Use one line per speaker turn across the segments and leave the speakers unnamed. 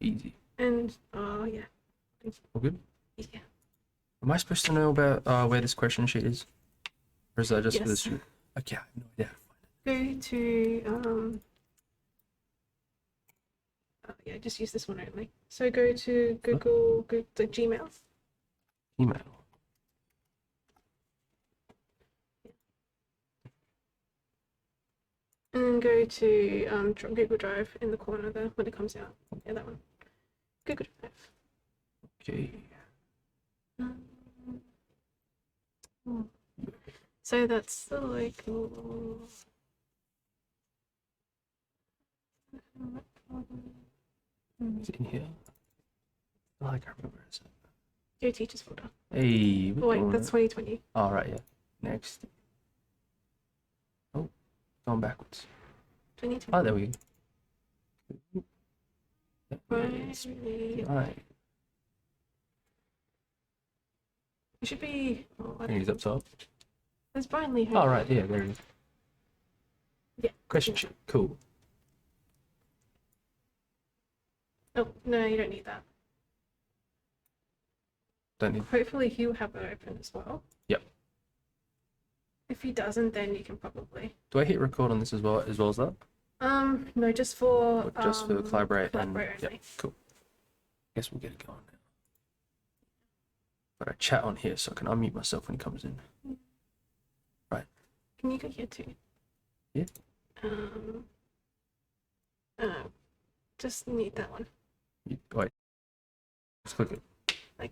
Easy.
And oh yeah,
All good?
yeah.
Am I supposed to know about where this question sheet is? Or is that just for the
Yes.
student? Okay, I have no idea.
Go to yeah, just use this one only. So go to Google the Gmail.
Email.
And then go to Google Drive in the corner there when it comes out. Yeah, that one. Google Drive.
Okay.
So that's like.
Is it in here? Oh, I can't remember. Is it?
Your teachers folder.
Hey.
Oh, wait, that's 2020.
All right, yeah. Next. Oh, going backwards.
2020.
Oh, there we go.
Right.
Right.
It should be. Oh,
I think he's up top.
There's Brian Lee.
Oh, right, yeah, there he is.
Yeah.
Question sheet. Cool.
Oh, no, you don't need that.
Don't need.
Hopefully he'll have it open as well.
Yep.
If he doesn't, then you can probably.
Do I hit record on this as well as that?
No, just for
collaborate and
only.
yeah, cool. Guess we'll get it going now. But I chat on here so I can unmute myself when he comes in. Right.
Can you go here too?
Yeah.
Just need that one.
Wait. Let's click it.
Like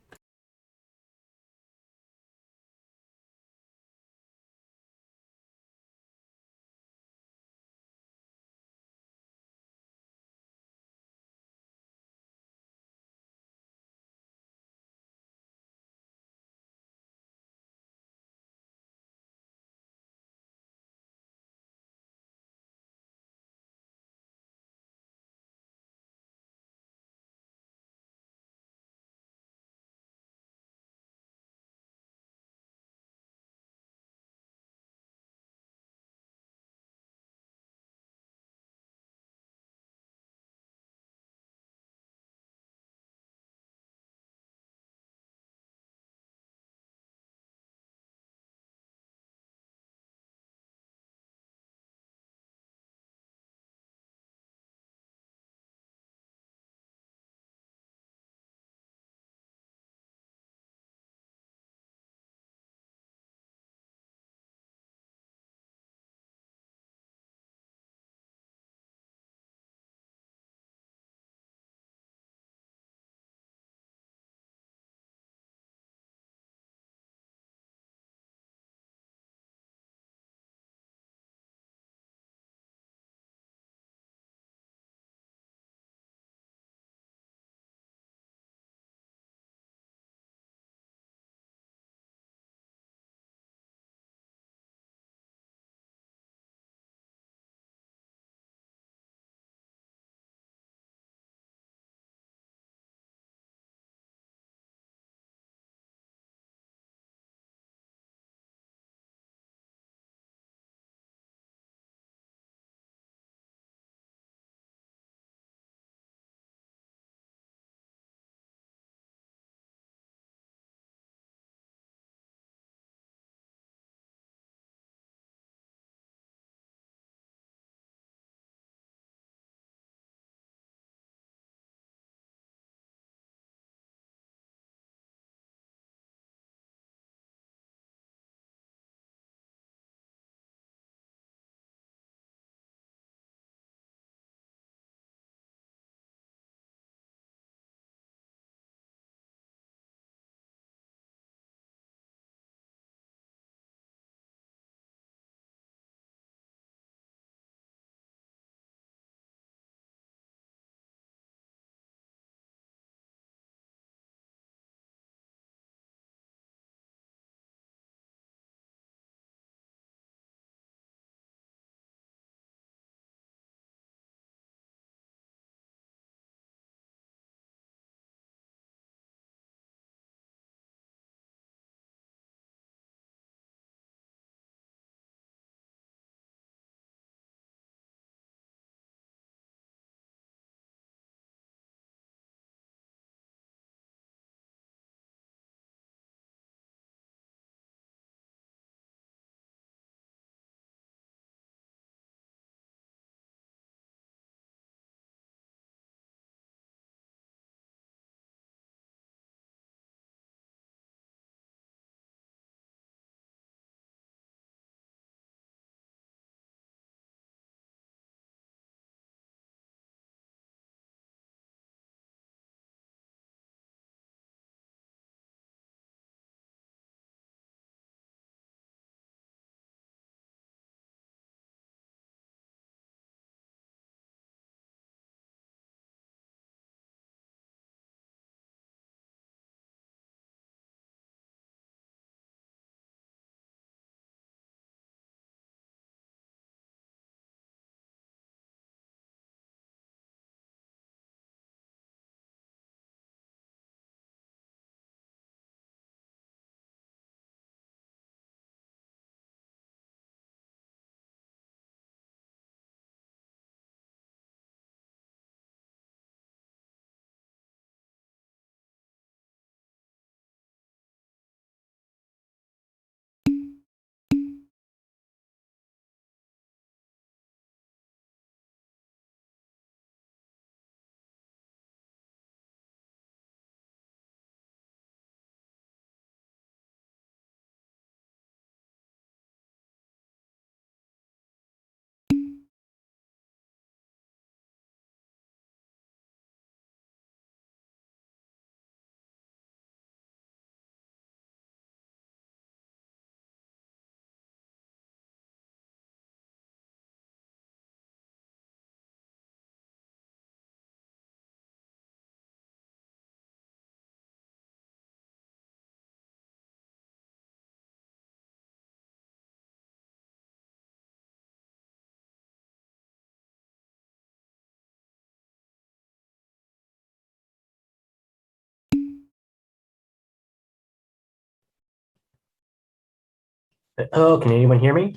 Oh, can anyone hear me?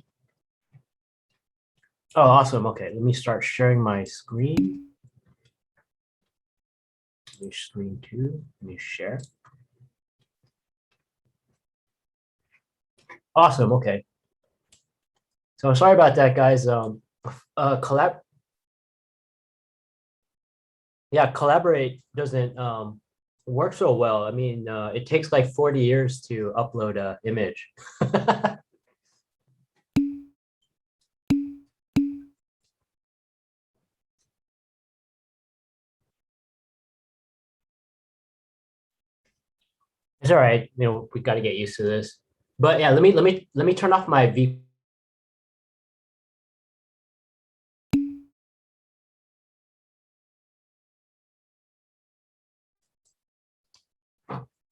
Oh, awesome. Okay, let me start sharing my screen. Let me screen two. Let me share. Awesome. Okay. So sorry about that, guys. Collaborate doesn't work so well. I mean, it takes like 40 years to upload a image. It's all right. You know, we got to get used to this. But yeah, let me turn off my V.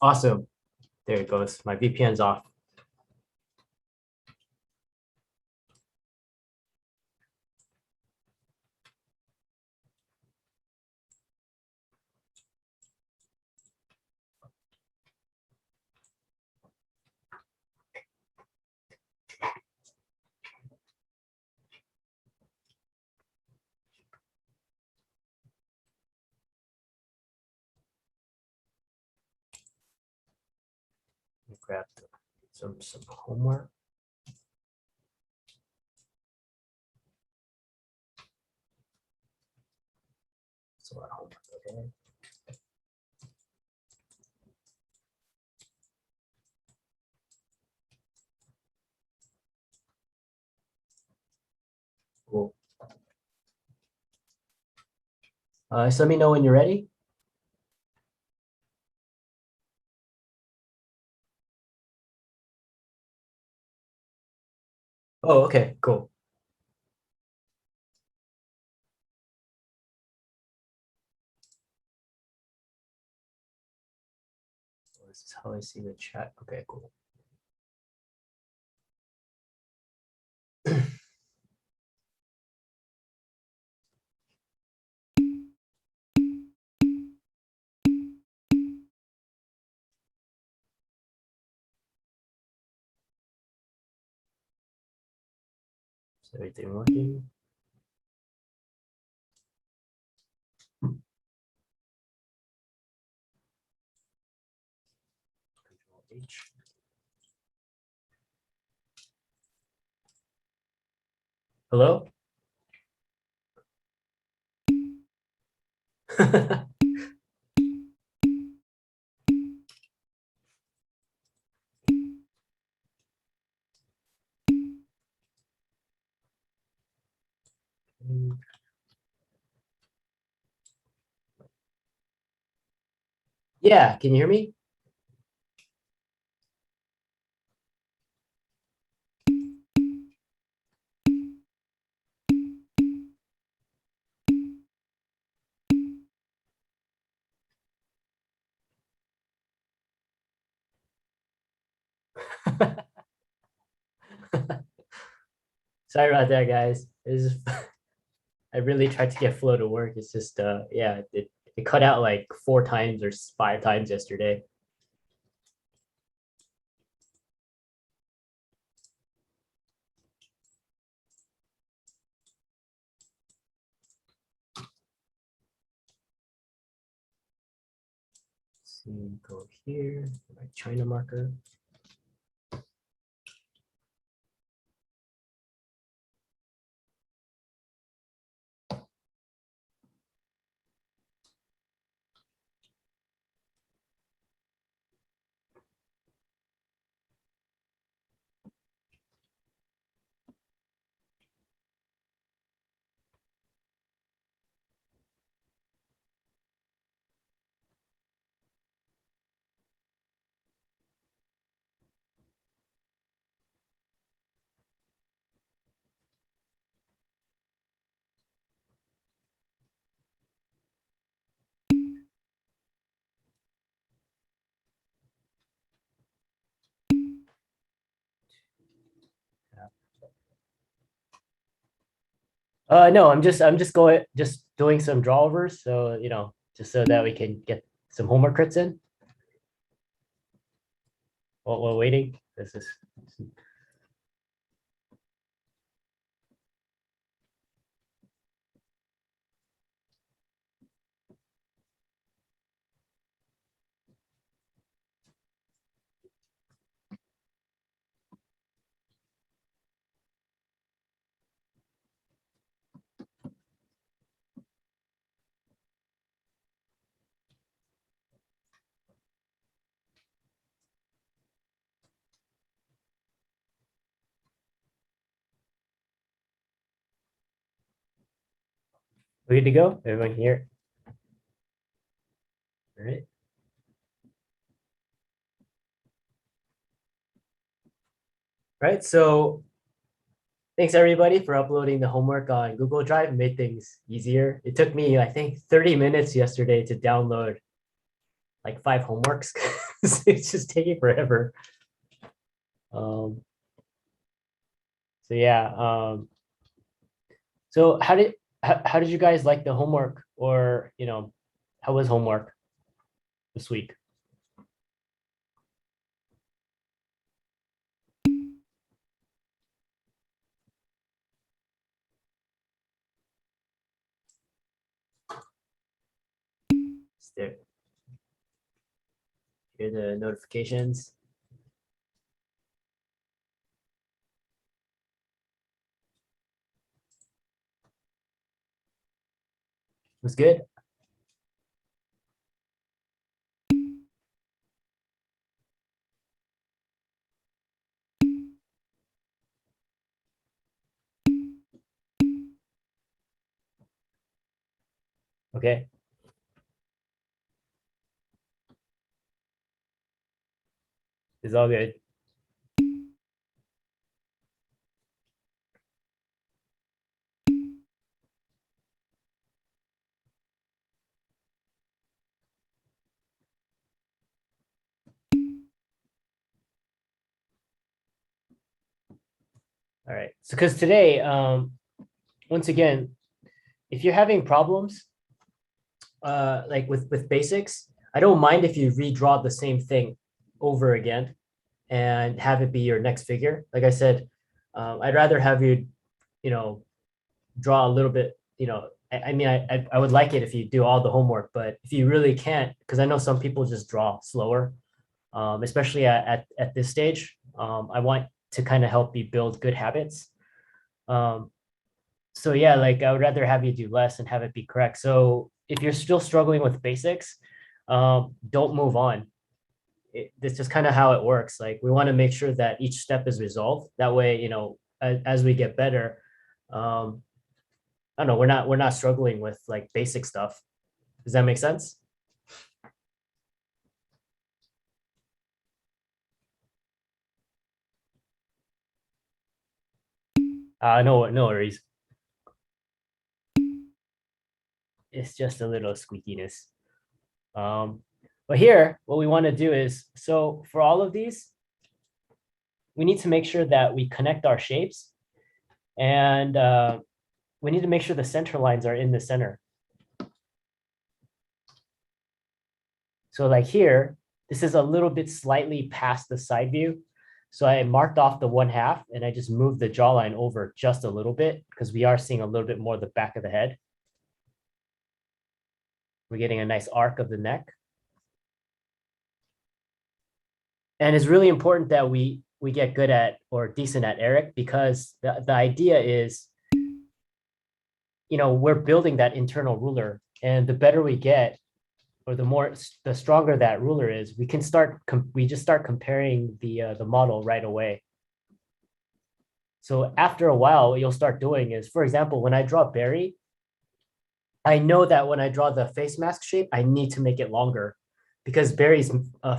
Awesome. There it goes. My VPN's off. Grab some homework. It's a lot of homework. Okay. Cool. So let me know when you're ready. Oh, okay, cool. This is how I see the chat. Okay, cool. Is everything working? Control H. Hello? Yeah, can you hear me? Sorry about that, guys. I really tried to get Flow to work. It's just yeah, it cut out like 4 times or 5 times yesterday. Let's see, go here, my China marker. No, I'm just doing some drawovers, so you know, just so that we can get some homework crits in. While we're waiting, this is We good to go? Everyone here? All right. Right, so thanks everybody for uploading the homework on Google Drive. It made things easier. It took me, I think, 30 minutes yesterday to download like 5 homeworks. It's just taking forever. So yeah. So how did you guys like the homework, or how was homework this week? There. Here are the notifications. Was good. Okay. It's all good. All right. So because today, once again, if you're having problems like with basics, I don't mind if you redraw the same thing over again and have it be your next figure. Like I said, I'd rather have you, draw a little bit, I mean, I would like it if you do all the homework, but if you really can't, because I know some people just draw slower, especially at this stage. I want to kind of help you build good habits. So yeah, like I would rather have you do less and have it be correct. So if you're still struggling with basics, don't move on. That's just kind of how it works. Like we want to make sure that each step is resolved. That way, as we get better, I don't know, we're not struggling with like basic stuff. Does that make sense? No worries. It's just a little squeakiness. But here, what we want to do is, so for all of these, we need to make sure that we connect our shapes, and we need to make sure the center lines are in the center. So like here, this is a little bit slightly past the side view. So I marked off the 1/2 and I just moved the jawline over just a little bit because we are seeing a little bit more of the back of the head. We're getting a nice arc of the neck. And it's really important that we get good at or decent at Eric, because the idea is, we're building that internal ruler, and the better we get, or the stronger that ruler is, we can we just start comparing the model right away. So after a while, what you'll start doing is, for example, when I draw Barry, I know that when I draw the face mask shape, I need to make it longer, because Barry's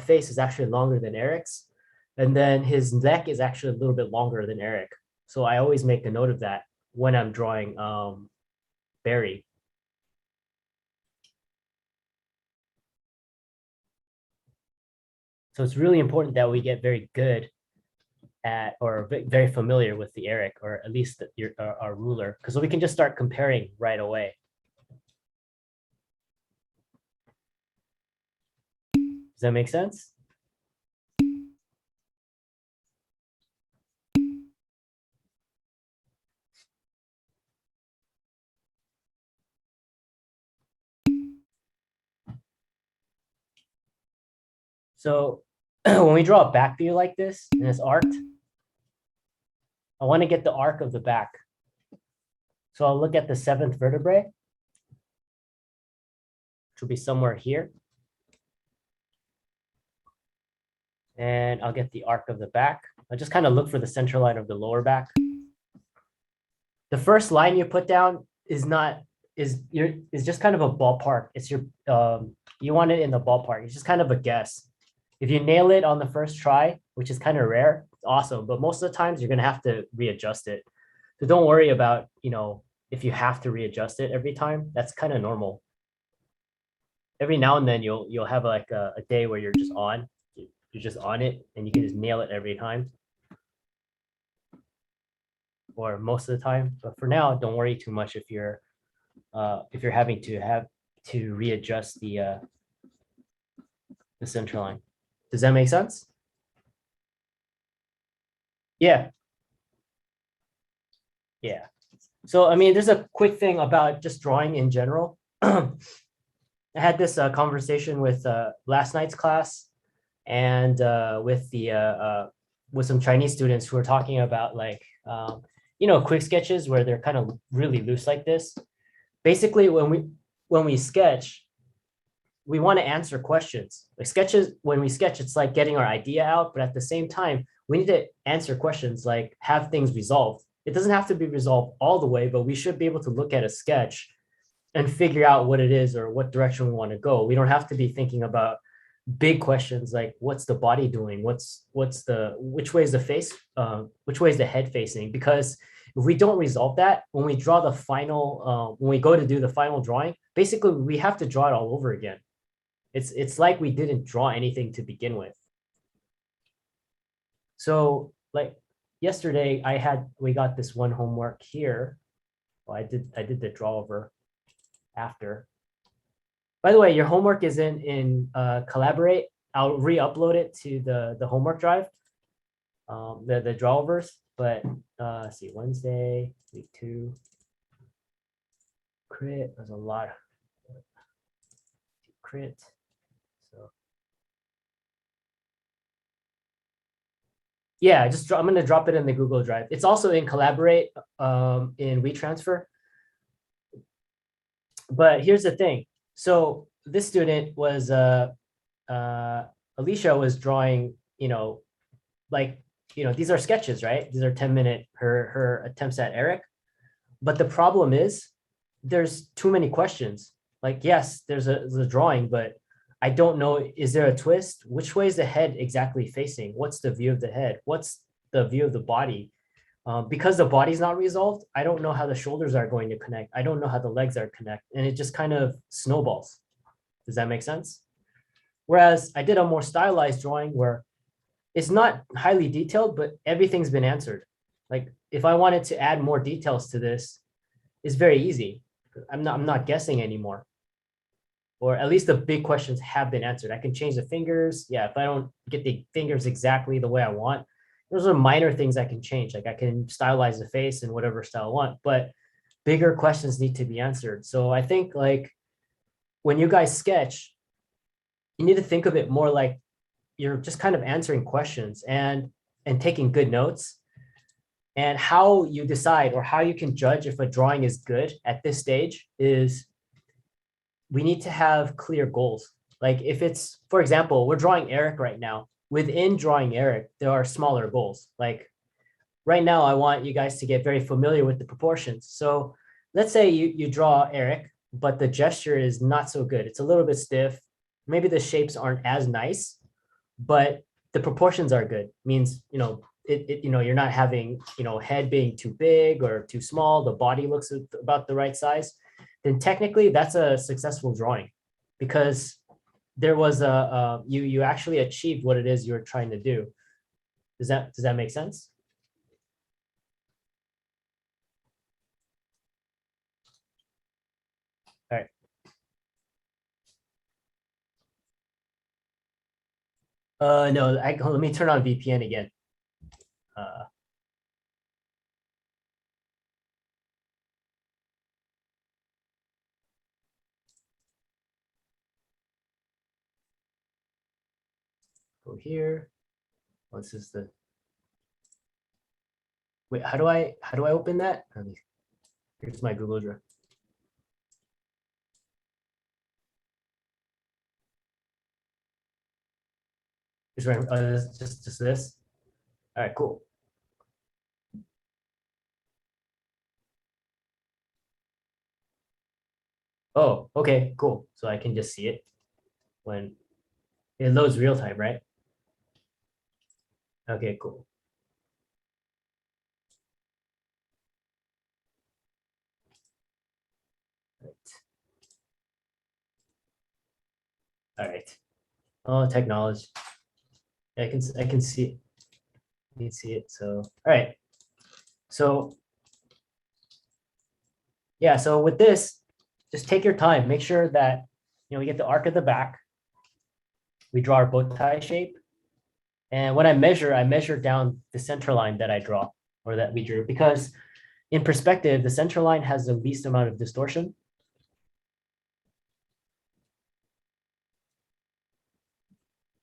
face is actually longer than Eric's. And then his neck is actually a little bit longer than Eric. So I always make a note of that when I'm drawing Barry. So it's really important that we get very good at, or very familiar with the Eric, or at least our ruler, because we can just start comparing right away. Does that make sense? So when we draw a back view like this, and it's arced, I want to get the arc of the back. So I'll look at the 7th vertebrae, which will be somewhere here. And I'll get the arc of the back. I'll just kind of look for the center line of the lower back. The first line you put down is not is just kind of a ballpark. It's your you want it in the ballpark. It's just kind of a guess. If you nail it on the first try, which is kind of rare, it's awesome. But most of the times you're gonna have to readjust it. So don't worry about, if you have to readjust it every time. That's kind of normal. Every now and then you'll have like a day where you're just on, you're just on it, and you can just nail it every time, or most of the time. But for now, don't worry too much if you're having to readjust the center line. Does that make sense? Yeah. Yeah. So, I mean, there's a quick thing about just drawing in general. I had this conversation with last night's class and with some Chinese students who were talking about like, quick sketches where they're kind of really loose like this. Basically, when we sketch, we want to answer questions. Like sketches, when we sketch, it's like getting our idea out, but at the same time, we need to answer questions, like have things resolved. It doesn't have to be resolved all the way, but we should be able to look at a sketch and figure out what it is or what direction we want to go. We don't have to be thinking about big questions like what's the body doing? Which way is the face? Which way is the head facing? Because if we don't resolve that, when we draw the final, when we go to do the final drawing, basically we have to draw it all over again. It's like we didn't draw anything to begin with. So like yesterday we got this one homework here. Well, I did the draw over after. By the way, your homework is in Collaborate. I'll re-upload it to the homework drive, the drawovers. But let's see, Wednesday, week 2. Crit, there's a lot. Crit. So yeah, I'm gonna drop it in the Google Drive. It's also in Collaborate in WeTransfer. But here's the thing. So this student was Alicia was drawing, these are sketches, right? These are 10-minute her attempts at Eric. But the problem is there's too many questions. Like, yes, there's a drawing, but I don't know, is there a twist? Which way is the head exactly facing? What's the view of the head? What's the view of the body? Because the body's not resolved, I don't know how the shoulders are going to connect. I don't know how the legs are connect. And it just kind of snowballs. Does that make sense? Whereas I did a more stylized drawing where it's not highly detailed, but everything's been answered. Like if I wanted to add more details to this, it's very easy. I'm not guessing anymore. Or at least the big questions have been answered. I can change the fingers. Yeah, if I don't get the fingers exactly the way I want, those are minor things I can change. Like I can stylize the face in whatever style I want, but bigger questions need to be answered. So I think like when you guys sketch, you need to think of it more like you're just kind of answering questions and taking good notes. And how you decide or how you can judge if a drawing is good at this stage is we need to have clear goals. Like if it's, for example, we're drawing Eric right now. Within drawing Eric, there are smaller goals. Like right now, I want you guys to get very familiar with the proportions. So let's say you draw Eric, but the gesture is not so good. It's a little bit stiff. Maybe the shapes aren't as nice, but the proportions are good. Means, you're not having, head being too big or too small. The body looks about the right size. Then technically that's a successful drawing because there was you actually achieved what it is you're trying to do. Does that make sense? All right. No, let me turn on VPN again. Go here. This is the. Wait, how do I open that? Here's my Google Drive. Just this. All right, cool. Oh, okay, cool. So I can just see it when it loads real time, right? Okay, cool. Right. All right. Oh, technology. I can see it. You can see it. So, all right. So yeah, so with this, just take your time. Make sure that we get the arc of the back. We draw our bow tie shape. And when I measure down the center line that I draw or that we drew, because in perspective, the center line has the least amount of distortion.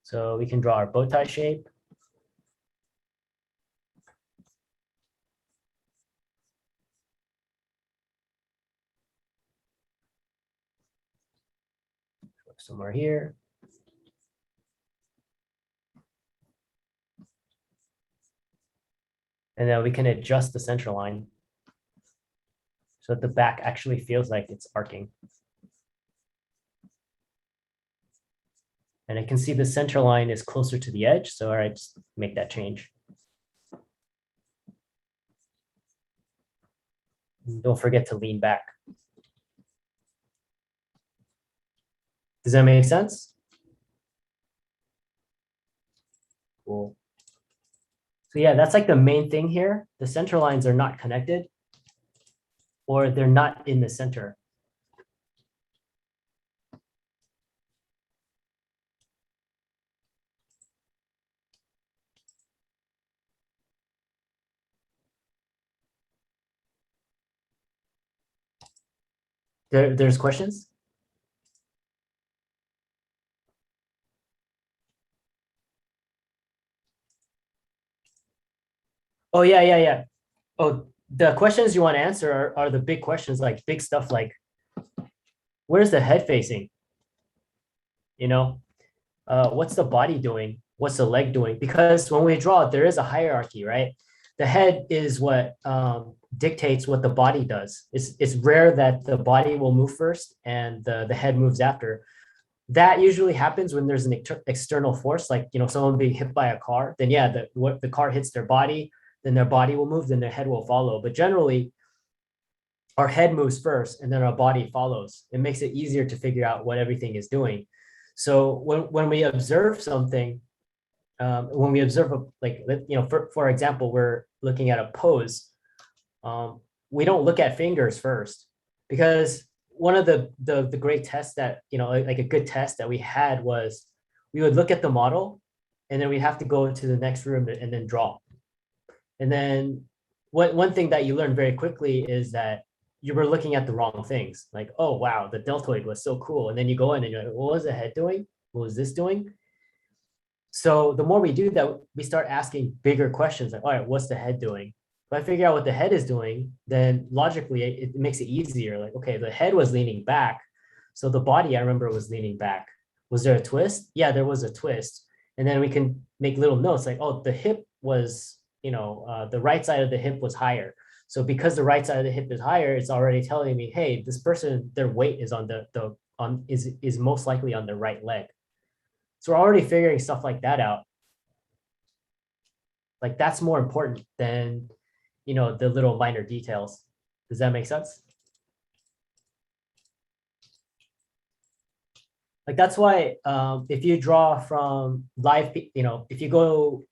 So we can draw our bow tie shape. Somewhere here. And then we can adjust the center line so that the back actually feels like it's arcing. And I can see the center line is closer to the edge. So all right, just make that change. Don't forget to lean back. Does that make sense? Cool. So yeah, that's like the main thing here. The center lines are not connected or they're not in the center. There's questions? Oh, yeah, yeah, yeah. Oh, the questions you want to answer are the big questions, like big stuff like, where's the head facing? You know, what's the body doing? What's the leg doing? Because when we draw, there is a hierarchy, right? The head is what dictates what the body does. It's rare that the body will move first and the head moves after. That usually happens when there's an external force, like someone being hit by a car. Then yeah, the car hits their body, then their body will move, then their head will follow. But generally, our head moves first, and then our body follows. It makes it easier to figure out what everything is doing. So when we observe something, when we observe for example, we're looking at a pose. We don't look at fingers first because one of the great tests that like a good test that we had was we would look at the model and then we have to go to the next room and then draw. And then one thing that you learn very quickly is that you were looking at the wrong things. Like, oh wow, the deltoid was so cool. And then you go in and you're like, what was the head doing? What was this doing? So the more we do that, we start asking bigger questions like, all right, what's the head doing? If I figure out what the head is doing, then logically it makes it easier. Like, okay, the head was leaning back. So the body, I remember, was leaning back. Was there a twist? Yeah, there was a twist. And then we can make little notes like, oh, the hip was, the right side of the hip was higher. So because the right side of the hip is higher, it's already telling me, hey, this person, their weight is on is most likely on the right leg. So we're already figuring stuff like that out. Like that's more important than, the little minor details. Does that make sense? Like that's why if you draw from live, if you go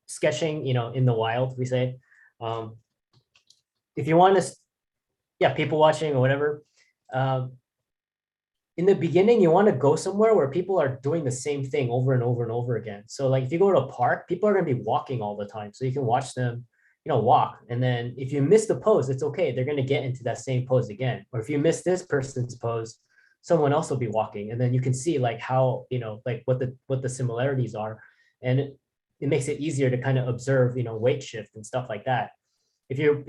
sketching, in the wild, we say, um, if you want to, yeah, people watching or whatever, um, in the beginning, you want to go somewhere where people are doing the same thing over and over and over again. So like if you go to a park, people are going to be walking all the time. So you can watch them, walk. And then if you miss the pose, it's okay. They're going to get into that same pose again. Or if you miss this person's pose, someone else will be walking. And then you can see like how, like what the similarities are. And it makes it easier to kind of observe, weight shift and stuff like that. If you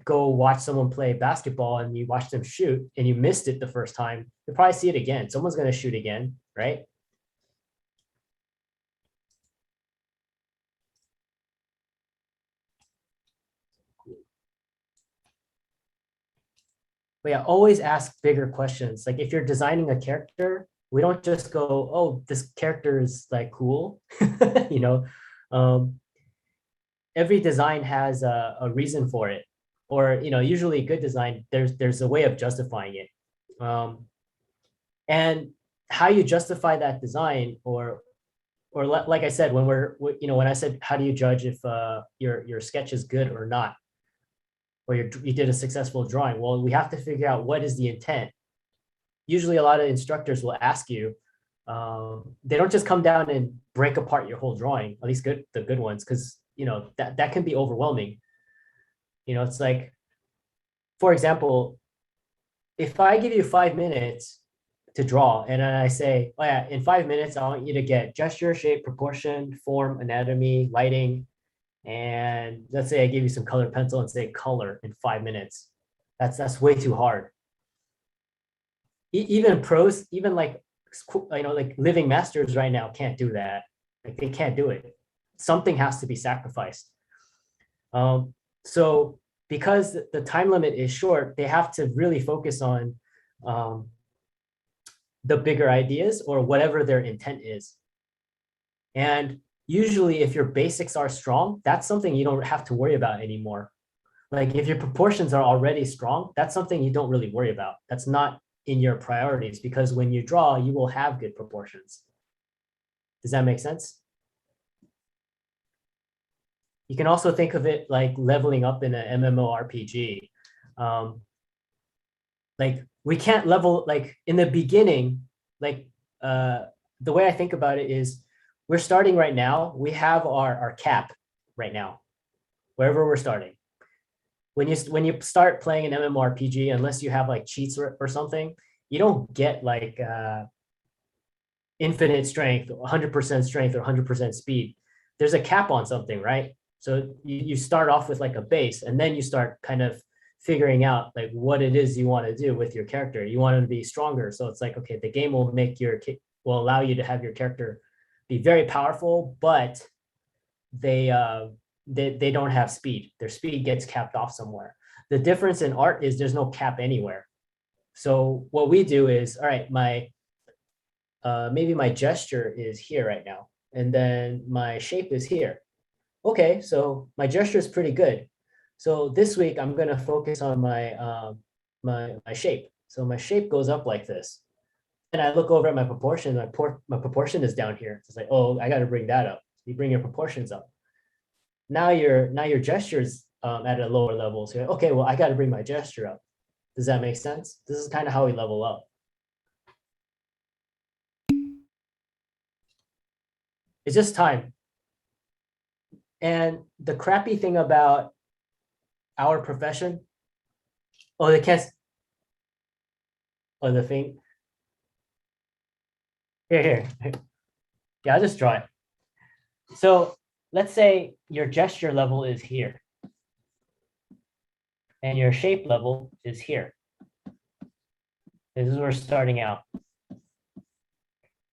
go watch someone play basketball and you watch them shoot and you missed it the first time, you'll probably see it again. Someone's going to shoot again, right? But yeah, always ask bigger questions. Like if you're designing a character, we don't just go, oh, this character is like cool, you know. Um, every design has a reason for it, or usually good design, there's a way of justifying it. And how you justify that design, or like I said, when when I said, how do you judge if your sketch is good or not, or you did a successful drawing? Well, we have to figure out what is the intent. Usually a lot of instructors will ask you, they don't just come down and break apart your whole drawing, at least the good ones, because that can be overwhelming. It's like, for example, if I give you 5 minutes to draw, and then I say, oh yeah, in 5 minutes, I want you to get gesture, shape, proportion, form, anatomy, lighting, and let's say I give you some color pencil and say color in 5 minutes. That's way too hard. Even pros, even like living masters right now can't do that. Like they can't do it. Something has to be sacrificed. So because the time limit is short, they have to really focus on the bigger ideas or whatever their intent is. And usually if your basics are strong, that's something you don't have to worry about anymore. Like if your proportions are already strong, that's something you don't really worry about. That's not in your priorities, because when you draw, you will have good proportions. Does that make sense? You can also think of it like leveling up in an MMORPG. Like we can't level, like in the beginning, like the way I think about it is we're starting right now. We have our cap right now, wherever we're starting. When you start playing an MMORPG, unless you have like cheats or something, you don't get like infinite strength, 100% strength, or 100% speed. There's a cap on something, right? So you start off with like a base, and then you start kind of figuring out like what it is you want to do with your character. You want to be stronger. So it's like, okay, the game will allow you to have your character be very powerful, but they don't have speed. Their speed gets capped off somewhere. The difference in art is there's no cap anywhere. So what we do is, all right, maybe my gesture is here right now, and then my shape is here. Okay, so my gesture is pretty good. So this week I'm gonna focus on my shape. So my shape goes up like this. And I look over at my proportion, my proportion is down here. It's like, oh, I gotta bring that up. You bring your proportions up. Now your gesture's at a lower level. So okay, well, I gotta bring my gesture up. Does that make sense? This is kind of how we level up. It's just time. And the crappy thing about our profession, oh, the thing. Here. Yeah, I'll just draw it. So let's say your gesture level is here. And your shape level is here. This is where we're starting out.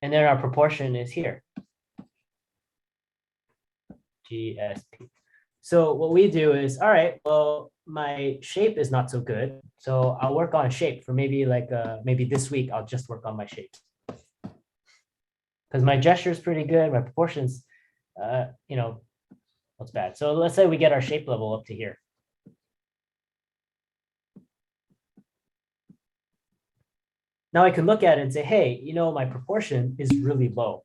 And then our proportion is here. GSP. So what we do is, all right, well, my shape is not so good. So I'll work on shape for maybe maybe this week, I'll just work on my shape. Because my gesture is pretty good, my proportions, what's bad. So let's say we get our shape level up to here. Now I can look at it and say, hey, my proportion is really low.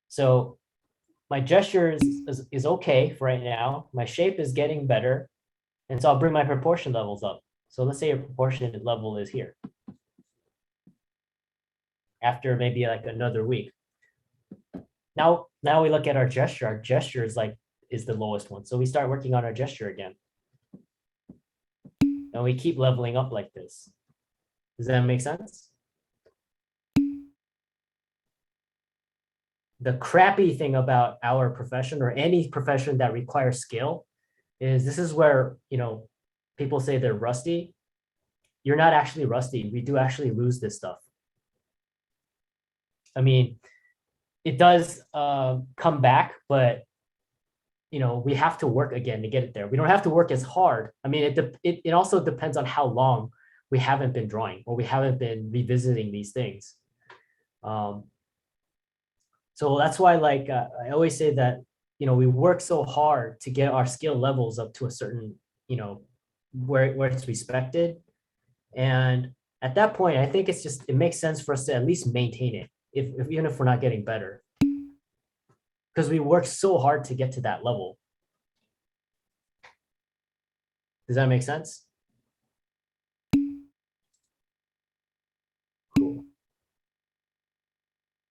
So my gesture is okay for right now. My shape is getting better. And so I'll bring my proportion levels up. So let's say your proportion level is here. After maybe like another week. Now we look at our gesture. Our gesture is the lowest one. So we start working on our gesture again. And we keep leveling up like this. Does that make sense? The crappy thing about our profession, or any profession that requires skill, is this is where, people say they're rusty. You're not actually rusty. We do actually lose this stuff. I mean, it does come back, but we have to work again to get it there. We don't have to work as hard. I mean, it also depends on how long we haven't been drawing or we haven't been revisiting these things. So that's why, like, I always say that, you know, we work so hard to get our skill levels up to a certain, you know, where it's respected. And at that point, I think it's just, it makes sense for us to at least maintain it, if even if we're not getting better. Because we work so hard to get to that level. Does that make sense? Cool.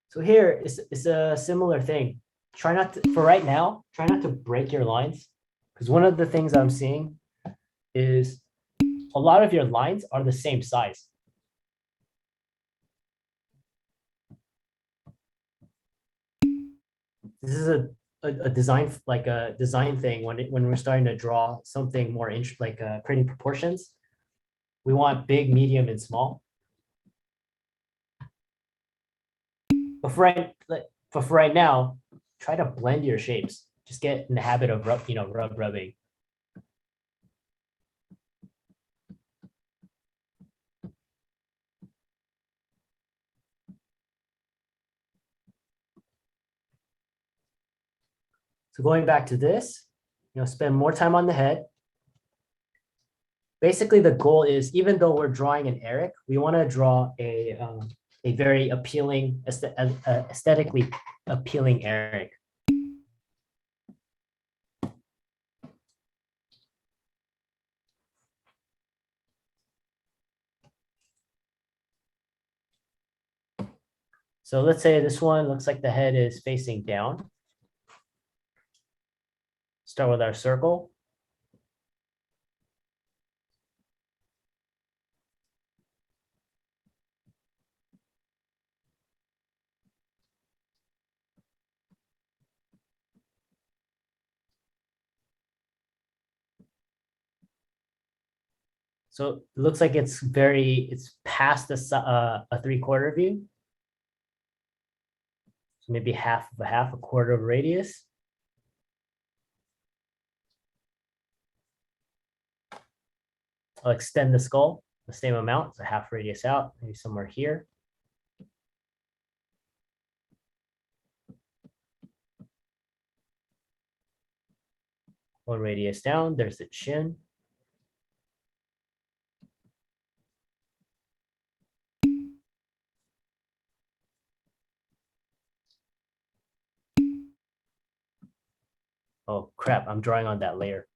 So here is a similar thing. Try not to, for right now, try not to break your lines. Because one of the things I'm seeing is a lot of your lines are the same size. This is a design, like a design thing when we're starting to draw something more like creating proportions. We want big, medium, and small. But for right now, try to blend your shapes. Just get in the habit of rubbing. So going back to this, spend more time on the head. Basically, the goal is, even though we're drawing an Eric, we want to draw a very appealing, aesthetically appealing Eric. So let's say this one looks like the head is facing down. Start with our circle. So it looks like it's past a 3/4 view. So maybe half of a quarter of a radius. I'll extend the skull the same amount, so half radius out, maybe somewhere here. One radius down, there's the chin. Oh crap, I'm drawing on that layer.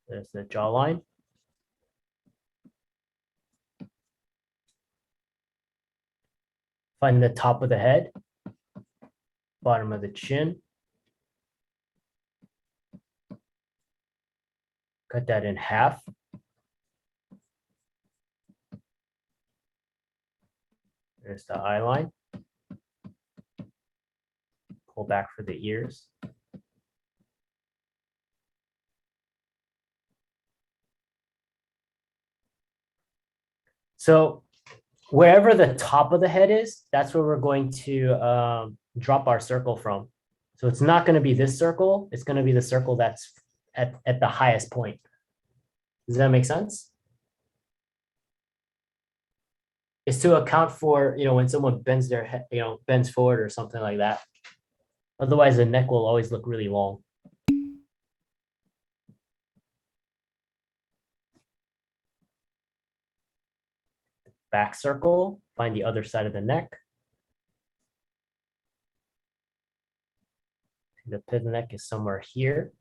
There's the jawline. Find the top of the head, bottom of the chin. Cut that in half. There's the eye line. Pull back for the ears. So wherever the top of the head is, that's where we're going to drop our circle from. So it's not going to be this circle. It's going to be the circle that's at the highest point. Does that make sense? It's to account for, when someone bends their head, bends forward or something like that. Otherwise, the neck will always look really long. Back circle, find the other side of the neck. The pit of the neck is somewhere here.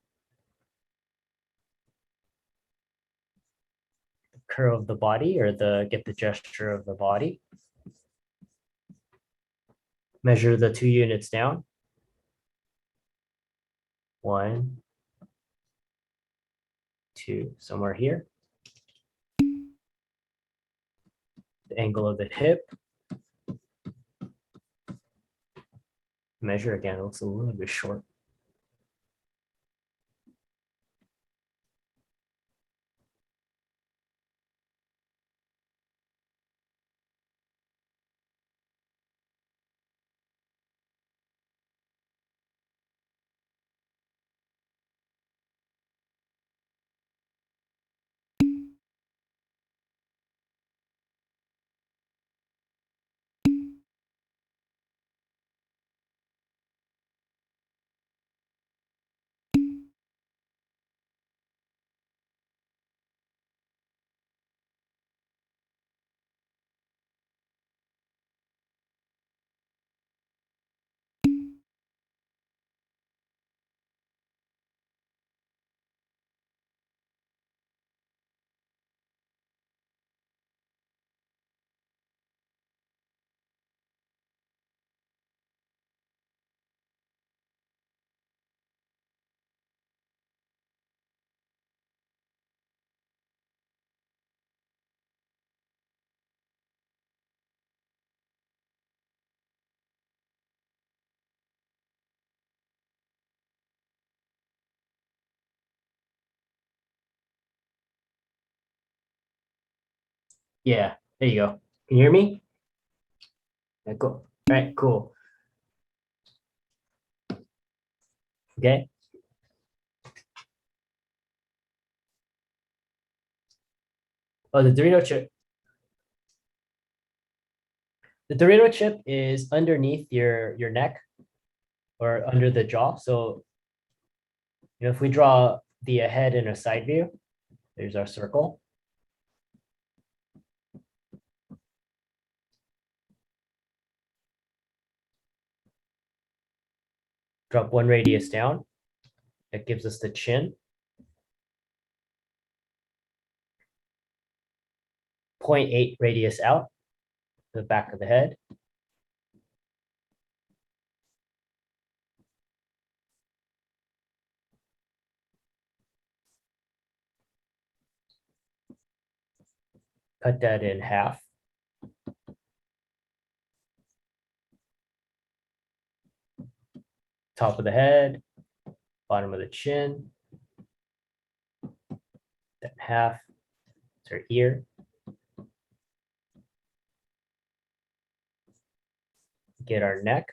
The curve of the body, or get the gesture of the body. Measure the 2 units down. 1, 2, somewhere here. The angle of the hip. Measure again, it looks a little bit short. Yeah, there you go. Can you hear me? Yeah, cool. All right, cool. Okay. Oh, the Dorito chip. The Dorito chip is underneath your neck or under the jaw. So, if we draw the head in a side view, there's our circle. Drop one radius down. That gives us the chin. 0.8 radius out, the back of the head. Cut that in half. Top of the head, bottom of the chin. That half. It's our ear. Get our neck.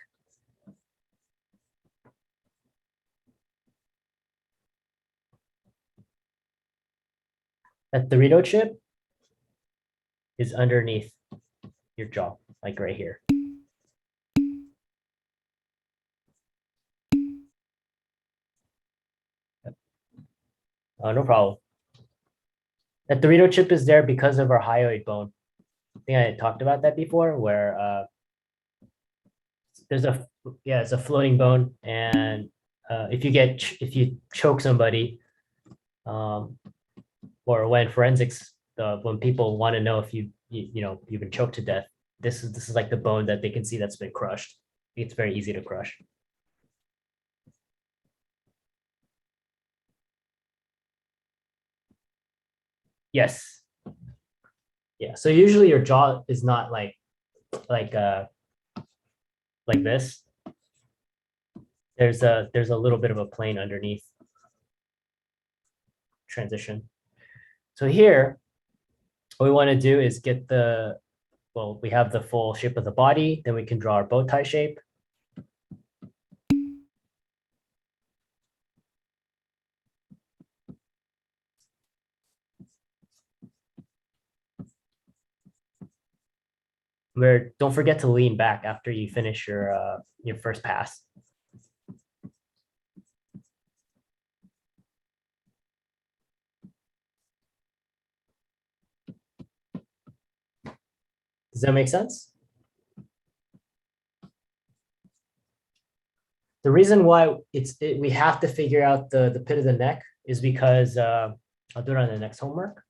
That Dorito chip is underneath your jaw, like right here. No problem. That Dorito chip is there because of our hyoid bone. I think I talked about that before, where there's it's a floating bone, and if you choke somebody, or when forensics, when people want to know if you've been choked to death, this is like the bone that they can see that's been crushed. It's very easy to crush. Yes. Yeah. So usually your jaw is not like this. There's a little bit of a plane underneath. Transition. So here, what we want to do is get we have the full shape of the body, then we can draw our bow tie shape. Where don't forget to lean back after you finish your first pass. Does that make sense? The reason why we have to figure out the pit of the neck is because I'll do it on the next homework.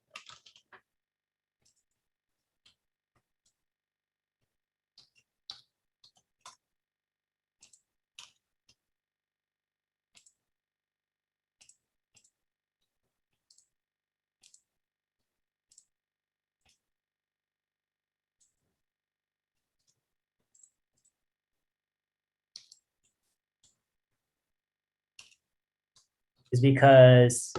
Is because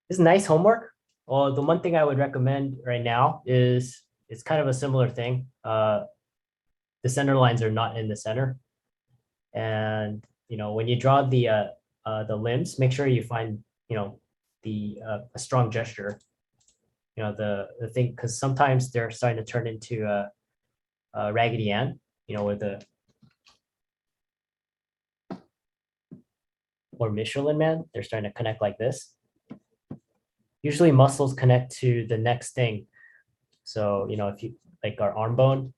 it's nice homework. Well, the one thing I would recommend right now is it's kind of a similar thing. The center lines are not in the center. And when you draw the limbs, make sure you find a strong gesture. The thing, because sometimes they're starting to turn into a Raggedy Ann, or Michelin Man, they're starting to connect like this. Usually muscles connect to the next thing. So, if you like our arm bone,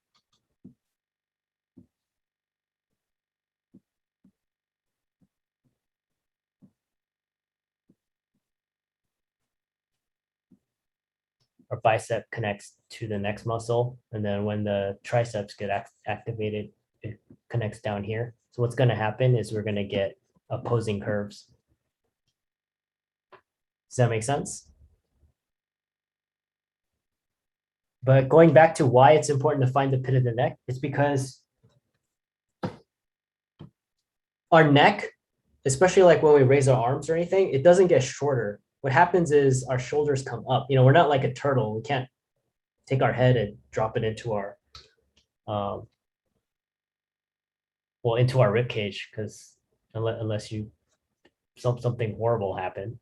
our bicep connects to the next muscle. And then when the triceps get activated, it connects down here. So what's going to happen is we're going to get opposing curves. Does that make sense? But going back to why it's important to find the pit of the neck, it's because our neck, especially like when we raise our arms or anything, it doesn't get shorter. What happens is our shoulders come up. We're not like a turtle. We can't take our head and drop it into our, well, into our rib cage, because unless you something horrible happen.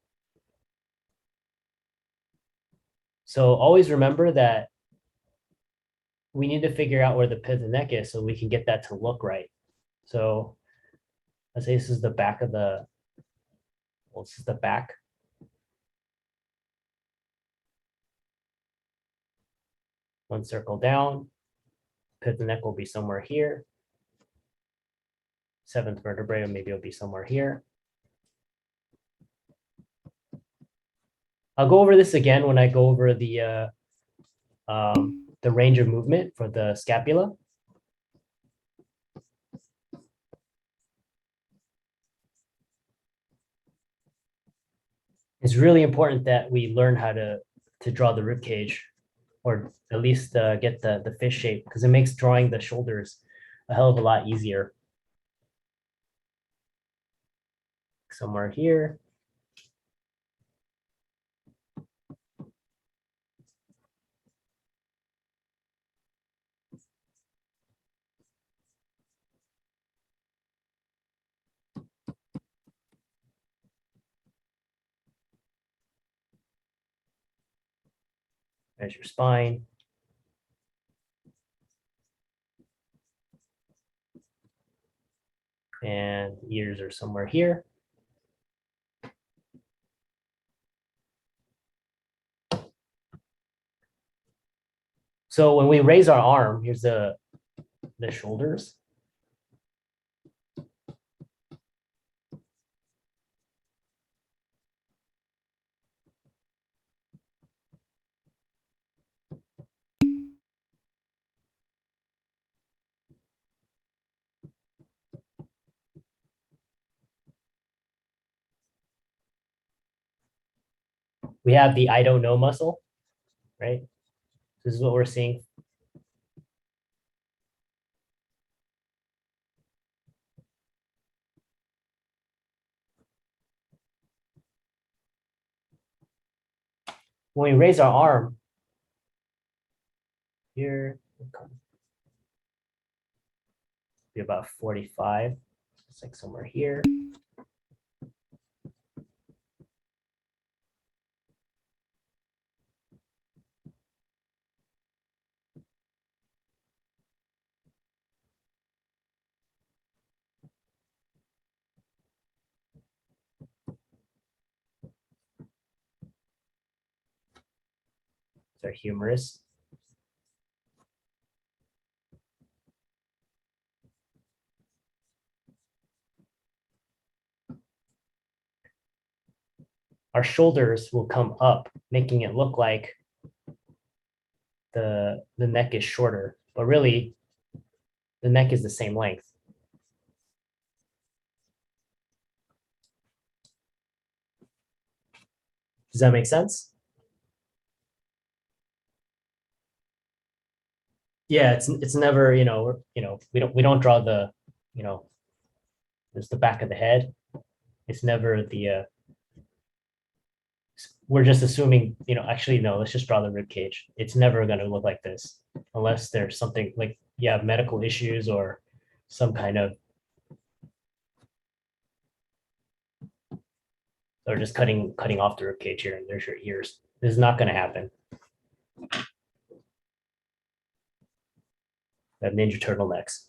So always remember that we need to figure out where the pit of the neck is so we can get that to look right. So let's say this is the back of the, well, this is the back. One circle down, pit of the neck will be somewhere here. Seventh vertebrae, maybe it'll be somewhere here. I'll go over this again when I go over the range of movement for the scapula. It's really important that we learn how to draw the rib cage, or at least get the fish shape, because it makes drawing the shoulders a hell of a lot easier. Somewhere here. There's your spine. And ears are somewhere here. So when we raise our arm, here's the shoulders. We have the I don't know muscle, right? This is what we're seeing. When we raise our arm, here, be about 45. It's like somewhere here. It's our humerus. Our shoulders will come up, making it look like the neck is shorter, but really the neck is the same length. Does that make sense? Yeah, it's never, we don't draw the, there's the back of the head. It's never the we're just assuming, actually, no, let's just draw the rib cage. It's never going to look like this unless there's something like you have medical issues or some kind of, or just cutting off the rib cage here and there's your ears. This is not going to happen. We have Ninja Turtle necks.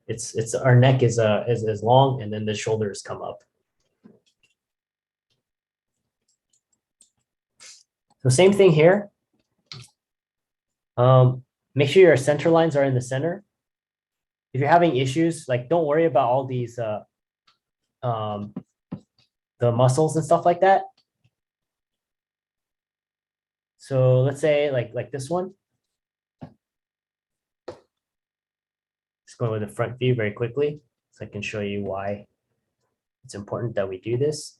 It's our neck is long and then the shoulders come up. So same thing here. Make sure your center lines are in the center. If you're having issues, like don't worry about all these the muscles and stuff like that. So let's say like this one. Just going with the front view very quickly so I can show you why it's important that we do this.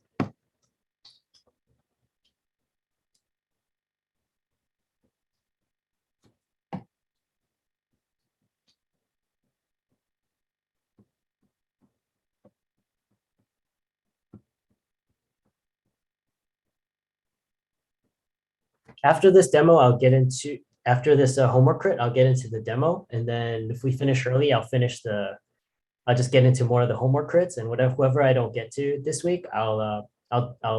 After this demo, I'll get into after this homework crit, I'll get into the demo, and then if we finish early, I'll just get into more of the homework crits, and whoever I don't get to this week, I'll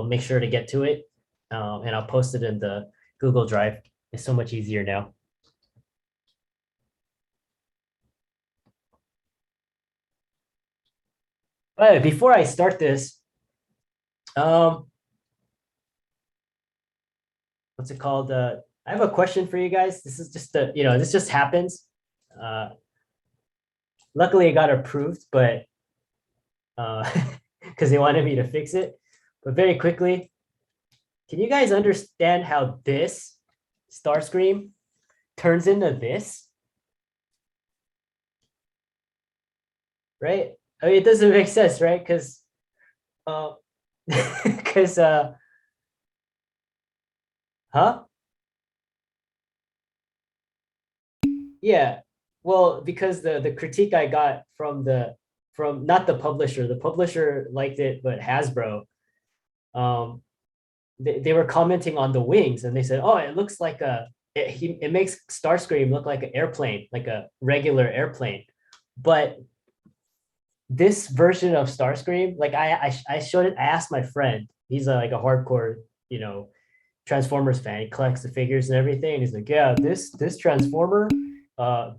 make sure to get to it, and I'll post it in the Google Drive. It's so much easier now. But before I start this, what's it called? I have a question for you guys. This is just this just happens. Luckily, it got approved, but because they wanted me to fix it. But very quickly, can you guys understand how this Starscream turns into this? Right? I mean, it doesn't make sense, right? Because huh? Yeah. Well, because the critique I got from not the publisher liked it, but Hasbro, they were commenting on the wings, and they said, oh, it looks like it makes Starscream look like an airplane, like a regular airplane. But this version of Starscream, like I showed it, I asked my friend, he's like a hardcore, Transformers fan. He collects the figures and everything. And he's like, yeah, this Transformer,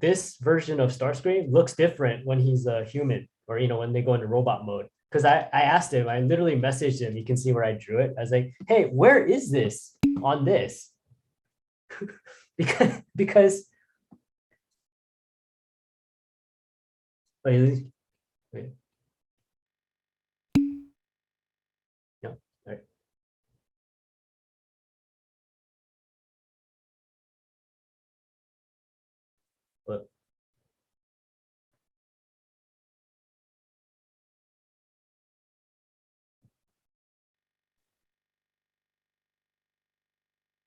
this version of Starscream looks different when he's a human, or when they go into robot mode. Because I asked him, I literally messaged him. You can see where I drew it. I was like, hey, where is this on this? because wait. No, all right. Look.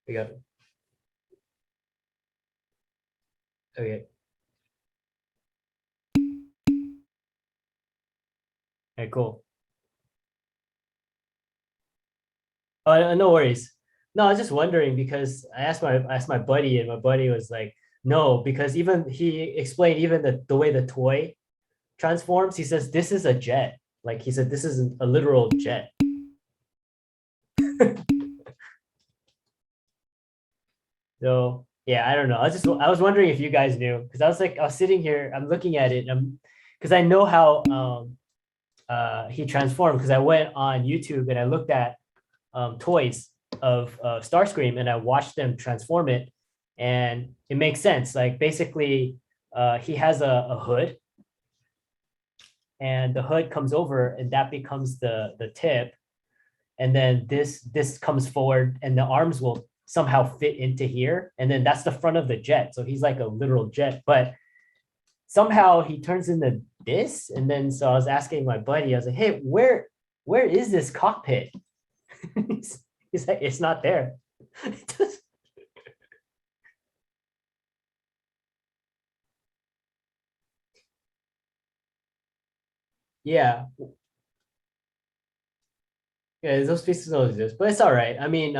We got it. Okay. Okay, cool. Oh, no worries. No, I was just wondering because I asked my buddy, and my buddy was like, no, because even he explained even the way the toy transforms. He says this is a jet. Like he said, this is a literal jet. So yeah, I don't know. I was wondering if you guys knew, because I was sitting here, I'm looking at it, because I know how he transformed, because I went on YouTube and I looked at toys of Starscream, and I watched them transform it, and it makes sense. Like basically, he has a hood, and the hood comes over, and that becomes the tip, and then this comes forward, and the arms will somehow fit into here, and then that's the front of the jet. So he's like a literal jet, but somehow he turns into this, and then so I was asking my buddy, I was like, hey, where is this cockpit? He's like, it's not there. Yeah. Yeah, those pieces don't exist, but it's all right. I mean,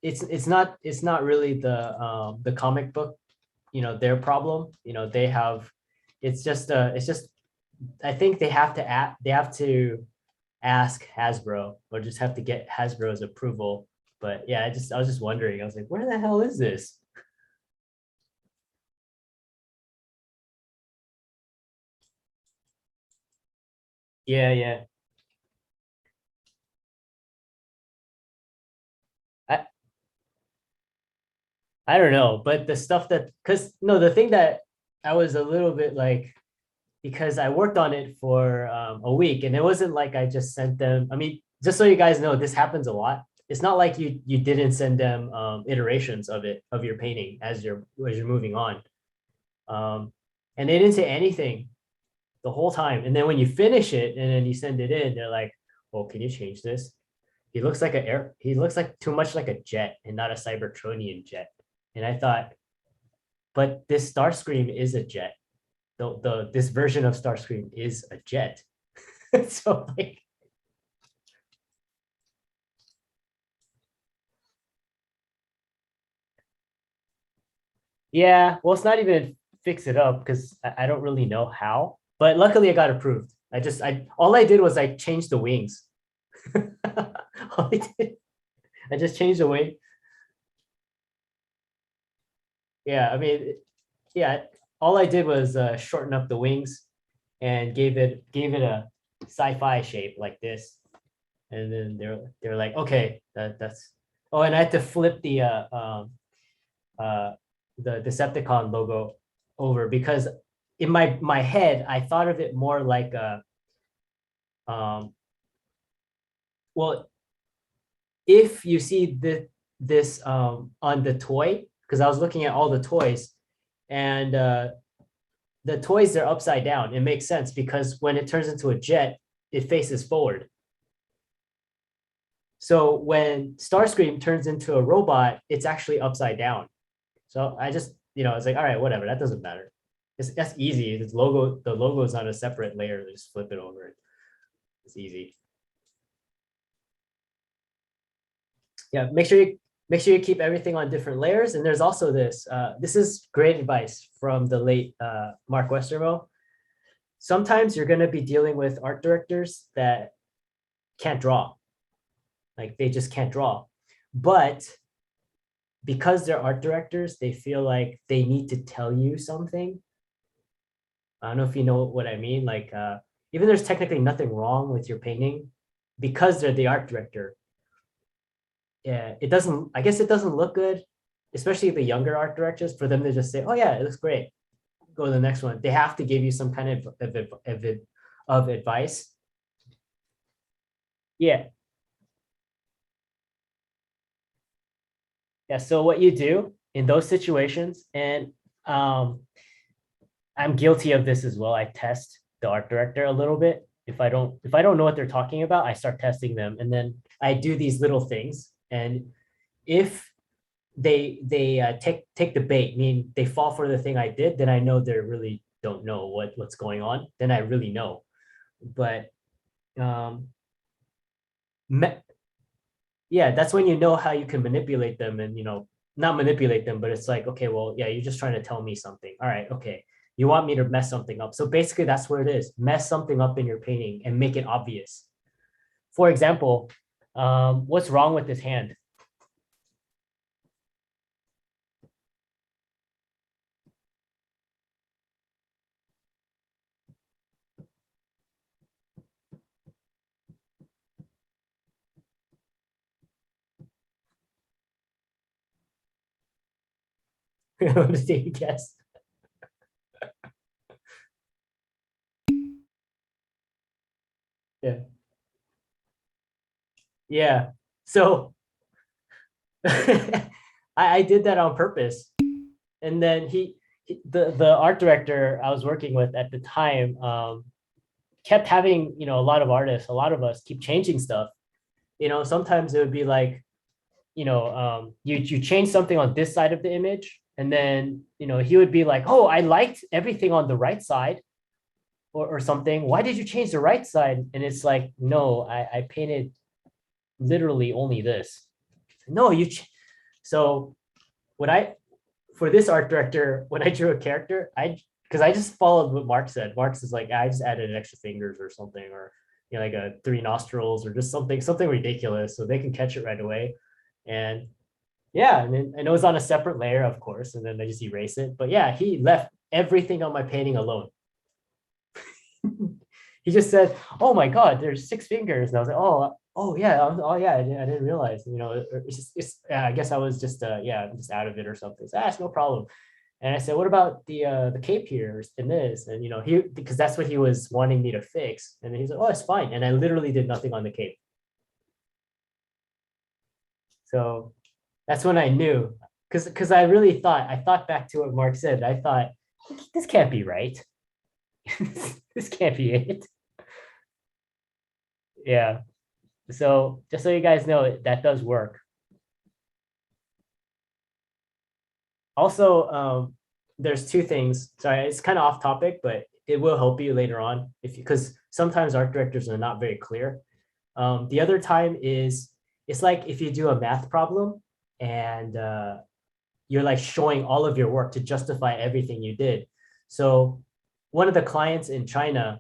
it's not really the comic book, their problem. They have, it's just I think they have to ask Hasbro, or just have to get Hasbro's approval. But yeah, I was just wondering. I was like, where the hell is this? Yeah, yeah. I I don't know, but the stuff that, because no, the thing that I was a little bit like, because I worked on it for a week, and it wasn't like I just sent them. I mean, just so you guys know, this happens a lot. It's not like you didn't send them iterations of your painting as you're moving on, and they didn't say anything the whole time. And then when you finish it and then you send it in, they're like, "Well, can you change this? He looks like He looks like too much like a jet and not a Cybertronian jet." And I thought, but this Starscream is a jet. This version of Starscream is a jet. So like, Yeah, well, it's not even fix it up because I don't really know how, but luckily I got approved. All I did was I changed the wings. All I did, I just changed the wing. Yeah, I mean, yeah, all I did was shorten up the wings and gave it a sci-fi shape like this. And then they're like, okay, that's oh, and I had to flip uh the Decepticon logo over because in my head I thought of it more like a well, if you see this on the toy, because I was looking at all the toys and the toys are upside down. It makes sense because when it turns into a jet, it faces forward. So when Starscream turns into a robot, it's actually upside down. So I just, it's like, all right, whatever, that doesn't matter. That's easy. It's the logo is on a separate layer. Just flip it over. It's easy. Yeah, make sure you keep everything on different layers. And there's also this. This is great advice from the late Mark Westermo. Sometimes you're going to be dealing with art directors that can't draw. Like they just can't draw. But because they're art directors, they feel like they need to tell you something. I don't know if you know what I mean. Like even there's technically nothing wrong with your painting, because they're the art director. Yeah, I guess it doesn't look good, especially the younger art directors, for them to just say, oh yeah, it looks great. Go to the next one. They have to give you some kind of advice. Yeah. Yeah, so what you do in those situations, and I'm guilty of this as well. I test the art director a little bit. If I don't know what they're talking about, I start testing them, and then I do these little things. And if they take the bait, meaning they fall for the thing I did, then I know they really don't know what's going on. Then I really know. But yeah, that's when you know how you can manipulate them, and not manipulate them, but it's like, okay, well, yeah, you're just trying to tell me something. All right, okay. You want me to mess something up. So basically that's where it is. Mess something up in your painting and make it obvious. For example, what's wrong with this hand? What did you guess? Yeah. Yeah. So I did that on purpose. And then the art director I was working with at the time kept having, a lot of artists, a lot of us keep changing stuff. Sometimes it would be like, you change something on this side of the image, and then, he would be like, oh, I liked everything on the right side or something. Why did you change the right side? And it's like, no, I painted literally only this. No, so when for this art director, when I drew a character, because I just followed what Mark said. Mark's is like, I just added extra fingers or something, or like a 3 nostrils or just something ridiculous so they can catch it right away. And yeah, and then I know it's on a separate layer, of course, and then I just erase it. But yeah, he left everything on my painting alone. He just said, "Oh my God, there's 6 fingers," and I was like, "Oh yeah, I didn't realize." I guess I was just just out of it or something. So that's no problem. And I said, "What about the cape here and this?" And because that's what he was wanting me to fix. And then he's like, "Oh, it's fine." And I literally did nothing on the cape. So that's when I knew, because I thought back to what Mark said. I thought, this can't be right. This can't be it. Yeah. So just so you guys know, that does work. Also, there's 2 things. Sorry, it's kind of off topic, but it will help you later on because sometimes art directors are not very clear. The other time is, it's like if you do a math problem and you're like showing all of your work to justify everything you did. So one of the clients in China,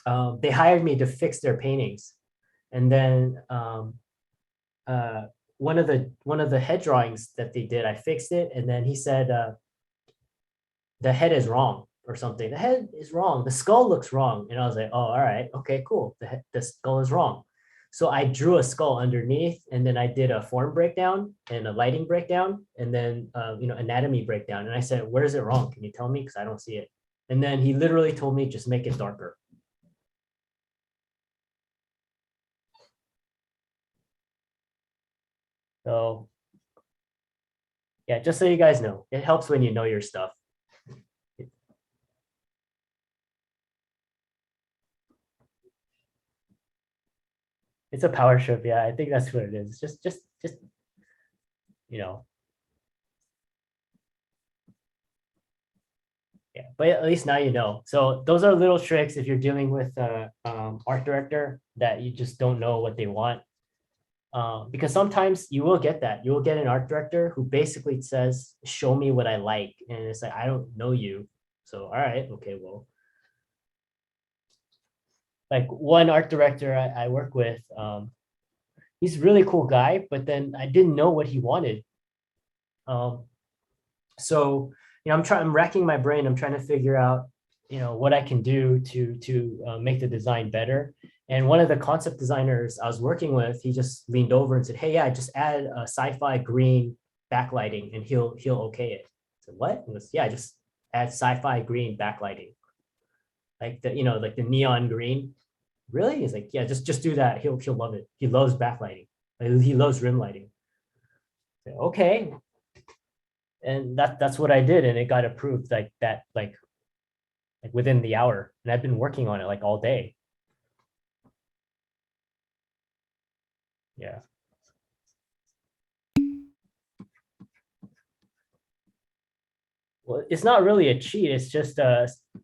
they hired me to fix their paintings, and then one of the head drawings that they did, I fixed it, and then he said the head is wrong or something. The head is wrong. The skull looks wrong, and I was like, oh, all right, okay, cool. The skull is wrong. So I drew a skull underneath, and then I did a form breakdown and a lighting breakdown, and then anatomy breakdown. And I said, where is it wrong? Can you tell me? Because I don't see it. And then he literally told me, just make it darker. So yeah, just so you guys know, it helps when you know your stuff. It's a power trip. Yeah, I think that's what it is. Just, yeah, but at least now you know. So those are little tricks if you're dealing with art director that you just don't know what they want. Because sometimes you will get that. You will get an art director who basically says, show me what I like. And it's like, I don't know you. So, all right, okay, well. Like one art director I work with, he's a really cool guy, but then I didn't know what he wanted. So, I'm racking my brain. I'm trying to figure out, what I can do to make the design better. And one of the concept designers I was working with, he just leaned over and said, hey, yeah, just add a sci-fi green backlighting and he'll okay it. I said, what? He goes, yeah, just add sci-fi green backlighting. Like like the neon green. Really? He's like, yeah, just do that. He'll love it. He loves backlighting. He loves rim lighting. Said, okay. And that's what I did. And it got approved like that, like within the hour. And I've been working on it like all day. Yeah. Well, it's not really a cheat. It's just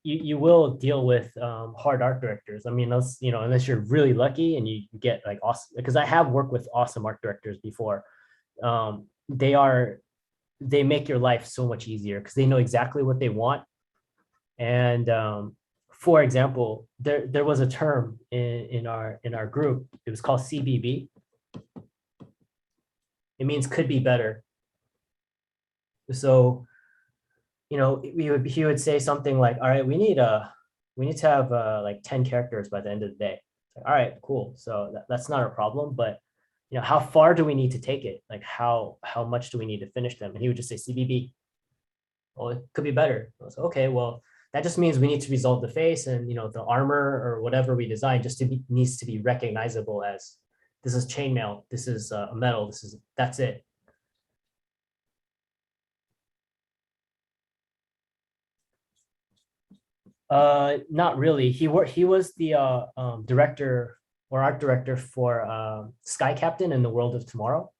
you will deal with hard art directors. I mean, those, unless you're really lucky and you get like awesome, because I have worked with awesome art directors before. They make your life so much easier because they know exactly what they want. And for example, there was a term in our group. It was called CBB. It means could be better. So, he would say something like, all right, we need to have like 10 characters by the end of the day. Like, all right, cool. So that's not a problem, but how far do we need to take it? Like how much do we need to finish them? And he would just say CBB. Well, it could be better. I was like, okay, well, that just means we need to resolve the face and the armor or whatever we design just needs to be recognizable as this is chainmail, this is a metal, that's it. Not really. He was the director or art director for Sky Captain in the World of Tomorrow.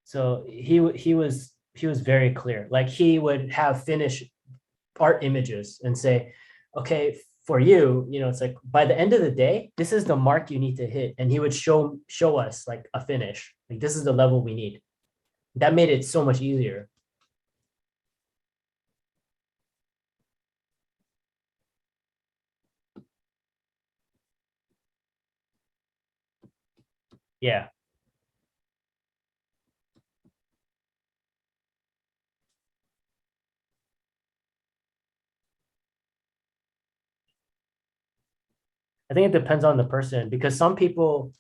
So he was very clear. Like he would have finished art images and say, okay, for you, it's like by the end of the day, this is the mark you need to hit. And he would show us like a finish. Like this is the level we need. That made it so much easier. Yeah. I think it depends on the person because some people,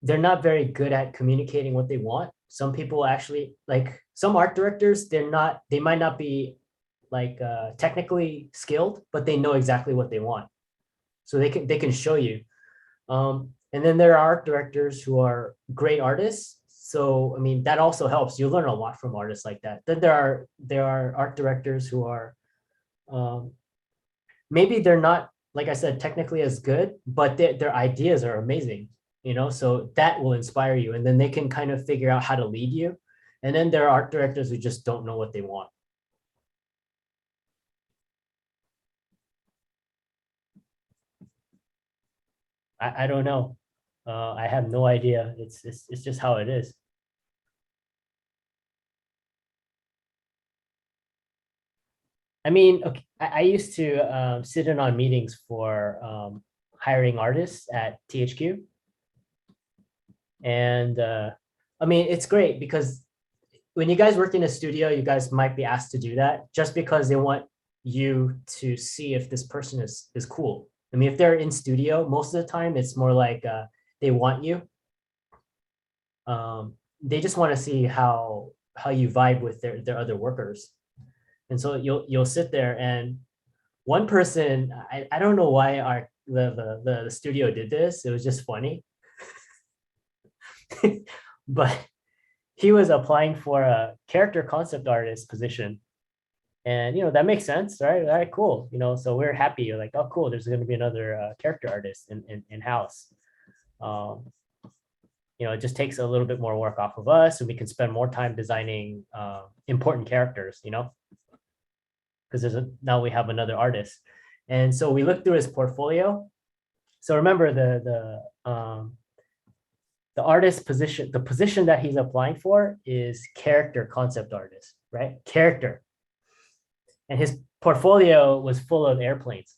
they're not very good at communicating what they want. Some people actually like some art directors, they might not be like technically skilled, but they know exactly what they want. So they can show you. And then there are art directors who are great artists. So I mean that also helps. You learn a lot from artists like that. Then there are art directors who are maybe they're not, like I said, technically as good, but their ideas are amazing, so that will inspire you. And then they can kind of figure out how to lead you. And then there are art directors who just don't know what they want. I don't know. I have no idea. It's just how it is. I mean, okay, I used to sit in on meetings for hiring artists at THQ. And I mean, it's great because when you guys work in a studio, you guys might be asked to do that just because they want you to see if this person is cool. I mean, if they're in studio, most of the time it's more like they want you. They just want to see how you vibe with their other workers. And so you'll sit there and one person, I don't know why the studio did this. It was just funny. But he was applying for a character concept artist position. And that makes sense, right? All right, cool. So we're happy. You're like, oh, cool. There's going to be another character artist in house. It just takes a little bit more work off of us, and we can spend more time designing important characters. Because now we have another artist, and so we looked through his portfolio. So remember the artist position, the position that he's applying for is character concept artist, right? Character. And his portfolio was full of airplanes.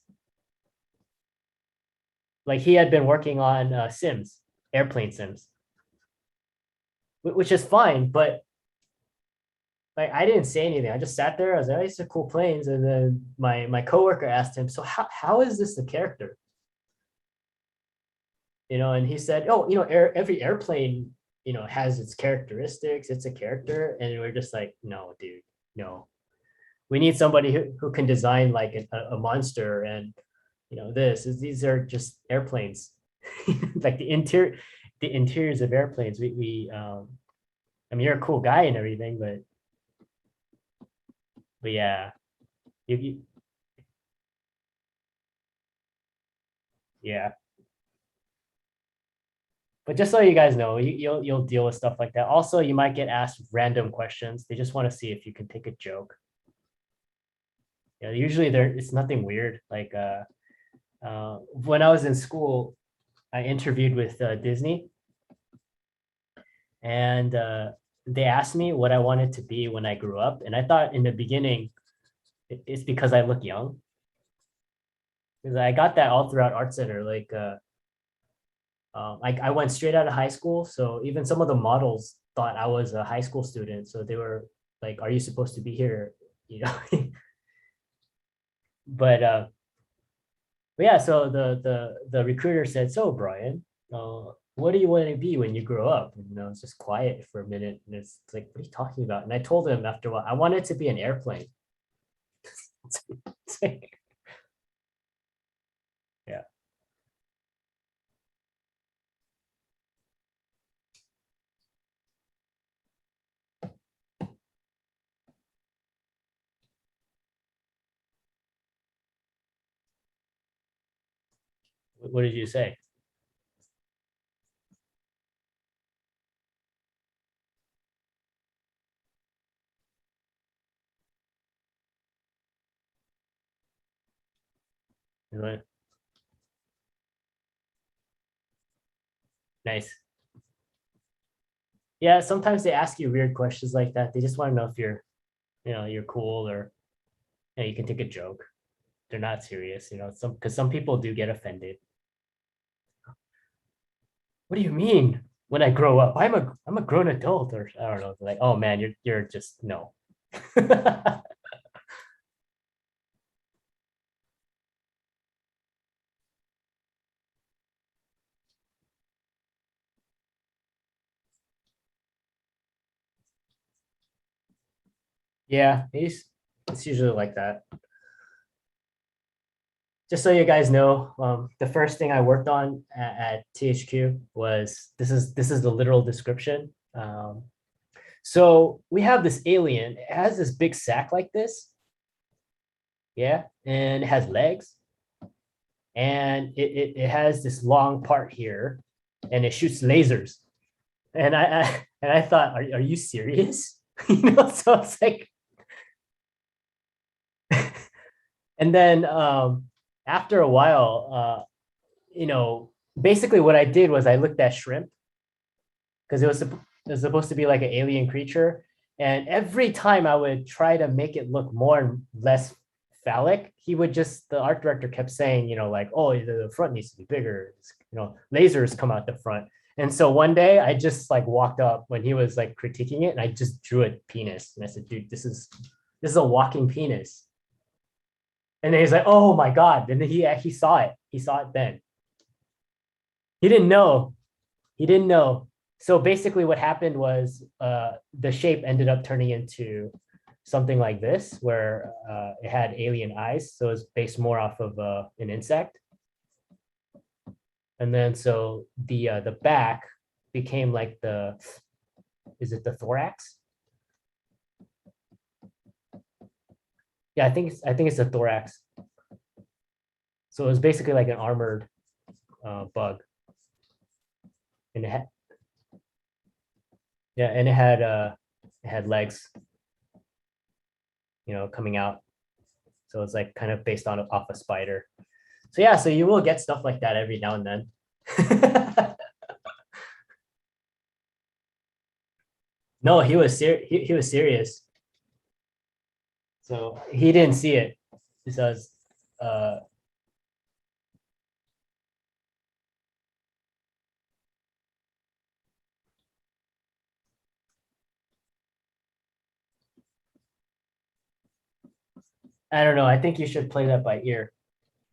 Like he had been working on sims, airplane sims, which is fine, but like I didn't say anything. I just sat there. I was like, oh, these are cool planes. And then my coworker asked him, so how is this a character? And he said, oh, every airplane, has its characteristics. It's a character. And we're just like, no, dude, no. We need somebody who can design like a monster and, these are just airplanes. Like the interiors of airplanes. I mean, you're a cool guy and everything, but yeah, yeah. But just so you guys know, you'll deal with stuff like that. Also, you might get asked random questions. They just want to see if you can take a joke. Usually it's nothing weird. Like when I was in school, I interviewed with Disney, and they asked me what I wanted to be when I grew up. And I thought in the beginning, it's because I look young. Because I got that all throughout Art Center. Like I went straight out of high school. So even some of the models thought I was a high school student. So they were like, are you supposed to be here? But yeah, so the recruiter said, so Brian, what do you want to be when you grow up? And it's just quiet for a minute. And it's like, what are you talking about? And I told him after a while, I wanted to be an airplane. Yeah. What did you say? Nice. Yeah, sometimes they ask you weird questions like that. They just want to know if you're cool or you can take a joke. They're not serious, because some people do get offended. What do you mean when I grow up? I'm a grown adult, or I don't know. Like, oh man, you're just no. Yeah, it's usually like that. Just so you guys know, the first thing I worked on at THQ was this is the literal description. So we have this alien. It has this big sack like this. Yeah, and it has legs. And it has this long part here, and it shoots lasers. And I thought, are you serious? So it's like, and then after a while, basically what I did was I looked at shrimp because it was supposed to be like an alien creature. And every time I would try to make it look more and less phallic, the art director kept saying, like, oh, the front needs to be bigger. Lasers come out the front. And so one day I just like walked up when he was like critiquing it and I just drew a penis. And I said, dude, this is a walking penis. And then he's like, oh my God. And then he saw it. He saw it then. He didn't know. So basically what happened was the shape ended up turning into something like this, where it had alien eyes. So it's based more off of an insect. And then so the back became like is it the thorax? Yeah, I think it's the thorax. So it was basically like an armored bug. And it had legs, coming out. So it's like kind of based off a spider. So yeah, so you will get stuff like that every now and then. No, he was serious. So he didn't see it because I don't know. I think you should play that by ear.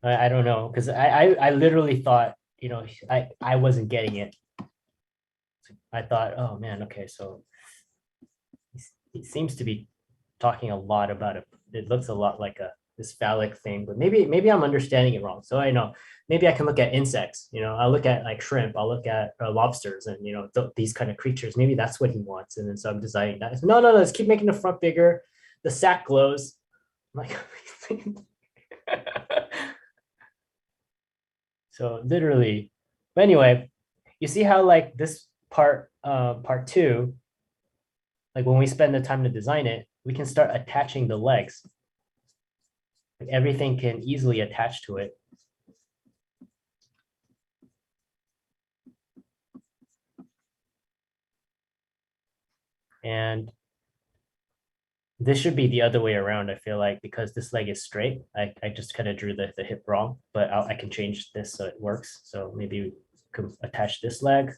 I don't know, because I literally thought, I wasn't getting it. I thought, oh man, okay, so he seems to be talking a lot about it. It looks a lot like this phallic thing, but maybe I'm understanding it wrong. So I know maybe I can look at insects. I'll look at like shrimp. I'll look at lobsters, and these kind of creatures. Maybe that's what he wants, and then so I'm designing that. No, let's keep making the front bigger. The sack glows. I'm like, so literally, but anyway, you see how like this part 2, like when we spend the time to design it, we can start attaching the legs. Like everything can easily attach to it. And this should be the other way around, I feel like, because this leg is straight. I just kind of drew the hip wrong, but I can change this so it works. So maybe we could attach this leg.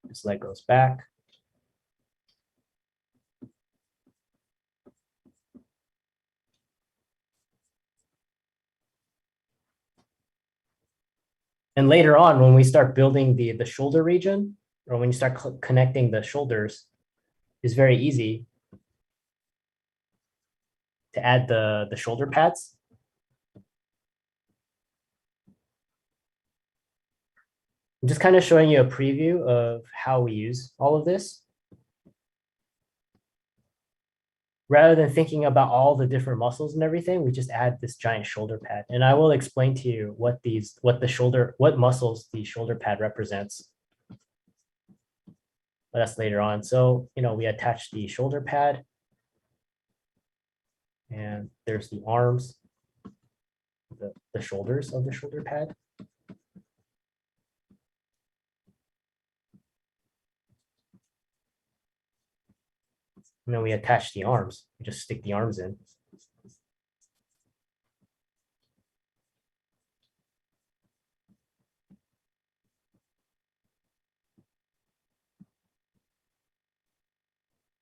This leg goes back. And later on, when we start building the shoulder region, or when you start connecting the shoulders, it's very easy to add the shoulder pads. I'm just kind of showing you a preview of how we use all of this. Rather than thinking about all the different muscles and everything, we just add this giant shoulder pad. And I will explain to you what muscles the shoulder pad represents. But that's later on. So, we attach the shoulder pad. And there's the arms, the shoulders of the shoulder pad. And then we attach the arms. We just stick the arms in.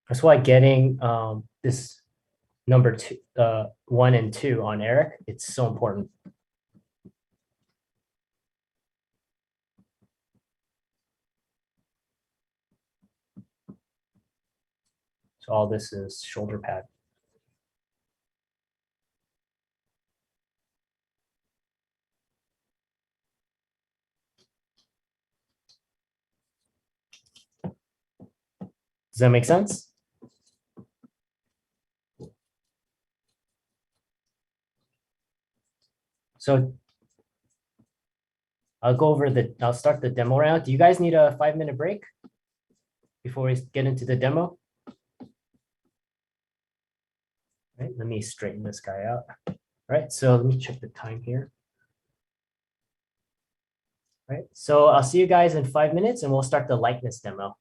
That's why getting this number 2, 1 and 2 on Eric, it's so important. So all this is shoulder pad. Does that make sense? So I'll start the demo round. Do you guys need a 5-minute break before we get into the demo? Right, let me straighten this guy out. All right, so let me check the time here. All right, so I'll see you guys in 5 minutes and we'll start the likeness demo.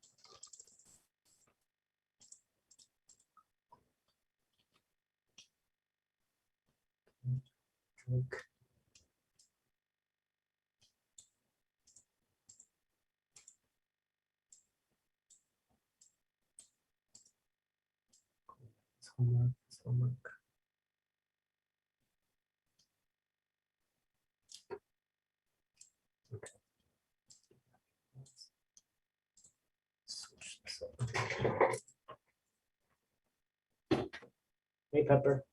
Homework. Okay. Switch this up. Hey, Pepper.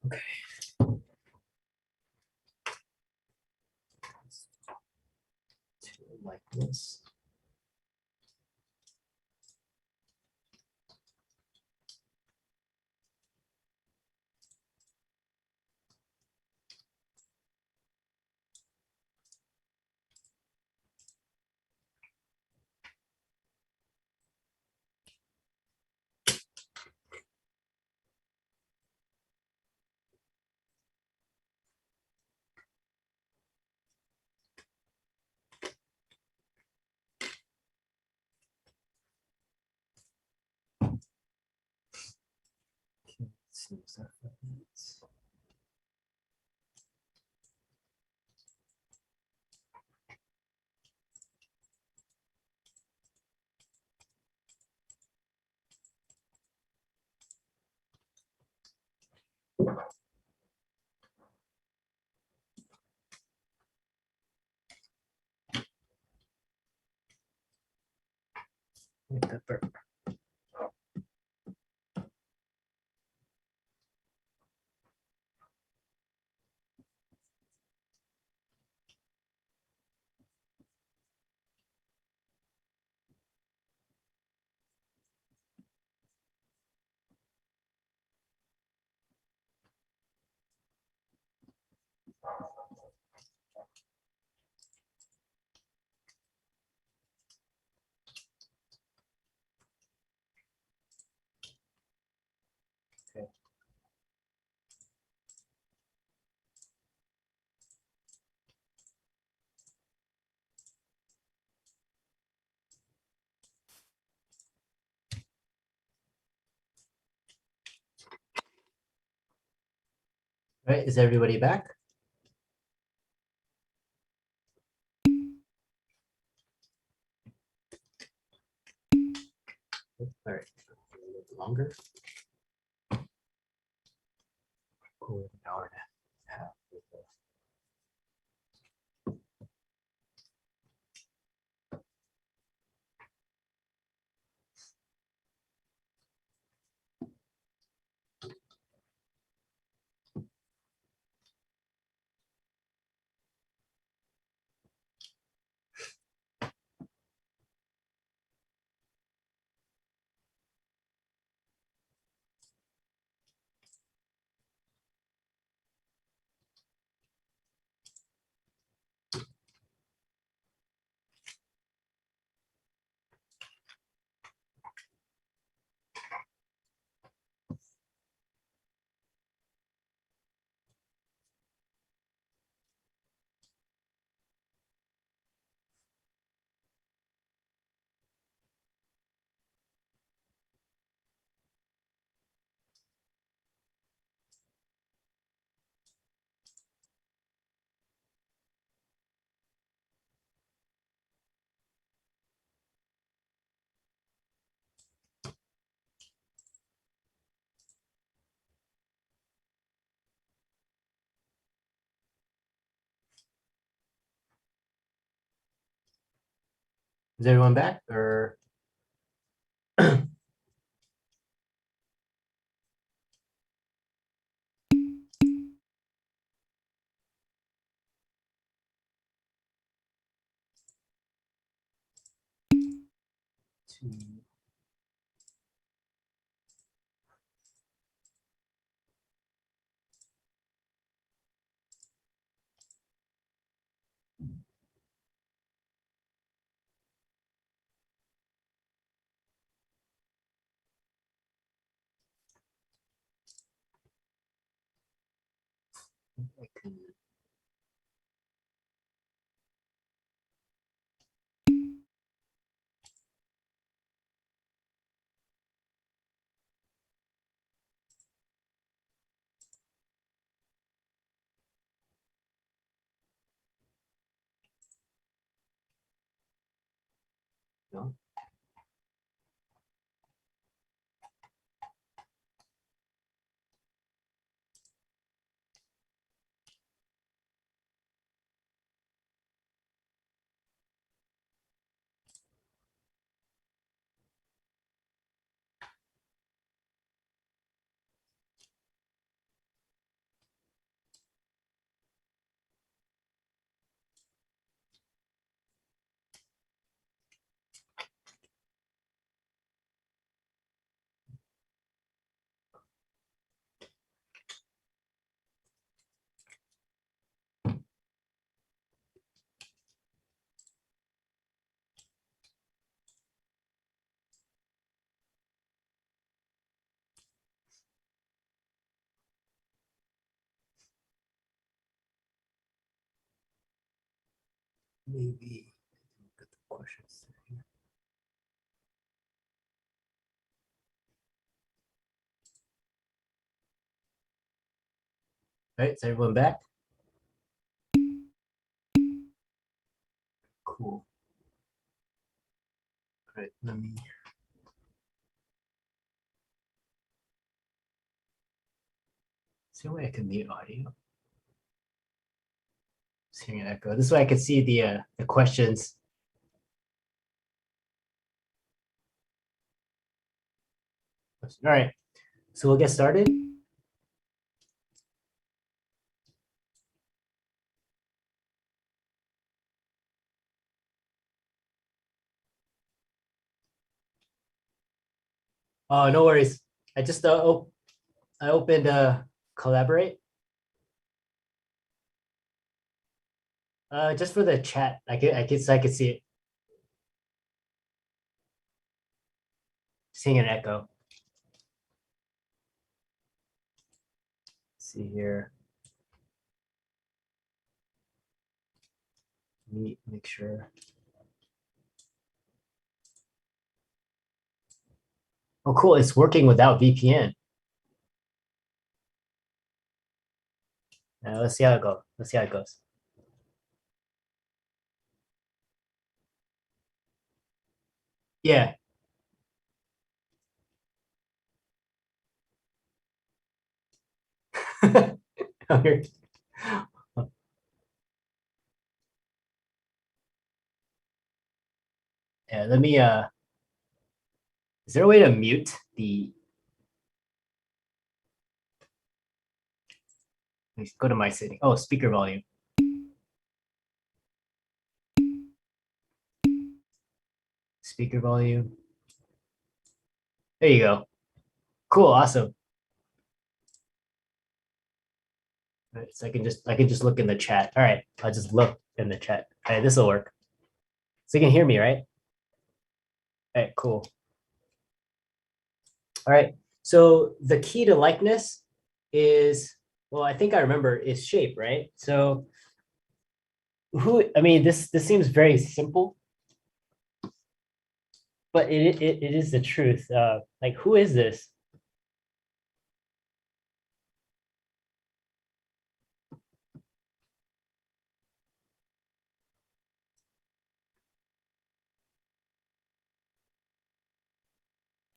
Okay. Like this. Okay, let's see, is that 5 minutes? Hey, Pepper. Okay. All right, is everybody back? All right, a little bit longer. Cool, an hour and a half. Is everyone back or? No. Maybe look at the questions. All right, is everyone back? Cool. All right, let me. See a way I can mute audio. Just hearing an echo. This way I can see the questions. All right, so we'll get started. Oh, no worries. I just I opened Collaborate. Just for the chat. I could see it. Seeing an echo. Let's see here. Let me make sure. Oh, cool. It's working without VPN. Let's see how it goes. Let's see how it goes. Yeah. Okay. Yeah, let me is there a way to mute the let's go to my setting. Oh, speaker volume. Speaker volume. There you go. Cool, awesome. All right, so I can just look in the chat. All right, I'll just look in the chat. All right, this will work. So you can hear me, right? All right, cool. All right, so the key to likeness is, well, I think I remember, is shape, right? So I mean, this seems very simple, but it is the truth. Like, who is this?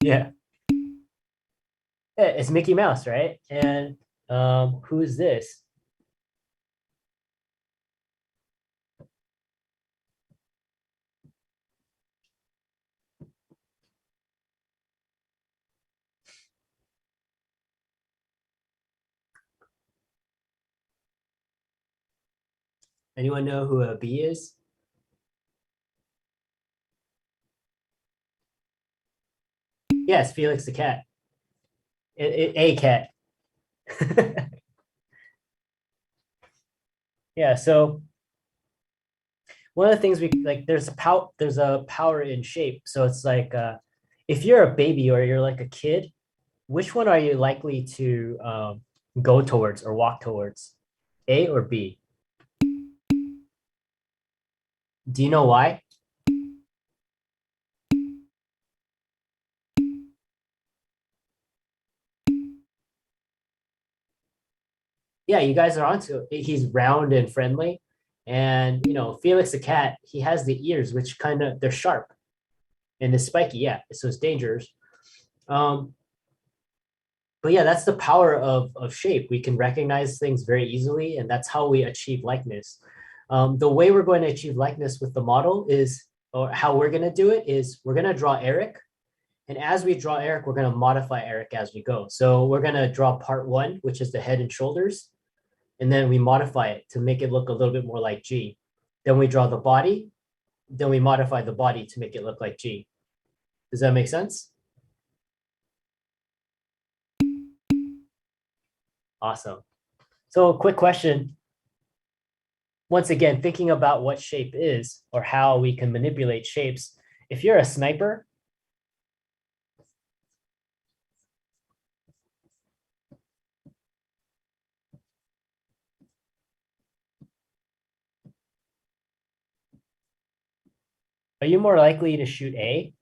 Yeah. Yeah, it's Mickey Mouse, right? And who is this? Anyone know who a bee is? Yes, Felix the cat. A cat. Yeah, so one of the things we like, there's a power in shape. So it's like if you're a baby or you're like a kid, which one are you likely to go towards or walk towards? A or B? Do you know why? Yeah, you guys are onto it. He's round and friendly. And Felix the cat, he has the ears, which kind of they're sharp and it's spiky, yeah. So it's dangerous. Um, but yeah, that's the power of shape. We can recognize things very easily, and that's how we achieve likeness. The way we're going to achieve likeness with the model is, or how we're going to do it is, we're going to draw Eric. And as we draw Eric, we're going to modify Eric as we go. So we're going to draw part 1, which is the head and shoulders. And then we modify it to make it look a little bit more like G. Then we draw the body. Then we modify the body to make it look like G. Does that make sense? Awesome. So quick question. Once again, thinking about what shape is or how we can manipulate shapes. If you're a sniper, are you more likely to shoot A?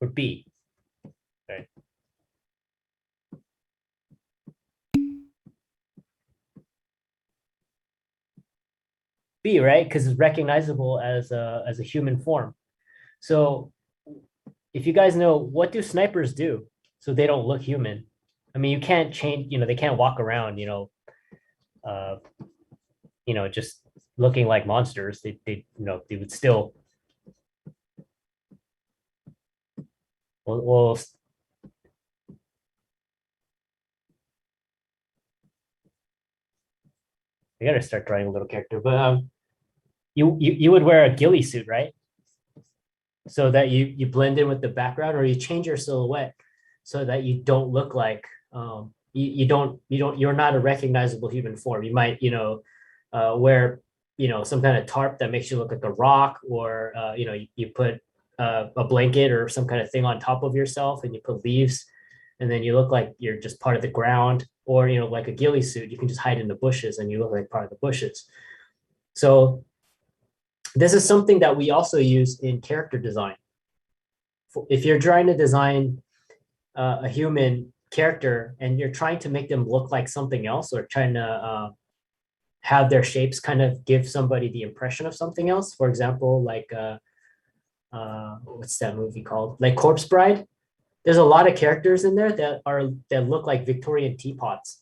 Or B? Okay. B, right? Because it's recognizable as a human form. So if you guys know, what do snipers do so they don't look human? I mean, you can't change, they can't walk around, just looking like monsters. They would still. Well, I gotta start drawing a little character, but you would wear a ghillie suit, right? So that you blend in with the background, or you change your silhouette so that you don't look like you're not a recognizable human form. You might wear some kind of tarp that makes you look like a rock, or you put a blanket or some kind of thing on top of yourself, and you put leaves, and then you look like you're just part of the ground, or like a ghillie suit, you can just hide in the bushes and you look like part of the bushes. So this is something that we also use in character design. If you're trying to design a human character and you're trying to make them look like something else, or trying to have their shapes kind of give somebody the impression of something else, for example, like what's that movie called? Like Corpse Bride. There's a lot of characters in there that look like Victorian teapots.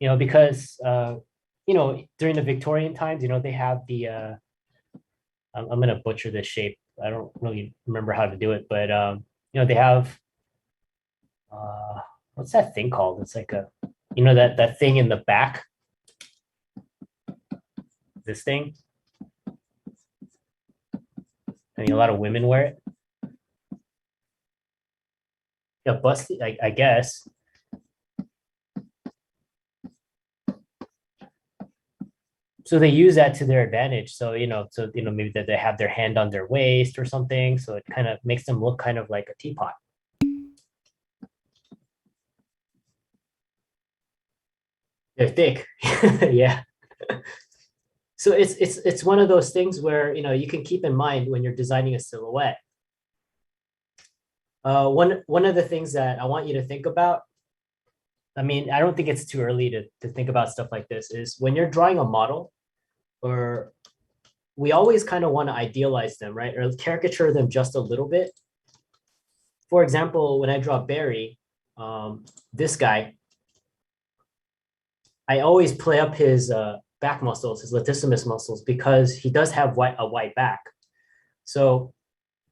Because during the Victorian times, they have the I'm gonna butcher this shape. I don't really remember how to do it, but they have what's that thing called? It's like a that thing in the back. This thing. I mean, a lot of women wear it. Yeah, busty, I guess. So they use that to their advantage. So, maybe that they have their hand on their waist or something. So it kind of makes them look kind of like a teapot. They're thick. Yeah. So it's one of those things where, you can keep in mind when you're designing a silhouette. One of the things that I want you to think about, I mean, I don't think it's too early to think about stuff like this, is when you're drawing a model, or we always kind of want to idealize them, right? Or caricature them just a little bit. For example, when I draw Barry, this guy, I always play up his back muscles, his latissimus muscles, because he does have a white back. So,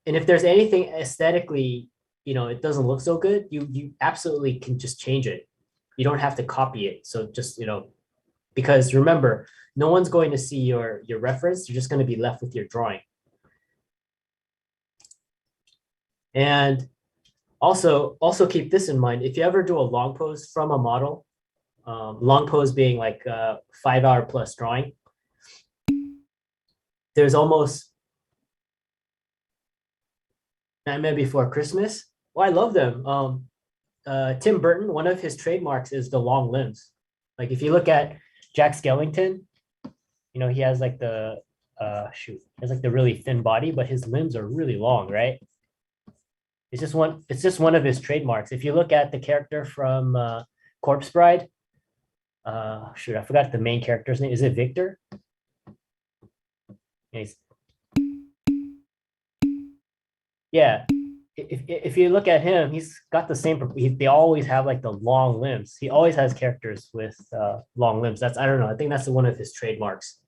and if there's anything aesthetically it doesn't look so good, you absolutely can just change it. You don't have to copy it. So just, because remember, no one's going to see your reference. You're just going to be left with your drawing. And also keep this in mind. If you ever do a long pose from a model, long pose being like a 5 hour plus drawing, there's almost Nightmare Before Christmas. Well, I love them. Tim Burton, one of his trademarks is the long limbs. Like if you look at Jack Skellington, he has like the he has like the really thin body, but his limbs are really long, right? It's just one of his trademarks. If you look at the character from Corpse Bride, I forgot the main character's name. Is it Victor? Yeah. If you look at him, he's got the same. They always have like the long limbs. He always has characters with long limbs. I don't know. I think that's one of his trademarks.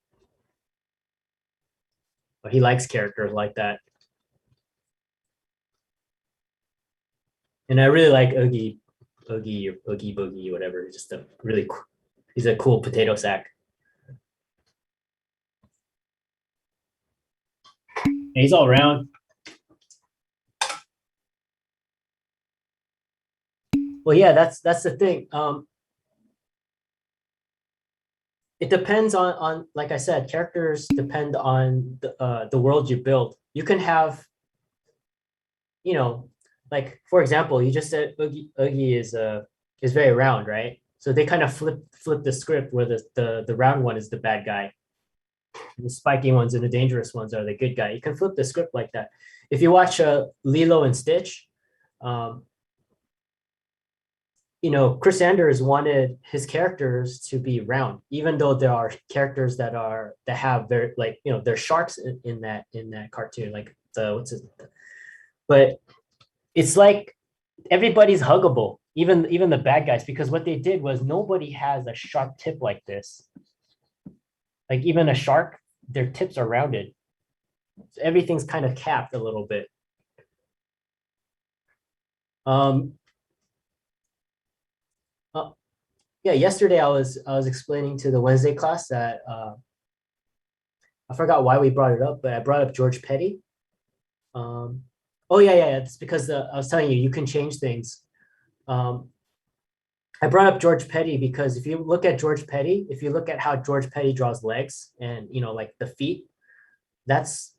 But he likes characters like that. And I really like Oogie Boogie, whatever. Just he's a cool potato sack. And he's all around. Well, yeah, that's the thing. It depends on like I said, characters depend on the world you build. You can have, like for example, you just said Oogie is very round, right? So they kind of flip the script where the round one is the bad guy, and the spiky ones and the dangerous ones are the good guy. You can flip the script like that. If you watch Lilo and Stitch, Chris Sanders wanted his characters to be round, even though there are characters that have very they're sharks in that cartoon, like but it's like everybody's huggable, even the bad guys, because what they did was nobody has a sharp tip like this. Like even a shark, their tips are rounded. So everything's kind of capped a little bit. Yeah, yesterday I was explaining to the Wednesday class that I forgot why we brought it up, but I brought up George Petty. Oh yeah. It's because I was telling you can change things. I brought up George Petty because if you look at George Petty, if you look at how George Petty draws legs and like the feet, that's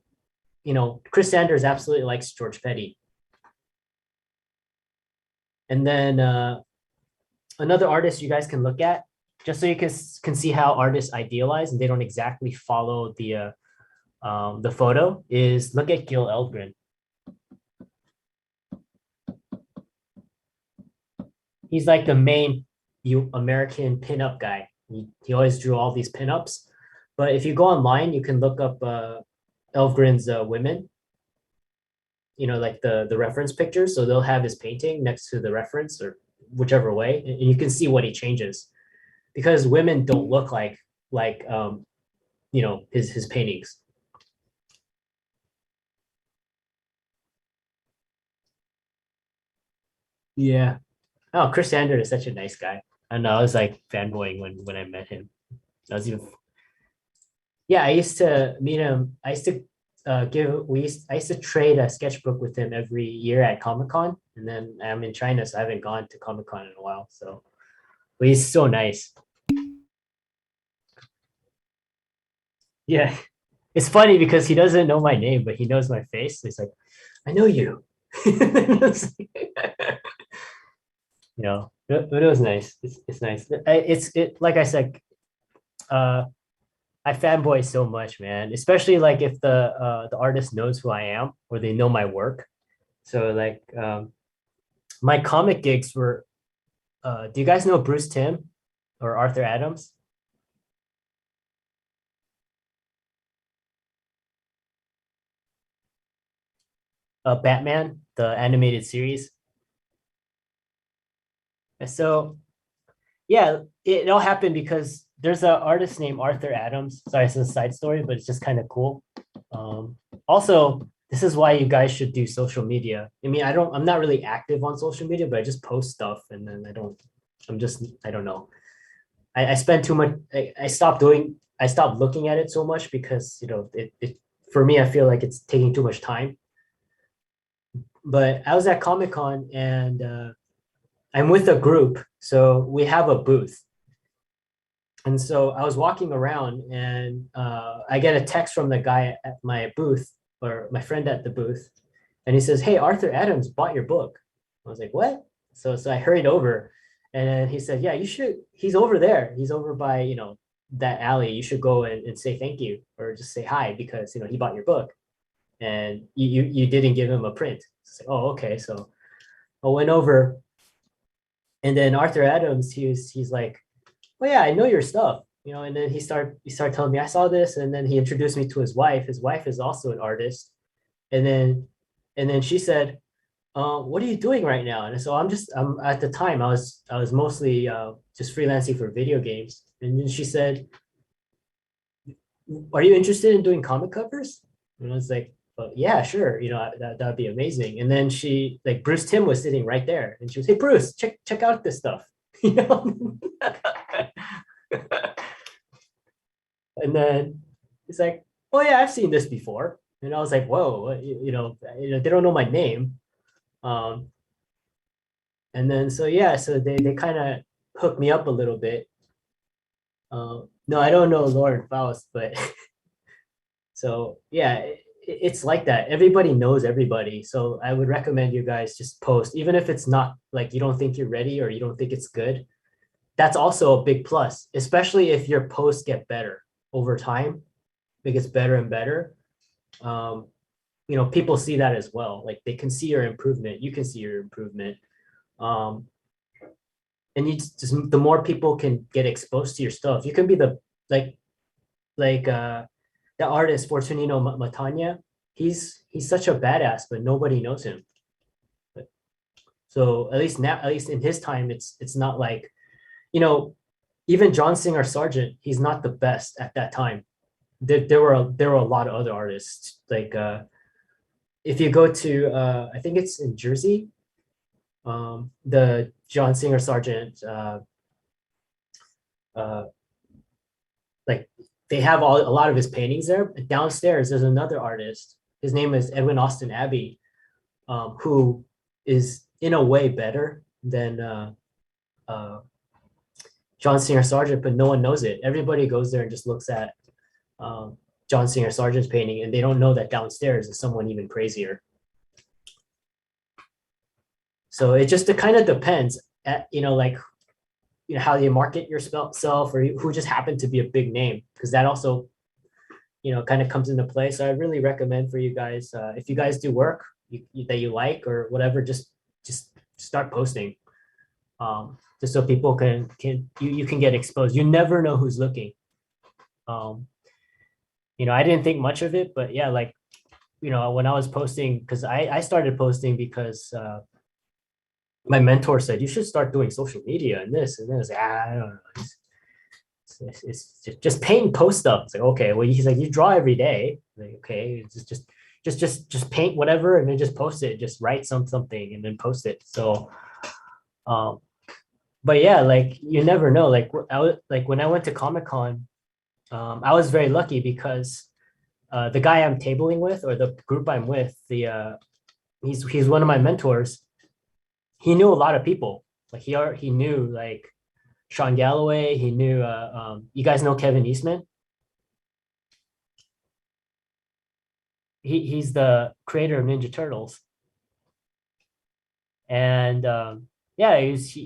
Chris Sanders absolutely likes George Petty. And then another artist you guys can look at, just so you can see how artists idealize and they don't exactly follow the photo, is look at Gil Eldgren. He's like the main American pinup guy. He always drew all these pinups. But if you go online, you can look up Eldgren's women, like the reference pictures. So they'll have his painting next to the reference or whichever way, and you can see what he changes, because women don't look like his paintings. Yeah. Oh, Chris Sanders is such a nice guy. I know, I was like fanboying when I met him. I used to meet him. I used to I used to trade a sketchbook with him every year at Comic-Con, and then I'm in China, so I haven't gone to Comic-Con in a while. So, but he's so nice. Yeah, it's funny because he doesn't know my name, but he knows my face. He's like, "I know you." But it was nice. It's nice. It like I said, I fanboy so much, man. Especially like if the artist knows who I am or they know my work. So like my comic gigs were. Do you guys know Bruce Timm or Arthur Adams? Batman, the animated series. And so yeah, it all happened because there's an artist named Arthur Adams. Sorry, it's a side story, but it's just kind of cool. Also, this is why you guys should do social media. I mean, I'm not really active on social media, but I just post stuff and then I don't know. I spend too much, I stopped looking at it so much because, for me, I feel like it's taking too much time. But I was at Comic-Con and I'm with a group, so we have a booth. And so I was walking around and I get a text from the guy at my booth or my friend at the booth. And he says, "Hey, Arthur Adams bought your book." I was like, "What?" So I hurried over and then he said, "Yeah, you should, he's over there. He's over by, that alley. You should go and say thank you or just say hi because, he bought your book and you didn't give him a print." It's like, "Oh, okay." So I went over and then Arthur Adams, he's like, "Oh yeah, I know your stuff." And then he started telling me I saw this, and then he introduced me to his wife. His wife is also an artist, and then she said, "What are you doing right now?" And so I'm at the time I was mostly just freelancing for video games, and then she said, "Are you interested in doing comic covers?" And I was like, "Well, yeah, sure. That'd be amazing." And then she like Bruce Timm was sitting right there, and she was, "Hey, Bruce, check out this stuff." you know. And then he's like, "Oh yeah, I've seen this before." And I was like, "Whoa, they don't know my name." Um, and then so yeah, so they kind of hooked me up a little bit. No, I don't know Lauren Faust, but so yeah, it's like that. Everybody knows everybody. So I would recommend you guys just post, even if it's not like you don't think you're ready or you don't think it's good. That's also a big plus, especially if your posts get better over time. It gets better and better. Um, people see that as well. Like they can see your improvement. You can see your improvement. Um, and you just the more people can get exposed to your stuff, you can be the like the artist Fortunino Matanya. He's such a badass, but nobody knows him. So at least now, at least in his time, it's not like, even John Singer Sargent, he's not the best at that time. There were a lot of other artists. Like if you go to I think it's in Jersey, the John Singer Sargent like they have a lot of his paintings there. Downstairs, there's another artist. His name is Edwin Austin Abbey, who is in a way better than John Singer Sargent, but no one knows it. Everybody goes there and just looks at John Singer Sargent's painting, and they don't know that downstairs is someone even crazier. So it kind of depends at, like, how you market yourself or who just happened to be a big name, because that also, kind of comes into play. So I really recommend for you guys, if you guys do work that you like or whatever, just start posting, just so people can you can get exposed. You never know who's looking. I didn't think much of it, but yeah, like, when I was posting, because I started posting because my mentor said you should start doing social media and this and this. I don't know. It's just paint and post stuff. It's like, okay, well, he's like, you draw every day. Like, okay, it's just paint whatever and then just post it. Just write something and then post it. So, but yeah, like you never know. Like like when I went to Comic-Con, I was very lucky because the guy I'm tabling with, or the group I'm with, he's one of my mentors. He knew a lot of people. Like he knew like Sean Galloway. He knew you guys know Kevin Eastman. He's the creator of Ninja Turtles. And yeah, he's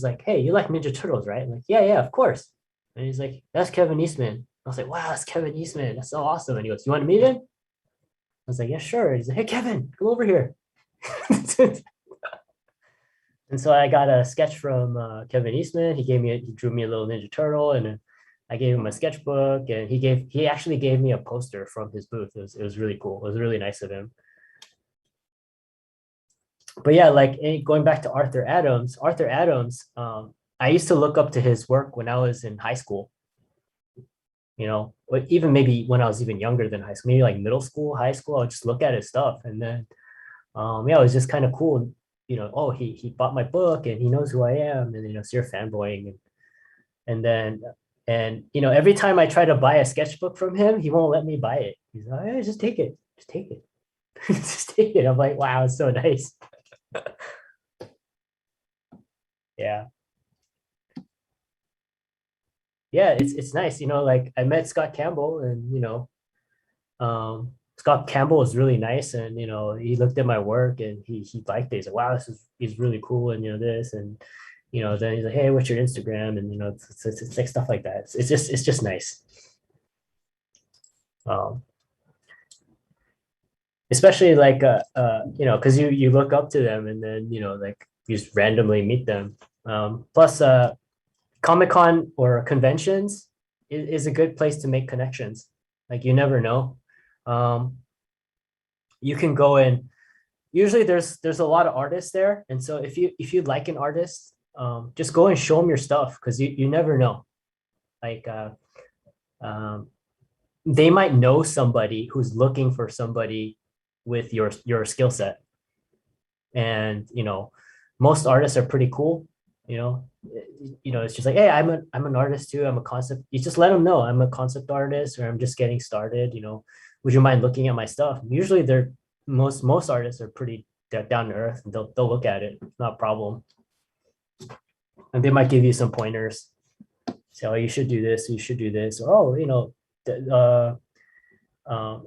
like, "Hey, you like Ninja Turtles, right?" I'm like, yeah, of course. And he's like, "That's Kevin Eastman." I was like, "Wow, that's Kevin Eastman. That's so awesome." And he goes, "You want to meet him?" I was like, "Yeah, sure." He's like, "Hey, Kevin, come over here." And so I got a sketch from Kevin Eastman. He drew me a little Ninja Turtle, and then I gave him a sketchbook, and he actually gave me a poster from his booth. It was really cool. It was really nice of him. But yeah, like going back to Arthur Adams, I used to look up to his work when I was in high school. you know, or even maybe when I was even younger than high school, maybe like middle school, high school, I'll just look at his stuff. And then, yeah, it was just kind of cool. You know, oh, he bought my book and he knows who I am. And, you know, so you're fanboying. And then, and, you know, every time I try to buy a sketchbook from him, he won't let me buy it. He's like, hey, just take it. Just take it. Just take it. I'm like, wow, it's so nice. Yeah. Yeah, it's nice. You know, like I met Scott Campbell and, you know, Scott Campbell is really nice, and you know he looked at my work and he liked it. He's like, wow, this is really cool, and you know this, and you know then he's like, hey, what's your Instagram? And you know it's like stuff like that. It's just nice, um, especially like you know because you look up to them and then you know like you just randomly meet them. Plus, Comic-Con or conventions is a good place to make connections. Like you never know. Um, you can go in usually there's a lot of artists there, and so if you like an artist, just go and show them your stuff because you never know, like um, they might know somebody who's looking for somebody with your skill set. And you know most artists are pretty cool, you know. You know it's just like, hey, I'm an artist too, I'm a concept, you just let them know I'm a concept artist or I'm just getting started, you know, would you mind looking at my stuff? Usually they're most artists are pretty down to earth and they'll look at it, not a problem. And they might give you some pointers, say, oh, you should do this, you should do this, or oh, you know,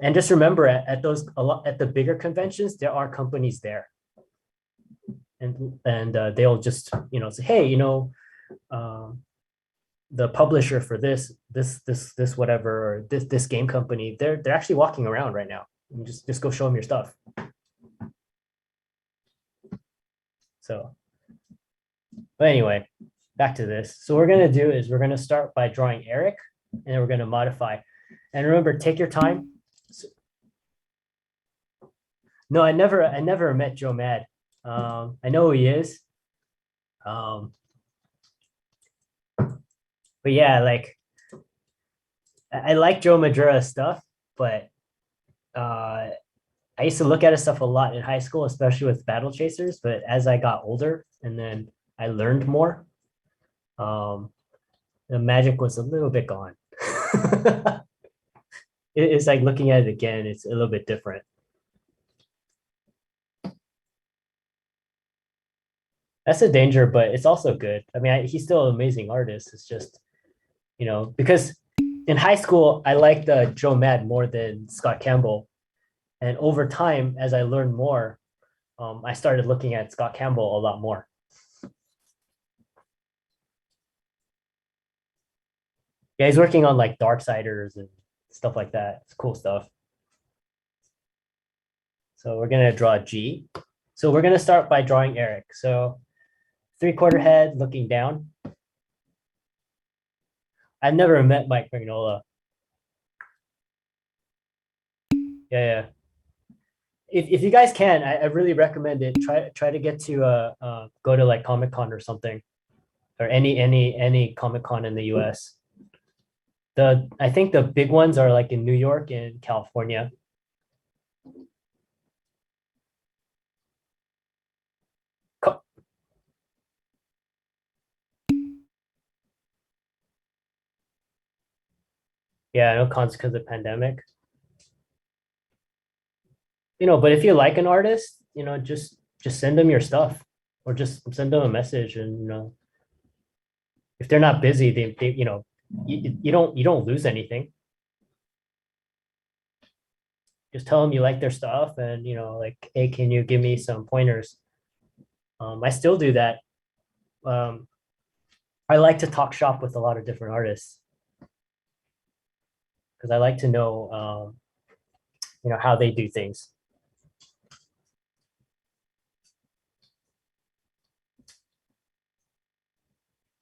and just remember at those a lot at the bigger conventions there are companies there, and they'll just you know say, hey, you know, um, the publisher for this whatever, or this game company, they're actually walking around right now. You just go show them your stuff. So, but anyway, back to this. So what we're gonna do is we're gonna start by drawing Eric, and then we're gonna modify. And remember, take your time. No, I never met Joe Mad. I know who he is. Um, but yeah, like I like Joe Madura's stuff, but I used to look at his stuff a lot in high school, especially with Battle Chasers. But as I got older and then I learned more, um, the magic was a little bit gone. It's like looking at it again, it's a little bit different. That's a danger, but it's also good. I mean, he's still an amazing artist. It's just, you know, because in high school, I liked Joe Mad more than Scott Campbell. And over time, as I learned more, I started looking at Scott Campbell a lot more. Yeah, he's working on like Darksiders and stuff like that. It's cool stuff. So we're gonna draw G. So we're gonna start by drawing Eric. So 3/4 head looking down. I've never met Mike Mignola. Yeah. If you guys can, I really recommend it. Try to get to go to like Comic-Con or something, or any Comic-Con in the US. I think the big ones are like in New York and California. Yeah, I know cons because of the pandemic. You know, but if you like an artist, you know, just send them your stuff, or just send them a message, and you know, if they're not busy, they you know, you don't lose anything. Just tell them you like their stuff, and you know, like, hey, can you give me some pointers? I still do that. Um, I like to talk shop with a lot of different artists because I like to know, you know, how they do things.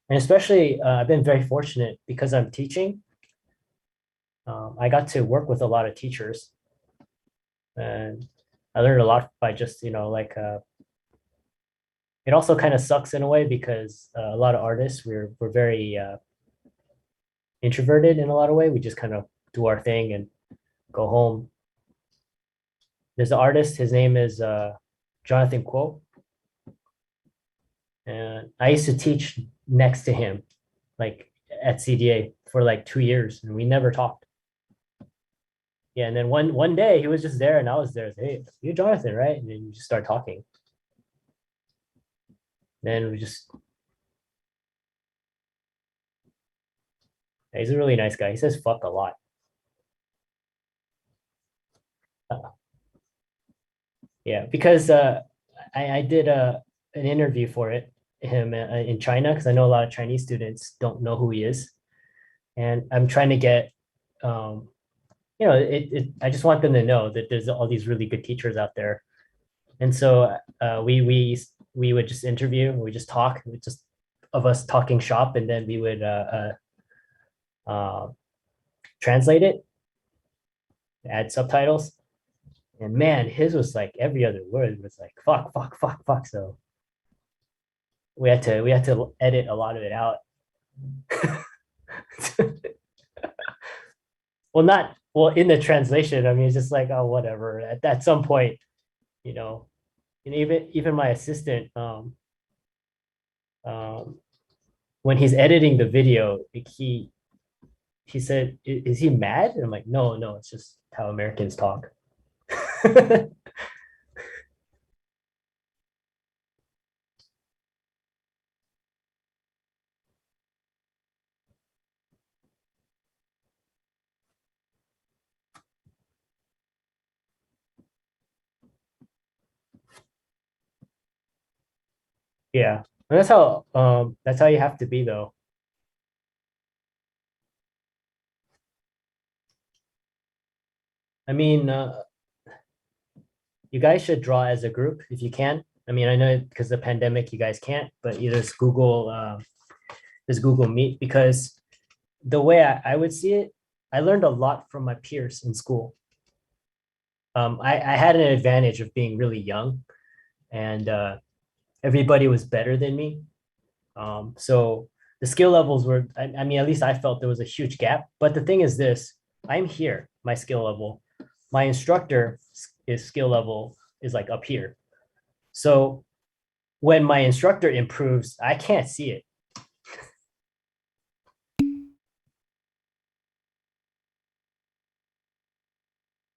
And especially, I've been very fortunate because I'm teaching. I got to work with a lot of teachers, and I learned a lot by just, you know, like, it also kind of sucks in a way because a lot of artists, we're very, introverted in a lot of way. We just kind of do our thing and go home. There's an artist, his name is Jonathan Quo. And I used to teach next to him, like at CDA for like 2 years, and we never talked. Yeah, and then one day he was just there and I was there. I said, hey, you're Jonathan, right? And then you just start talking. Then we just he's a really nice guy. He says fuck a lot. Yeah, because I did an interview for him in China because I know a lot of Chinese students don't know who he is, and I'm trying to get I just want them to know that there's all these really good teachers out there, and so we would just interview, we just talk, just of us talking shop, and then we would translate it, add subtitles. And man, his was like every other word was like fuck, fuck, fuck, fuck. So we had to edit a lot of it out. Well, not well in the translation. I mean, it's just like, oh, whatever. At some point, you know, and even my assistant, um, when he's editing the video, like, he said, is he mad? And I'm like, no, no, it's just how Americans talk. Yeah. And that's how you have to be though. I mean, you guys should draw as a group if you can. I mean, I know because the pandemic you guys can't, but either it's there's Google Meet because the way I would see it, I learned a lot from my peers in school. I had an advantage of being really young and everybody was better than me. So the skill levels were, I mean, at least I felt there was a huge gap. But the thing is this, I'm here, my skill level. My instructor is skill level is like up here. So when my instructor improves, I can't see it.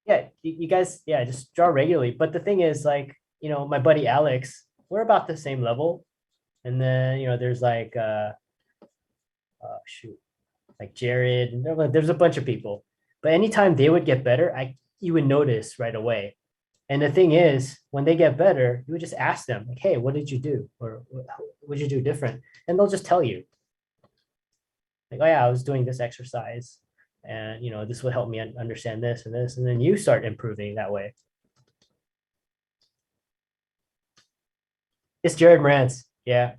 Yeah, you guys, yeah, just draw regularly. But the thing is, like, my buddy Alex, we're about the same level. And then, there's like, shoot, like Jared, and there's a bunch of people. But anytime they would get better, you would notice right away. And the thing is, when they get better, you would just ask them, like, hey, what did you do? Or what did you do different? And they'll just tell you, like, oh yeah, I was doing this exercise. And this would help me understand this and this. And then you start improving that way. It's Jared Morantz. Yeah.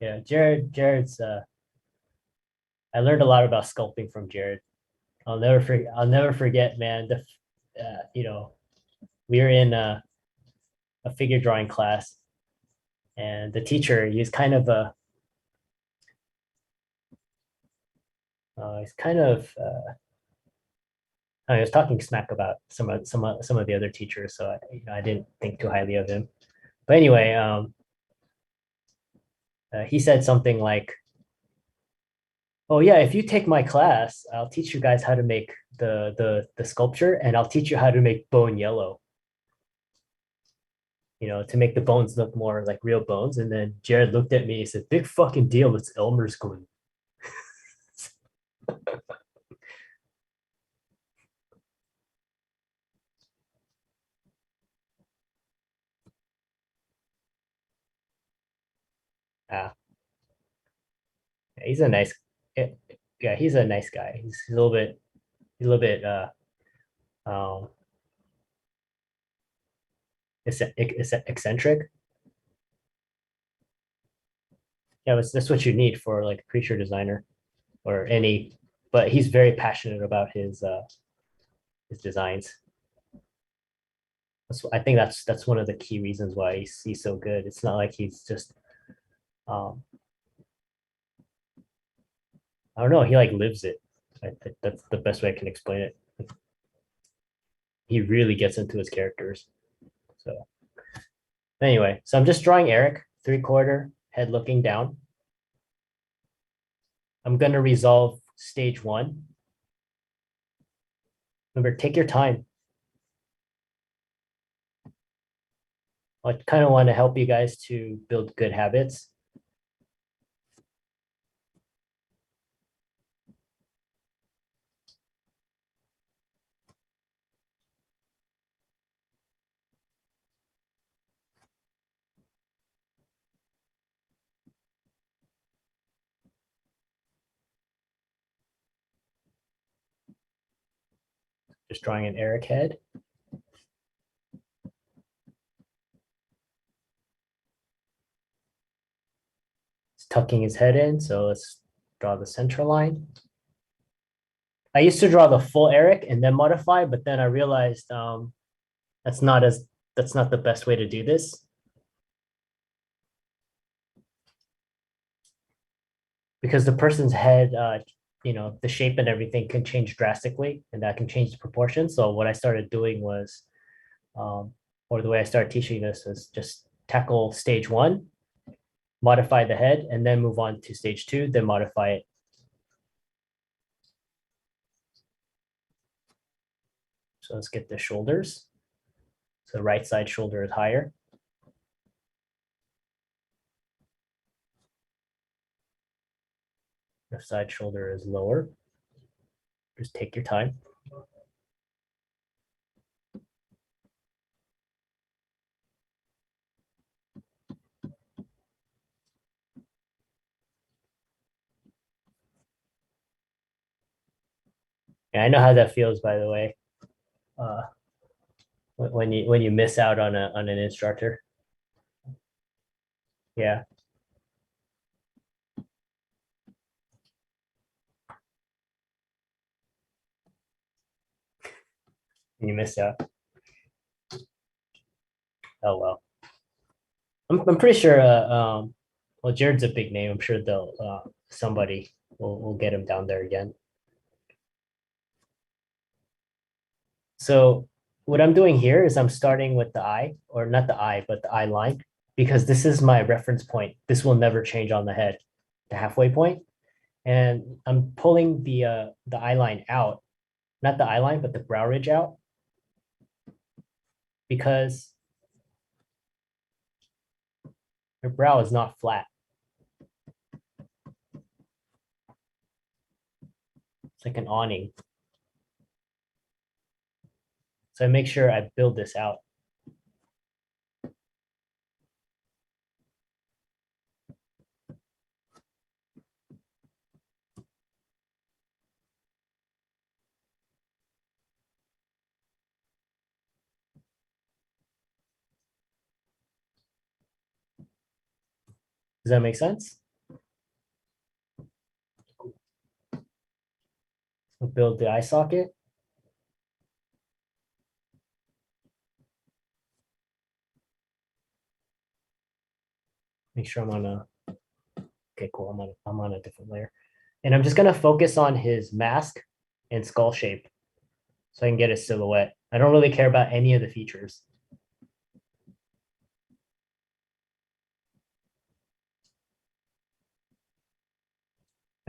Yeah. Jared's I learned a lot about sculpting from Jared. I'll never forget, man. We were in a figure drawing class, and the teacher, he was kind of a he's kind of I was talking smack about some of the other teachers, so I didn't think too highly of him. But anyway, he said something like, "Oh yeah, if you take my class, I'll teach you guys how to make the sculpture, and I'll teach you how to make bone yellow. To make the bones look more like real bones." And then Jared looked at me. He said, "Big fucking deal. It's Elmer's glue." Ah, he's a nice, eh, yeah, he's a nice guy. He's a little bit um eccentric. Yeah, that's what you need for like a creature designer or any. But he's very passionate about his designs. I think that's one of the key reasons why he's so good. It's not like he's just um I don't know. He like lives it. That's the best way I can explain it. He really gets into his characters. So anyway, so I'm just drawing Eric, 3/4, head looking down. I'm gonna resolve stage 1. Remember, take your time. I kind of want to help you guys to build good habits. Just drawing an Eric head. He's tucking his head in, so let's draw the center line. I used to draw the full Eric and then modify, but then I realized that's not the best way to do this. Because the person's head, the shape and everything can change drastically, and that can change the proportion. So what I started doing was, or the way I started teaching this is just tackle stage 1, modify the head, and then move on to stage 2, then modify it. So let's get the shoulders. So right side shoulder is higher. Left side shoulder is lower. Just take your time. Yeah, I know how that feels, by the way. When you miss out on an instructor. Yeah. You missed out. Oh well. I'm pretty sure well, Jared's a big name. I'm sure they'll somebody will get him down there again. So what I'm doing here is I'm starting with the eye, or not the eye, but the eye line, because this is my reference point. This will never change on the head, the halfway point. And I'm pulling the eye line out, not the eye line, but the brow ridge out, because your brow is not flat. It's like an awning. So I make sure I build this out. Does that make sense? We'll build the eye socket. Make sure I'm on a, okay, cool. I'm on a different layer. And I'm just gonna focus on his mask and skull shape so I can get a silhouette. I don't really care about any of the features.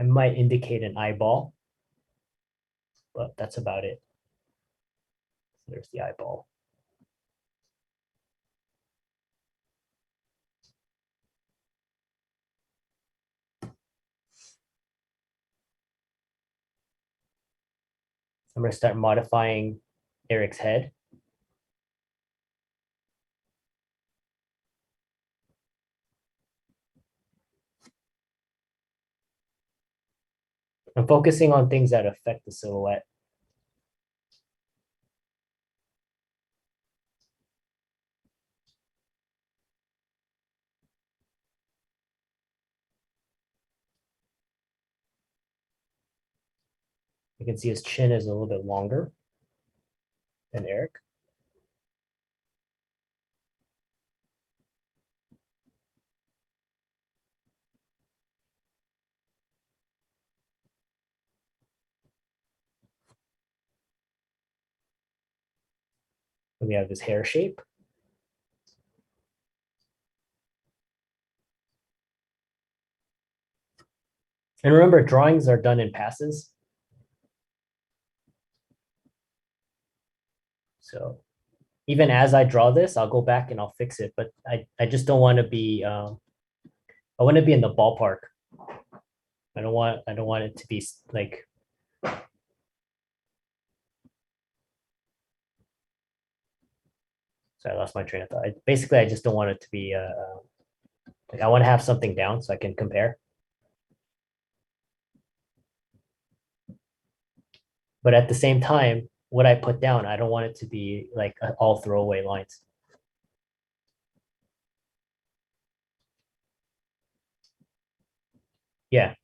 I might indicate an eyeball, but that's about it. There's the eyeball. I'm gonna start modifying Eric's head. I'm focusing on things that affect the silhouette. You can see his chin is a little bit longer than Eric. we have his hair shape. And remember, drawings are done in passes. So even as I draw this, I'll go back and I'll fix it. But I just don't want to be I want to be in the ballpark. I don't want it to be like so I lost my train of thought. Basically, I just don't want it to be like I want to have something down so I can compare. But at the same time, what I put down, I don't want it to be like all throwaway lines. Yeah.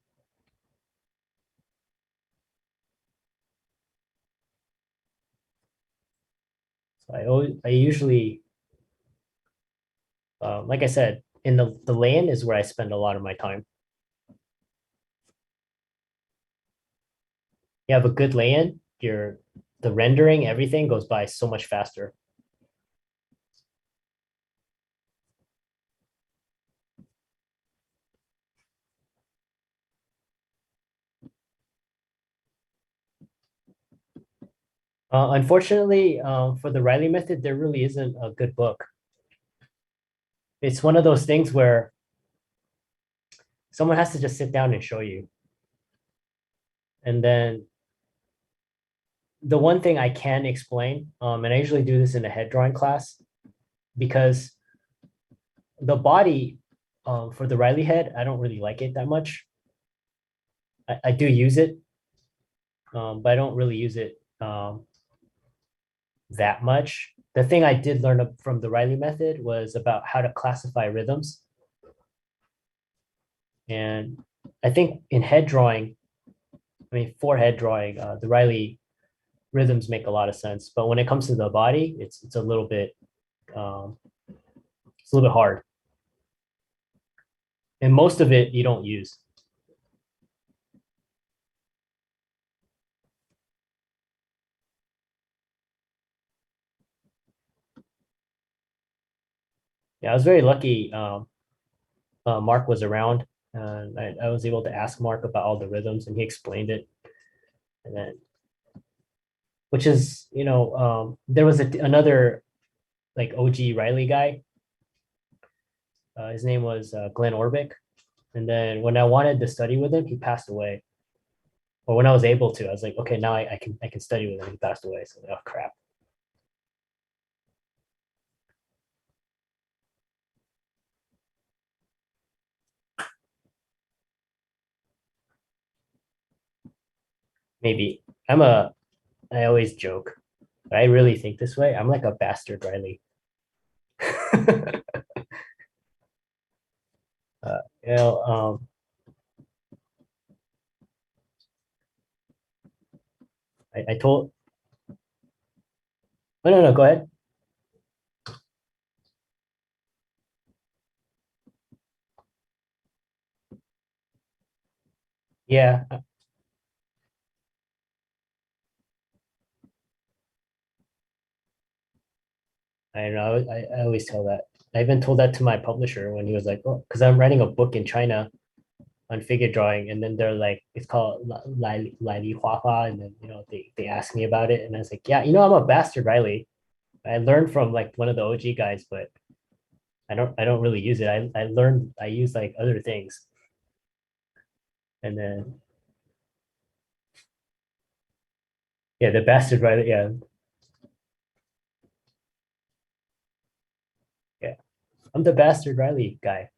So I usually, like I said, in the lane is where I spend a lot of my time. You have a good lane, the rendering, everything goes by so much faster. Unfortunately, for the Riley method, there really isn't a good book. It's one of those things where someone has to just sit down and show you. And then the one thing I can explain, and I usually do this in a head drawing class, because the body for the Riley head, I don't really like it that much. I do use it, but I don't really use it that much. The thing I did learn from the Riley method was about how to classify rhythms. And I think in head drawing, I mean, for head drawing, the Riley rhythms make a lot of sense. But when it comes to the body, it's a little bit it's a little bit hard. And most of it you don't use. Yeah, I was very lucky. Mark was around, and I was able to ask Mark about all the rhythms, and he explained it. And then, which is, there was another like OG Riley guy. His name was Glenn Orbick. And then when I wanted to study with him, he passed away. Or when I was able to, I was like, okay, now I can study with him. He passed away. So oh crap. Maybe I always joke, but I really think this way. I'm like a bastard Riley. uh, you know, I told, oh, no, go ahead. Yeah, I know. I always tell that. I even told that to my publisher when he was like, oh, because I'm writing a book in China on figure drawing, and then they're like, it's called Lai Li Hua Hua, and then they asked me about it, and I was like, yeah, I'm a bastard Riley. I learned from like one of the OG guys, but I don't really use it. I use like other things, and then yeah, the bastard Riley, yeah, yeah, I'm the bastard Riley guy.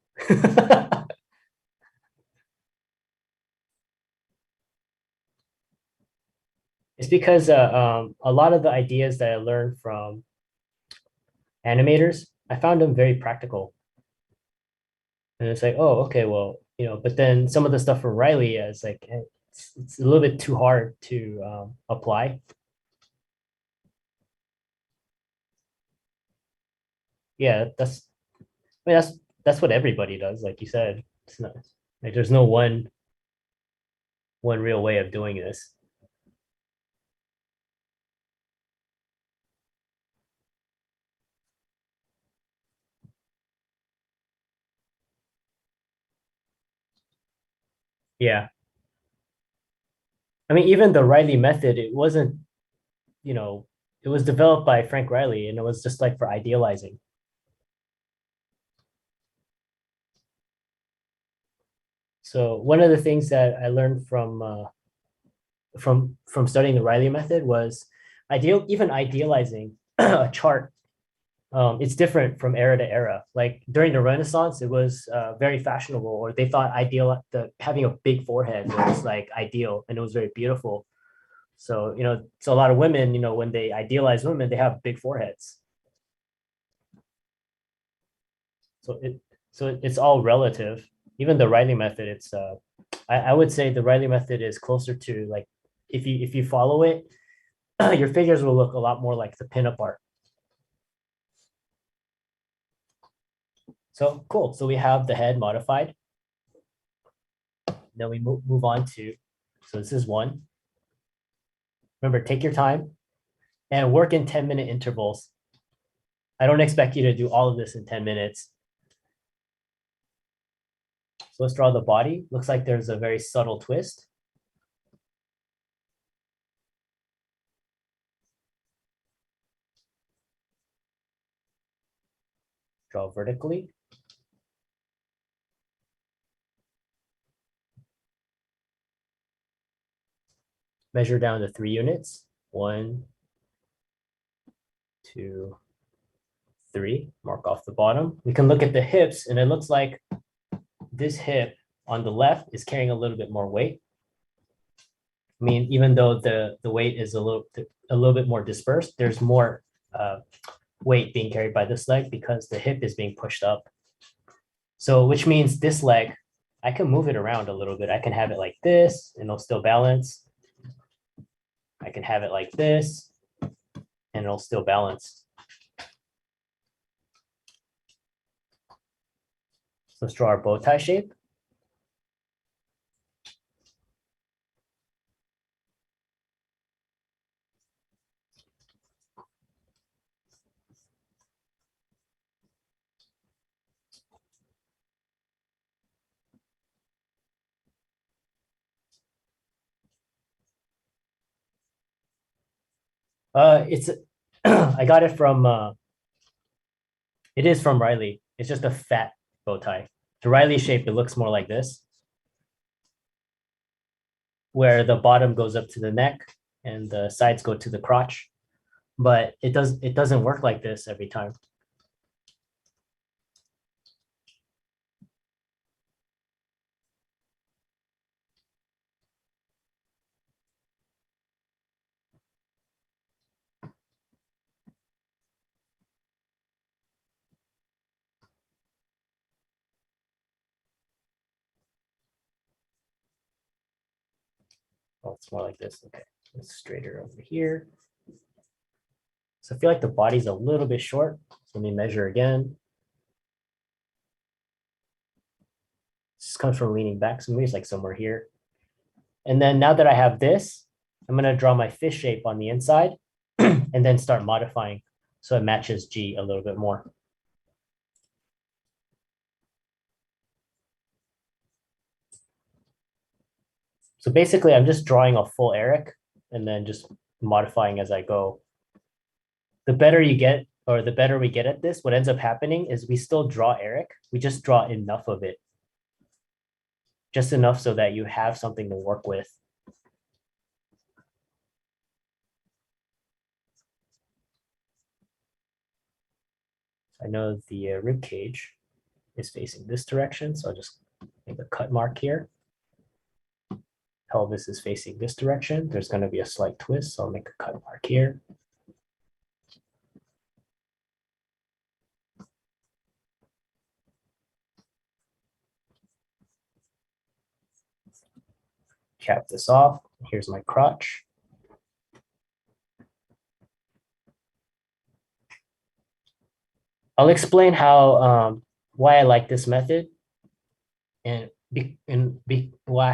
It's because a lot of the ideas that I learned from animators, I found them very practical. And it's like, oh, okay, well, but then some of the stuff from Riley is like, it's a little bit too hard to apply. Yeah, I mean, that's what everybody does. Like you said, it's not like there's no one real way of doing this. Yeah. I mean, even the Riley method, it wasn't, you know, it was developed by Frank Riley and it was just like for idealizing. So one of the things that I learned from studying the Riley method was even idealizing a chart. It's different from era to era. Like during the Renaissance, it was very fashionable, or they thought having a big forehead was like ideal, and it was very beautiful. So so a lot of women, when they idealize women, they have big foreheads. So it's all relative. Even the Riley method, I would say the Riley method is closer to like if you follow it, your figures will look a lot more like the pinup art. So cool. So we have the head modified. Then we move on to, so this is one. Remember, take your time and work in 10-minute intervals. I don't expect you to do all of this in 10 minutes. So let's draw the body. Looks like there's a very subtle twist. Draw vertically. Measure down to 3 units. 1, 2, 3. Mark off the bottom. We can look at the hips, and it looks like this hip on the left is carrying a little bit more weight. I mean, even though the weight is a little bit more dispersed, there's more weight being carried by this leg because the hip is being pushed up. So which means this leg, I can move it around a little bit. I can have it like this and it'll still balance. I can have it like this and it'll still balance. So let's draw our bow tie shape. It's I got it from it is from Riley. It's just a fat bow tie. The Riley shape, it looks more like this, where the bottom goes up to the neck and the sides go to the crotch. But it doesn't work like this every time. Oh, it's more like this. Okay, it's straighter over here. So I feel like the body's a little bit short. So let me measure again. This comes from leaning back. So maybe it's like somewhere here. And then now that I have this, I'm going to draw my fish shape on the inside and then start modifying so it matches G a little bit more. So basically, I'm just drawing a full Eric and then just modifying as I go. The better you get, or the better we get at this, what ends up happening is we still draw Eric. We just draw enough of it. Just enough so that you have something to work with. I know the rib cage is facing this direction, so I'll just make a cut mark here. Pelvis is facing this direction. There's going to be a slight twist, so I'll make a cut mark here. Cap this off. Here's my crotch. I'll explain why I like this method and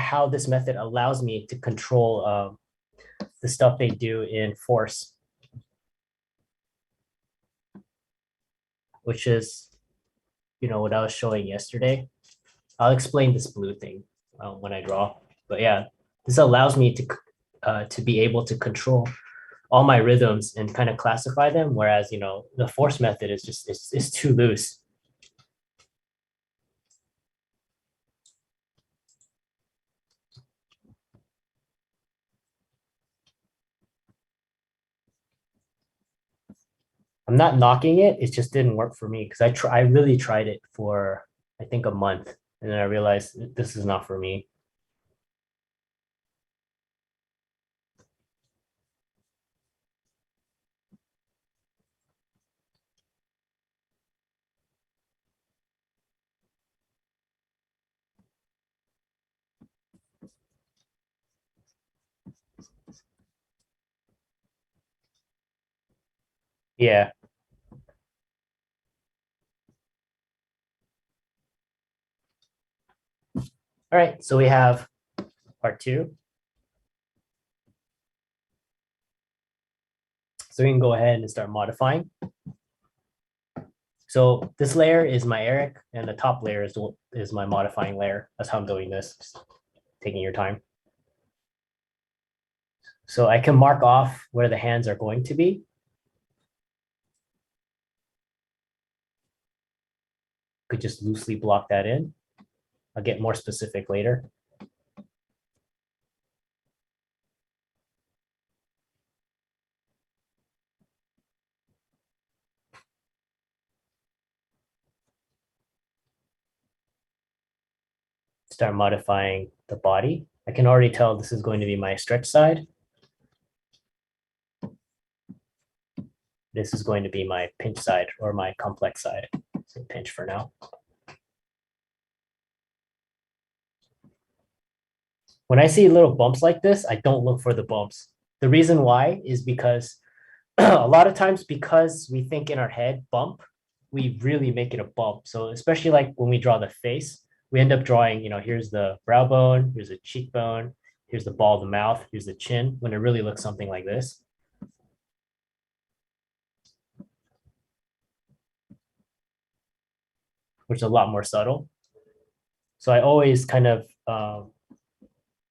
how this method allows me to control the stuff they do in force, which is, what I was showing yesterday. I'll explain this blue thing when I draw. But yeah, this allows me to be able to control all my rhythms and kind of classify them. Whereas, the force method is just, it's too loose. I'm not knocking it. It just didn't work for me because I really tried it for, I think, a month. And then I realized this is not for me. Yeah. All right. So we have part 2. So we can go ahead and start modifying. So this layer is my Eric, and the top layer is my modifying layer. That's how I'm doing this, just taking your time. So I can mark off where the hands are going to be. Could just loosely block that in. I'll get more specific later. Start modifying the body. I can already tell this is going to be my stretch side. This is going to be my pinch side or my complex side. So pinch for now. When I see little bumps like this, I don't look for the bumps. The reason why is because a lot of times, because we think in our head bump, we really make it a bump. So especially like when we draw the face, we end up drawing, here's the brow bone, here's the cheekbone, here's the ball of the mouth, here's the chin, when it really looks something like this. Which is a lot more subtle. So I always kind of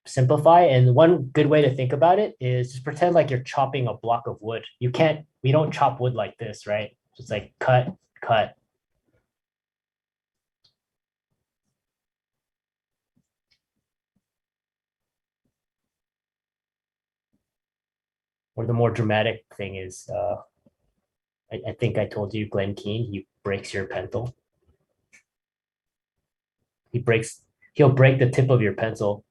simplify. And one good way to think about it is just pretend like you're chopping a block of wood. We don't chop wood like this, right? Just like cut, cut. Or the more dramatic thing is, I think I told you, Glenn Keane, he breaks your pencil. He'll break the tip of your pencil.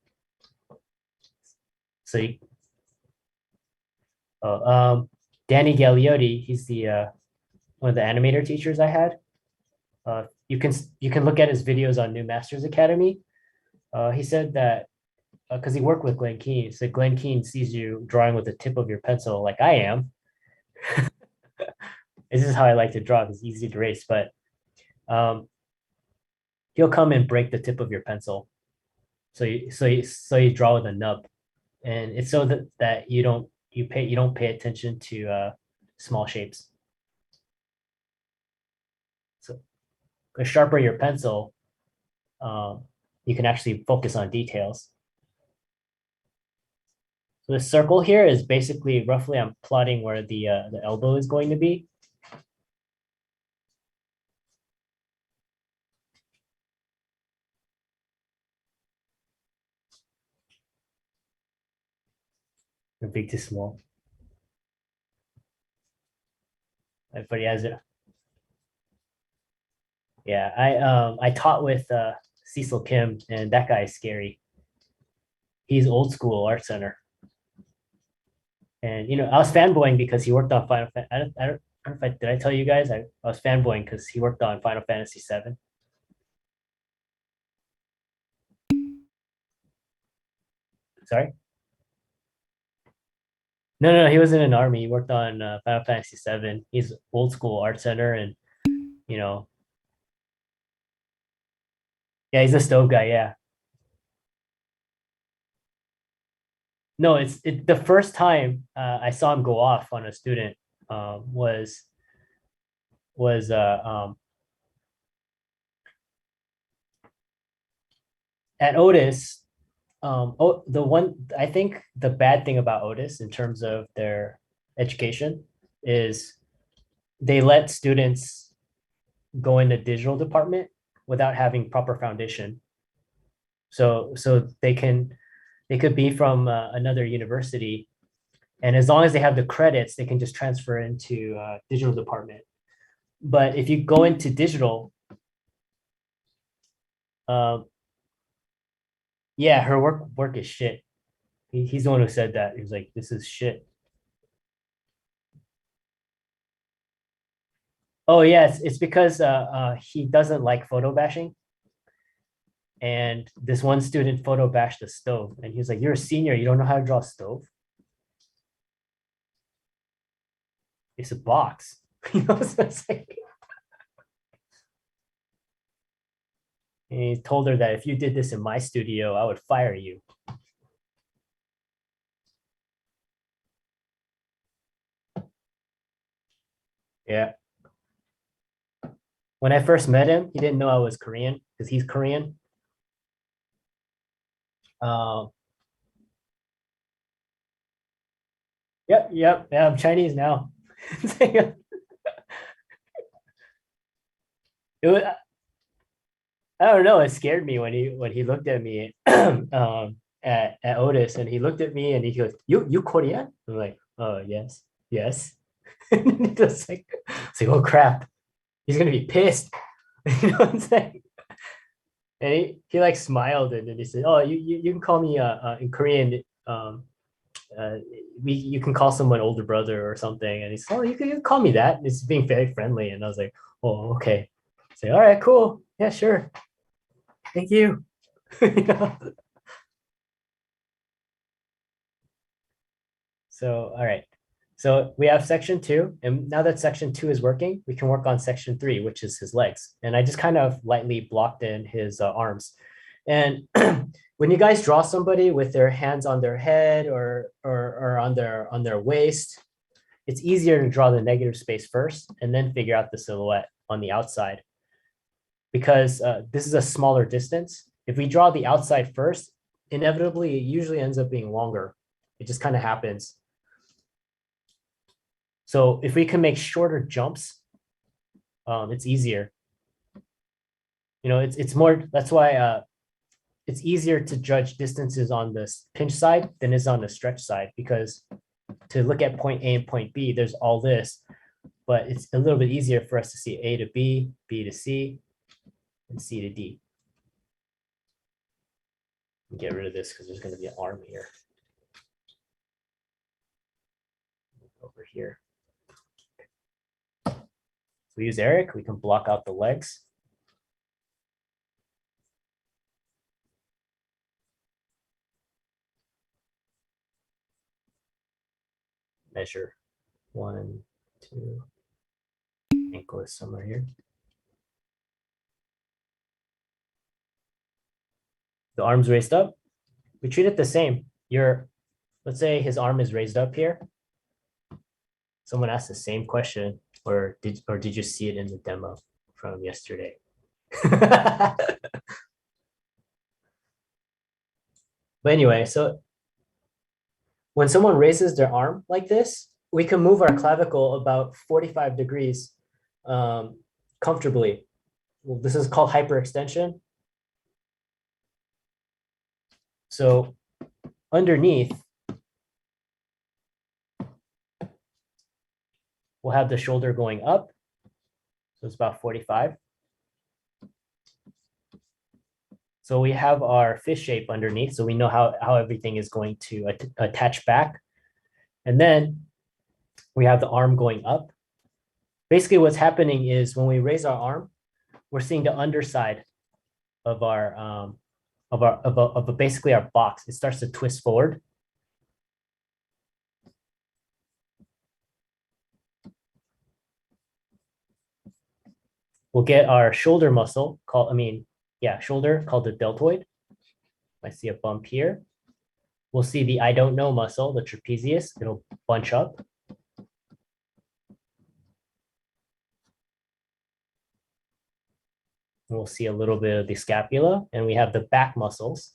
So Danny Gagliotti, he's the one of the animator teachers I had. You can look at his videos on New Masters Academy. He said that because he worked with Glenn Keane, so Glenn Keane sees you drawing with the tip of your pencil like I am. This is how I like to draw. It's easy to erase, but he'll come and break the tip of your pencil. So you draw with a nub, and it's so that you don't pay attention to small shapes. So the sharper your pencil, you can actually focus on details. So the circle here is basically roughly I'm plotting where the elbow is going to be. From big to small. But he has it. Yeah, I taught with Cecil Kim, and that guy is scary. He's old school art center. And I was fanboying because he worked on Final Fantasy. I don't know if did I tell you guys I was fanboying because he worked on Final Fantasy VII. Sorry. No, he wasn't in an army. He worked on Final Fantasy VII. He's old school art center, and you know, yeah, he's a stove guy. Yeah. No, it's the first time I saw him go off on a student was at Otis. The one I think the bad thing about Otis in terms of their education is they let students go in the digital department without having proper foundation. So they could be from another university, and as long as they have the credits, they can just transfer into digital department. But if you go into digital, uh, yeah, her work is shit. He's the one who said that. He was like, "This is shit." Oh yes, it's because he doesn't like photo bashing. And this one student photo bashed the stove, and he was like, "You're a senior, you don't know how to draw a stove? It's a box." You know, so it's like, and he told her that if you did this in my studio, I would fire you. Yeah. When I first met him, he didn't know I was Korean because he's Korean. Um, yeah, I'm Chinese now. It was, I don't know. It scared me when he looked at me at Otis, and he looked at me and he goes, "You Korean?" I'm like, "Oh yes, yes." And it was like, it's like, oh crap, he's gonna be pissed. You know what I'm saying? And he like smiled and then he said, "Oh, you can call me in Korean. Uh, you can call someone older brother or something." And he said, "Oh, you can call me that." It's being very friendly, and I was like, "Oh, okay." Say, "All right, cool, yeah, sure, thank you." You know? So, all right. So we have section two, and now that section two is working, we can work on section three, which is his legs. And I just kind of lightly blocked in his arms. And when you guys draw somebody with their hands on their head or on their waist, it's easier to draw the negative space first and then figure out the silhouette on the outside. Because this is a smaller distance. If we draw the outside first, inevitably, it usually ends up being longer. It just kind of happens. So if we can make shorter jumps, it's easier. You know, it's more, that's why it's easier to judge distances on the pinch side than is on the stretch side, because to look at point A and point B, there's all this, but it's a little bit easier for us to see A to B, B to C, and C to D. Get rid of this because there's going to be an arm here. Over here. We use Eric, we can block out the legs. Measure 1, 2, ankle is somewhere here. The arm's raised up. We treat it the same. Let's say his arm is raised up here. Someone asked the same question, or did you see it in the demo from yesterday? But anyway, so when someone raises their arm like this, we can move our clavicle about 45 degrees comfortably. Well, this is called hyperextension. So underneath, we'll have the shoulder going up. So it's about 45. So we have our fish shape underneath, so we know how everything is going to attach back. And then we have the arm going up. Basically what's happening is when we raise our arm, we're seeing the underside of basically our box. It starts to twist forward. We'll get our shoulder muscle shoulder called the deltoid. I see a bump here. We'll see the I don't know muscle, the trapezius. It'll bunch up. We'll see a little bit of the scapula, and we have the back muscles.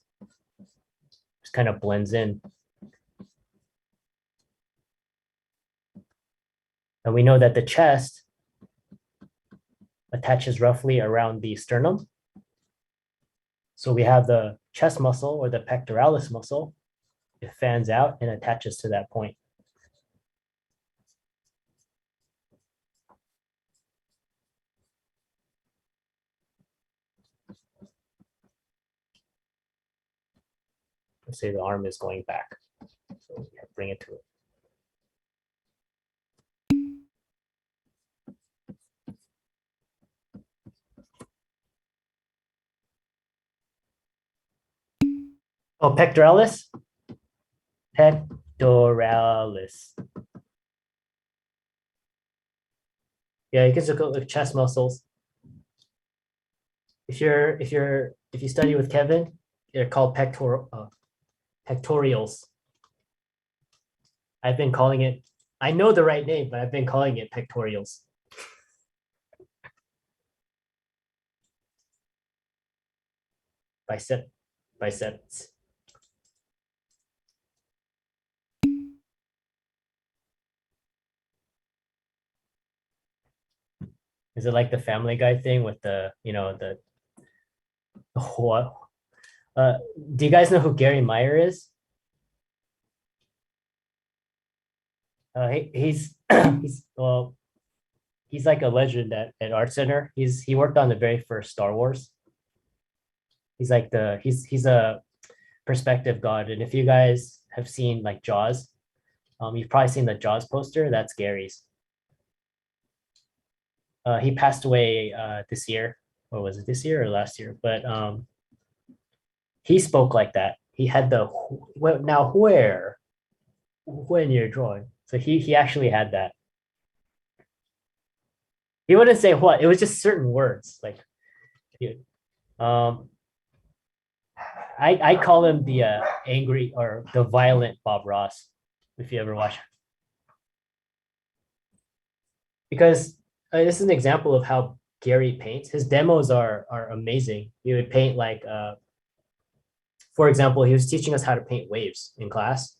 Just kind of blends in. And we know that the chest attaches roughly around the sternum. So we have the chest muscle or the pectoralis muscle. It fans out and attaches to that point. Let's say the arm is going back. So bring it to it. Oh, pectoralis? Pectoralis. Yeah, you can just go with chest muscles. If you study with Kevin, they're called pectorials. I've been calling it, I know the right name, but I've been calling it pectorials. Biceps. Is it like the Family Guy thing with the, the what? Do you guys know who Gary Meyer is? He's he's like a legend at Art Center. He worked on the very first Star Wars. He's like he's a perspective god. And if you guys have seen like Jaws, you've probably seen the Jaws poster. That's Gary's. He passed away this year, or was it this year or last year? But he spoke like that. He had the now where when you're drawing. So he actually had that. He wouldn't say what. It was just certain words. Like, I call him the angry or the violent Bob Ross, if you ever watch. Because this is an example of how Gary paints. His demos are amazing. He would paint like, for example, he was teaching us how to paint waves in class.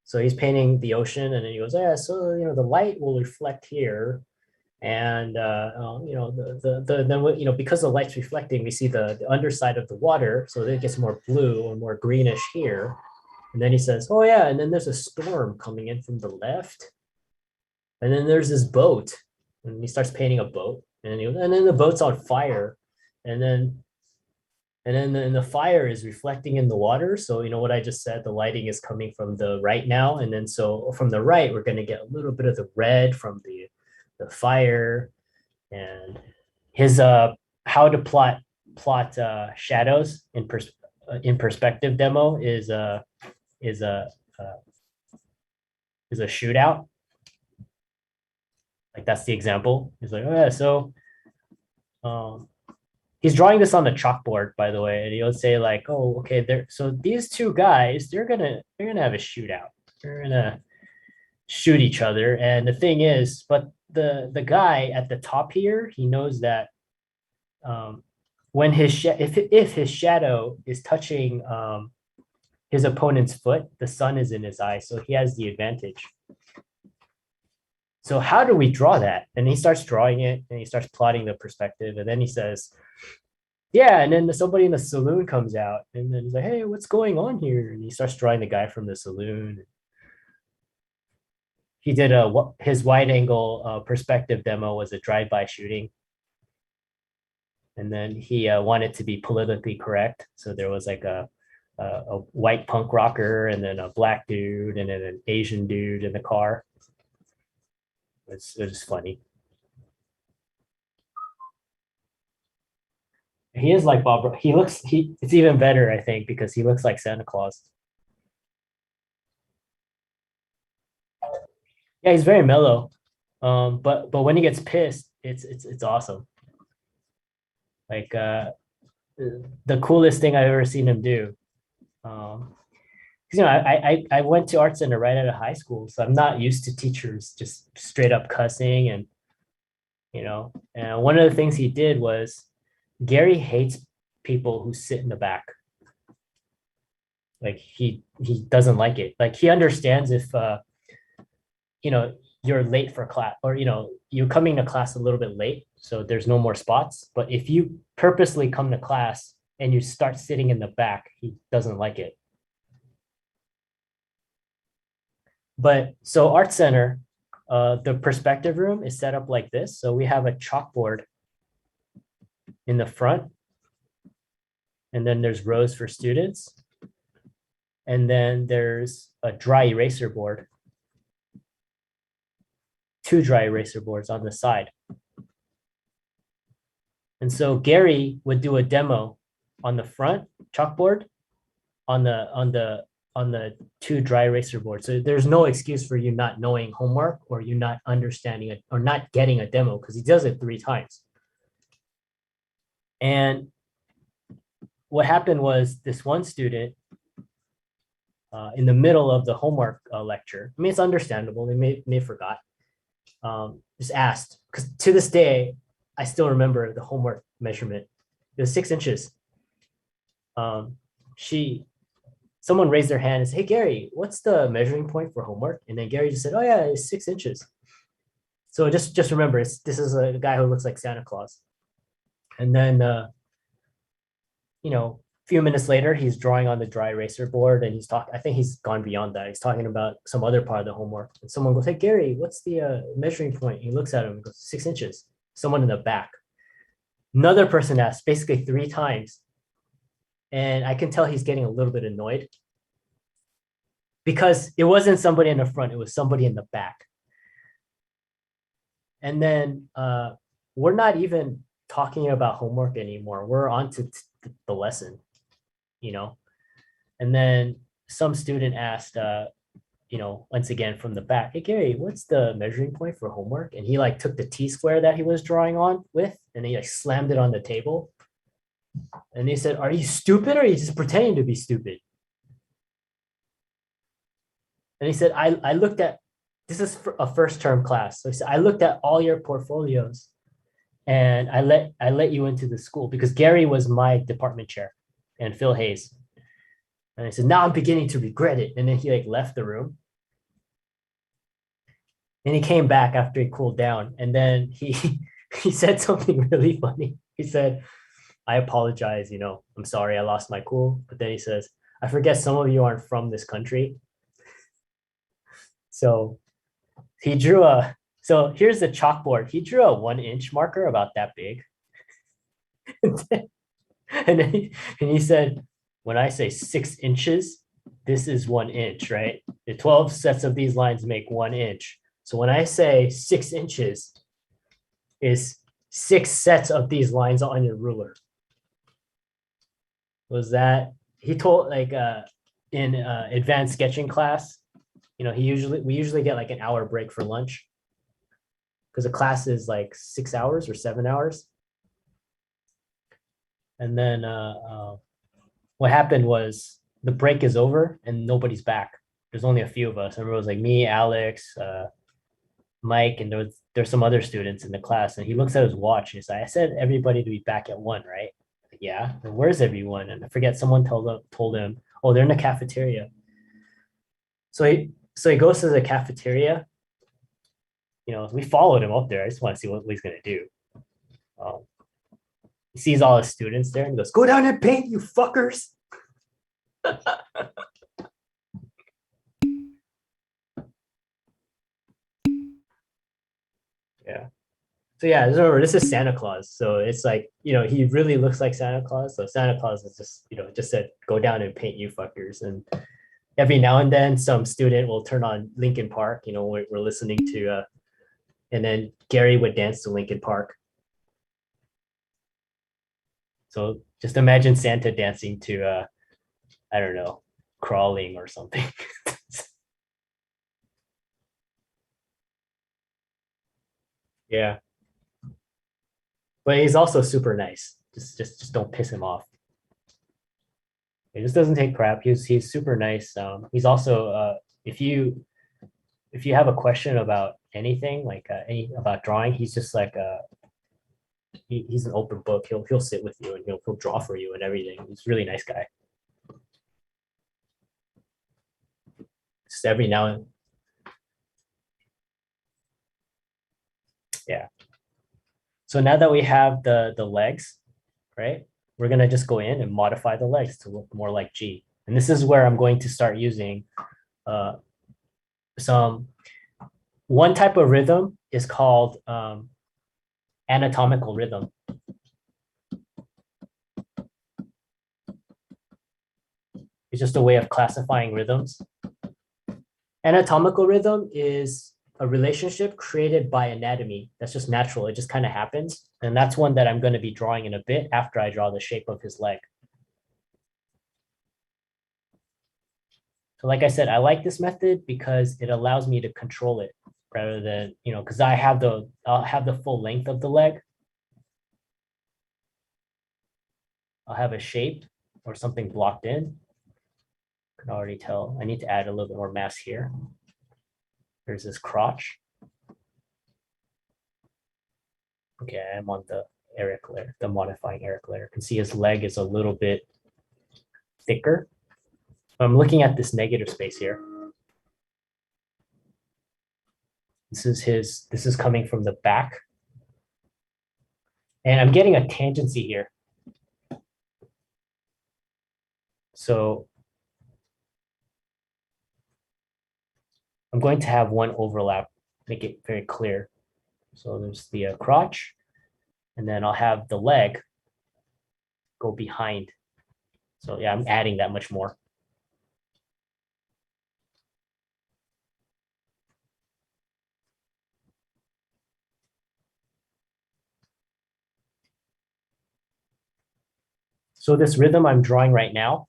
So he's painting the ocean, and then he goes, "Yeah, so the light will reflect here, and because the light's reflecting, we see the underside of the water, so then it gets more blue or more greenish here." And then he says, "Oh yeah, and then there's a storm coming in from the left, and then there's this boat," and he starts painting a boat, and then the boat's on fire, and then the fire is reflecting in the water. So what I just said, the lighting is coming from the right now, and then so from the right we're going to get a little bit of the red from the fire. And his how to plot shadows in perspective demo is a shootout. Like that's the example. He's like, "Oh yeah, so he's drawing this on the chalkboard, by the way," and he'll say like, "Oh, okay, so these two guys, they're gonna have a shootout. They're gonna shoot each other." And the thing is, but the guy at the top here, he knows that when if his shadow is touching his opponent's foot, the sun is in his eye, so he has the advantage. So how do we draw that? And he starts drawing it, and he starts plotting the perspective, and then he says, "Yeah," and then somebody in the saloon comes out, and then he's like, "Hey, what's going on here?" And he starts drawing the guy from the saloon. He did his wide angle perspective demo was a drive-by shooting. And then he wanted to be politically correct. So there was like a white punk rocker, and then a black dude, and then an Asian dude in the car. It was funny. He is like Bob. It's even better, I think, because he looks like Santa Claus. Yeah, he's very mellow. But when he gets pissed, it's awesome. Like the coolest thing I've ever seen him do. I went to Art Center right out of high school, so I'm not used to teachers just straight up cussing, and and one of the things he did was Gary hates people who sit in the back. Like he doesn't like it. Like he understands if you're late for class, or you're coming to class a little bit late, so there's no more spots. But if you purposely come to class and you start sitting in the back, he doesn't like it. But so art center, the perspective room is set up like this. So we have a chalkboard in the front, and then there's rows for students. And then there's a dry eraser board, 2 dry eraser boards on the side. And so Gary would do a demo on the front chalkboard, on the 2 dry eraser boards. So there's no excuse for you not knowing homework or you not understanding it or not getting a demo, because he does it 3 times. And what happened was this one student, in the middle of the homework lecture, I mean, it's understandable, they may forgot, just asked, because to this day, I still remember the homework measurement. It was 6 inches. Someone raised their hand and said, "Hey, Gary, what's the measuring point for homework?" And then Gary just said, "Oh yeah, it's 6 inches." So just remember, this is a guy who looks like Santa Claus. And then, a few minutes later, he's drawing on the dry eraser board and he's talking. I think he's gone beyond that. He's talking about some other part of the homework. And someone goes, "Hey, Gary, what's the measuring point?" He looks at him and goes, 6 inches. Someone in the back. Another person asked basically 3 times. And I can tell he's getting a little bit annoyed because it wasn't somebody in the front, it was somebody in the back. And then we're not even talking about homework anymore. We're on to the lesson, And then some student asked, once again from the back, "Hey, Gary, what's the measuring point for homework?" And he like took the T-square that he was drawing on with, and he like slammed it on the table. And they said, "Are you stupid or are you just pretending to be stupid?" And he said, I looked at, this is a first term class. So he said, "I looked at all your portfolios and I let you into the school," because Gary was my department chair and Phil Hayes. And I said, "Now I'm beginning to regret it." And then he like left the room. And he came back after he cooled down. And then he said something really funny. He said, "I apologize, I'm sorry, I lost my cool." But then he says, "I forget some of you aren't from this country." So he drew so here's the chalkboard. He drew a 1-inch marker about that big. and he said, "When I say 6 inches, this is 1 inch, right? The 12 sets of these lines make 1 inch. So when I say 6 inches is 6 sets of these lines on your ruler." Was that he told like in advanced sketching class, we usually get like an hour break for lunch because the class is like 6 hours or 7 hours. And then what happened was the break is over and nobody's back. There's only a few of us. Everyone was like me, Alex, Mike, and there's some other students in the class. And he looks at his watch and he's like, "I said everybody to be back at 1, right?" Like, "Yeah." "And where's everyone?" And I forget, someone told him, "Oh, they're in the cafeteria." So he goes to the cafeteria. We followed him up there. I just want to see what he's gonna do. He sees all the students there and he goes, "Go down and paint, you fuckers." Yeah. So yeah, remember, this is Santa Claus. So it's like, he really looks like Santa Claus. So Santa Claus is just said, "Go down and paint, you fuckers." And every now and then some student will turn on Linkin Park, we're listening to, and then Gary would dance to Linkin Park. So just imagine Santa dancing to, I don't know, Crawling or something. Yeah. But he's also super nice. Just don't piss him off. He just doesn't take crap. He's super nice. He's also if you have a question about anything, like about drawing, he's just like he's an open book. He'll sit with you and he'll draw for you and everything. He's a really nice guy. just every now and yeah. So now that we have the legs, right? We're gonna just go in and modify the legs to look more like G. And this is where I'm going to start using some one type of rhythm is called anatomical rhythm. It's just a way of classifying rhythms. Anatomical rhythm is a relationship created by anatomy. That's just natural. It just kind of happens. And that's one that I'm going to be drawing in a bit after I draw the shape of his leg. So like I said, I like this method because it allows me to control it rather than, because I'll have the full length of the leg. I'll have a shape or something blocked in. Can already tell. I need to add a little bit more mass here. There's this crotch. Okay, I'm on the Eric layer, the modifying Eric layer. You can see his leg is a little bit thicker. I'm looking at this negative space here. This is coming from the back. And I'm getting a tangency here. So I'm going to have one overlap, make it very clear. So there's the crotch, and then I'll have the leg go behind. So yeah, I'm adding that much more. So this rhythm I'm drawing right now,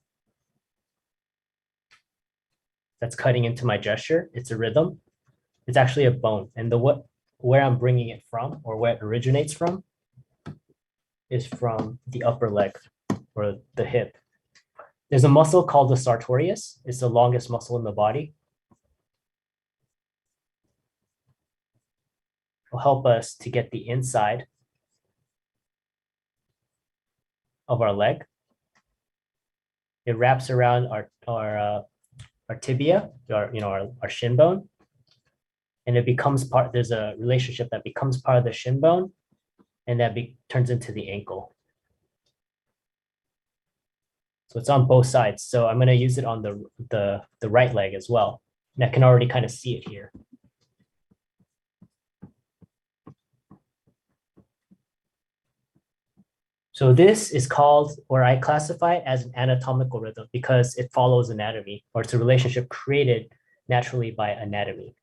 that's cutting into my gesture, it's a rhythm. It's actually a bone. And where I'm bringing it from, or where it originates from, is from the upper leg or the hip. There's a muscle called the sartorius. It's the longest muscle in the body. It'll help us to get the inside of our leg. It wraps around our tibia, our shin bone, and it becomes part. There's a relationship that becomes part of the shin bone, and that turns into the ankle. So it's on both sides. So I'm going to use it on the right leg as well. And I can already kind of see it here. So this is called, or I classify it as an anatomical rhythm because it follows anatomy, or it's a relationship created naturally by anatomy.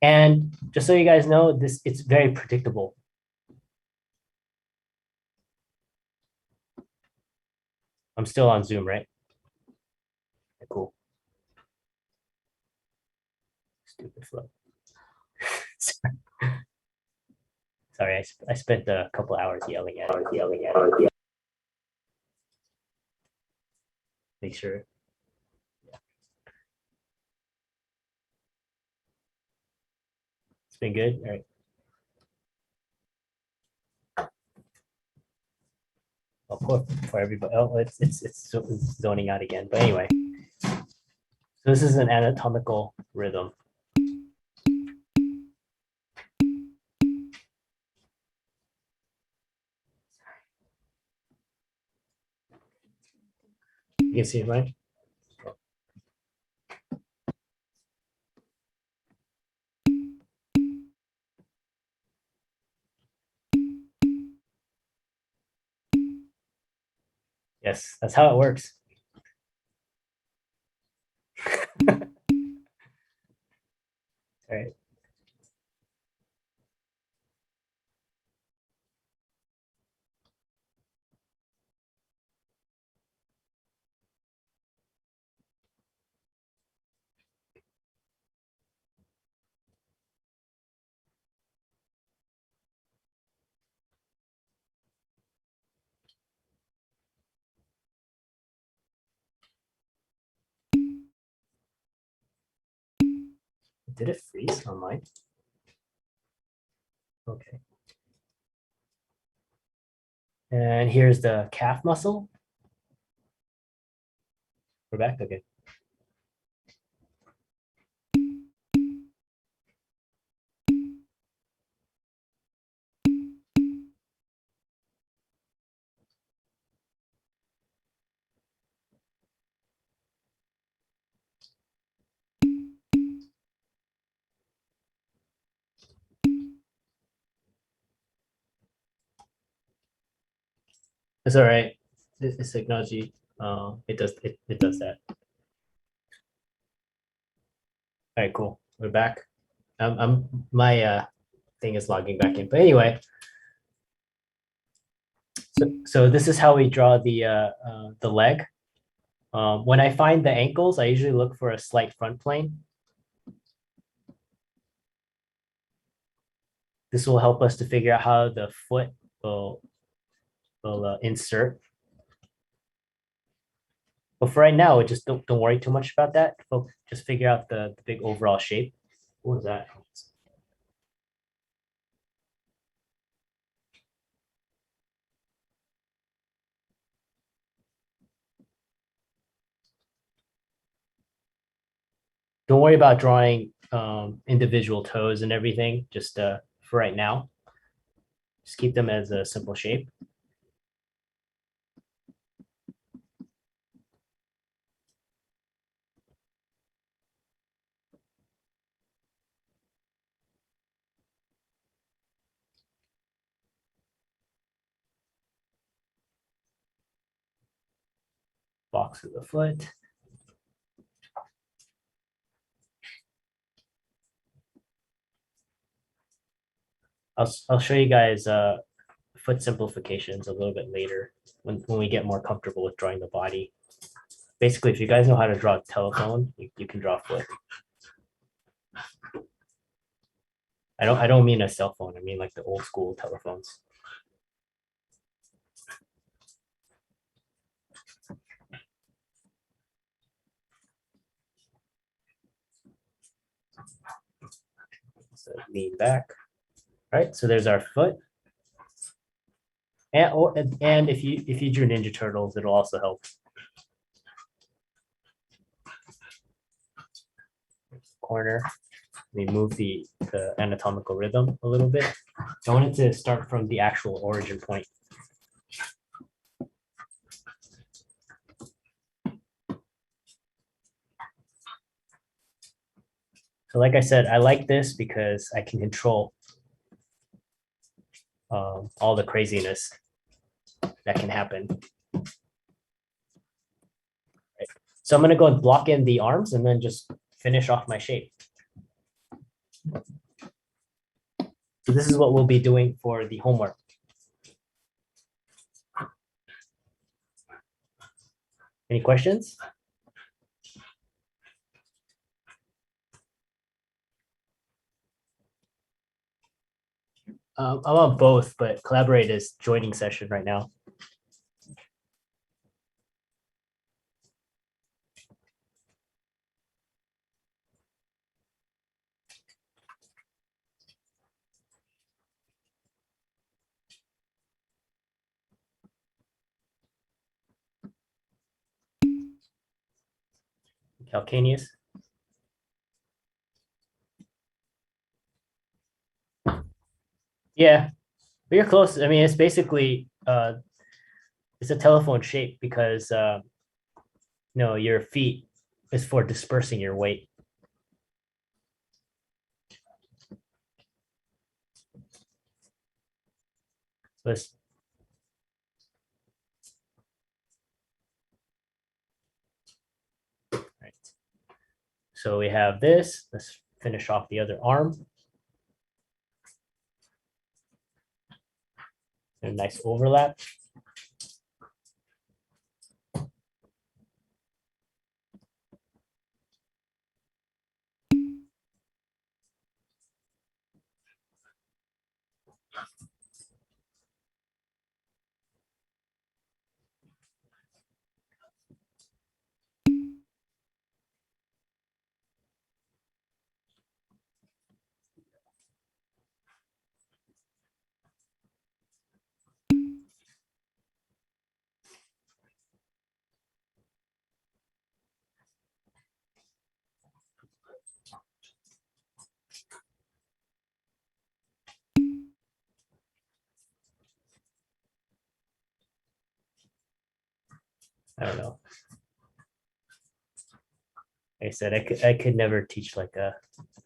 And just so you guys know, it's very predictable. I'm still on Zoom, right? Cool. Stupid flow. Sorry, I spent a couple hours yelling at it. Make sure. It's been good. All right. I'll put for everybody. Oh, it's zoning out again. But anyway, so this is an anatomical rhythm. You can see it, right? Yes, that's how it works. All right. Did it freeze on mine? Okay. And here's the calf muscle. We're back. Okay. It's all right. It's technology. It does that. All right, cool. We're back. My thing is logging back in. But anyway, so this is how we draw the leg. When I find the ankles, I usually look for a slight front plane. This will help us to figure out how the foot will insert. But for right now, just don't worry too much about that. Just figure out the big overall shape. What was that? Don't worry about drawing individual toes and everything, just for right now. Just keep them as a simple shape. Box of the foot. I'll show you guys foot simplifications a little bit later when we get more comfortable with drawing the body. Basically, if you guys know how to draw a telephone, you can draw foot. I don't mean a cell phone. I mean like the old school telephones. So lean back. Right. So there's our foot. And if you drew Ninja Turtles, it'll also help. Corner. We move the anatomical rhythm a little bit. I want it to start from the actual origin point. So like I said, I like this because I can control all the craziness that can happen. Right. So I'm going to go and block in the arms and then just finish off my shape. So this is what we'll be doing for the homework. Any questions? I'm on both, but Collaborate is joining session right now. Calcaneus. Yeah, but you're close. I mean, it's basically it's a telephone shape because no, your feet is for dispersing your weight. So it's right. So we have this. Let's finish off the other arm. A nice overlap. I don't know. Like I said, I could never teach like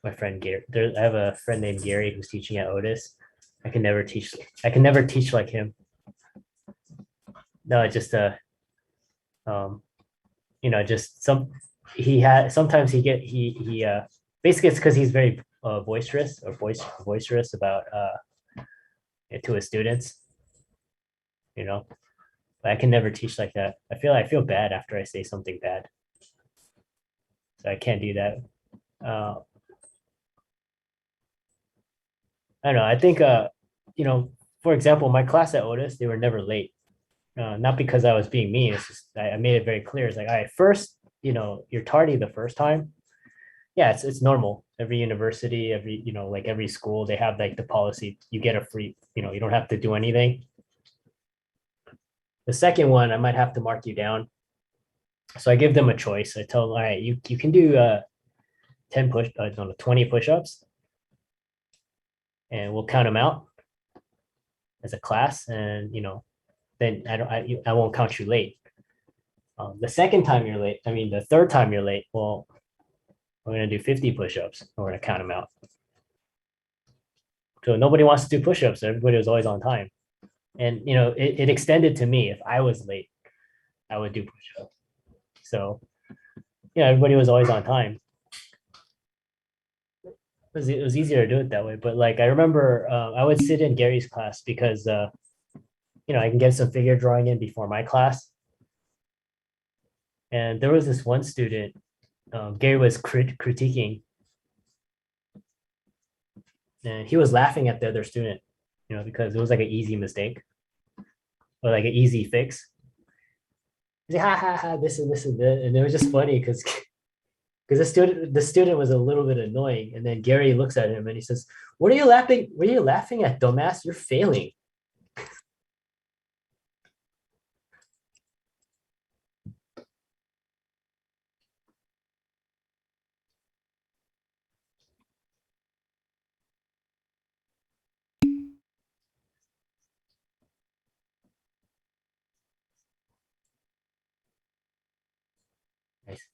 my friend Gary. I have a friend named Gary who's teaching at Otis. I can never teach. I can never teach like him. No, just um, just sometimes he basically it's because he's very boisterous about to his students. You know, but I can never teach like that. I feel bad after I say something bad, so I can't do that. Uh, I don't know. I think for example, my class at Otis, they were never late. Not because I was being mean. It's just I made it very clear. It's like, all right, first, you're tardy the first time. Yeah, it's normal. Every university, like every school, they have like the policy. You get a free, you don't have to do anything. The second one, I might have to mark you down. So I give them a choice. I tell them, all right, you can do 20 push-ups, and we'll count them out as a class, and then I won't count you late. The second time you're late, I mean the third time you're late, well, we're gonna do 50 push-ups, and we're gonna count them out. So nobody wants to do push-ups. Everybody was always on time, and it extended to me. If I was late, I would do push-ups. So everybody was always on time. It was easier to do it that way. But like I remember, I would sit in Gary's class because I can get some figure drawing in before my class. And there was this one student, Gary was critiquing, and he was laughing at the other student, because it was like an easy mistake or like an easy fix. He's like, ha ha ha, this and this and that. And it was just funny because the student was a little bit annoying. And then Gary looks at him and he says, what are you laughing? What are you laughing at, dumbass? You're failing. Nice.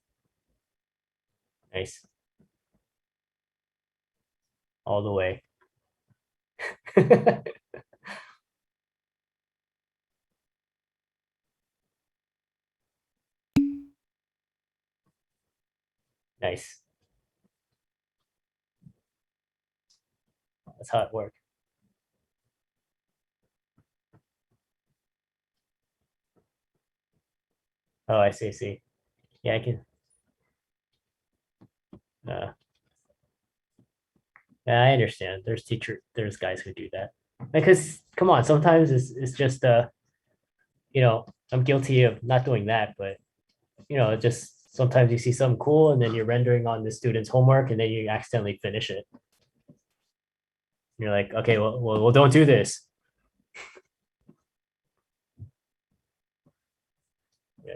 Nice. All the way. Nice. That's how it worked. Oh, I see. See. Yeah, I can. Uh, yeah, I understand. There's guys who do that. Because come on, sometimes it's just I'm guilty of not doing that, but just sometimes you see something cool and then you're rendering on the student's homework and then you accidentally finish it. You're like, okay, well, don't do this. Yeah,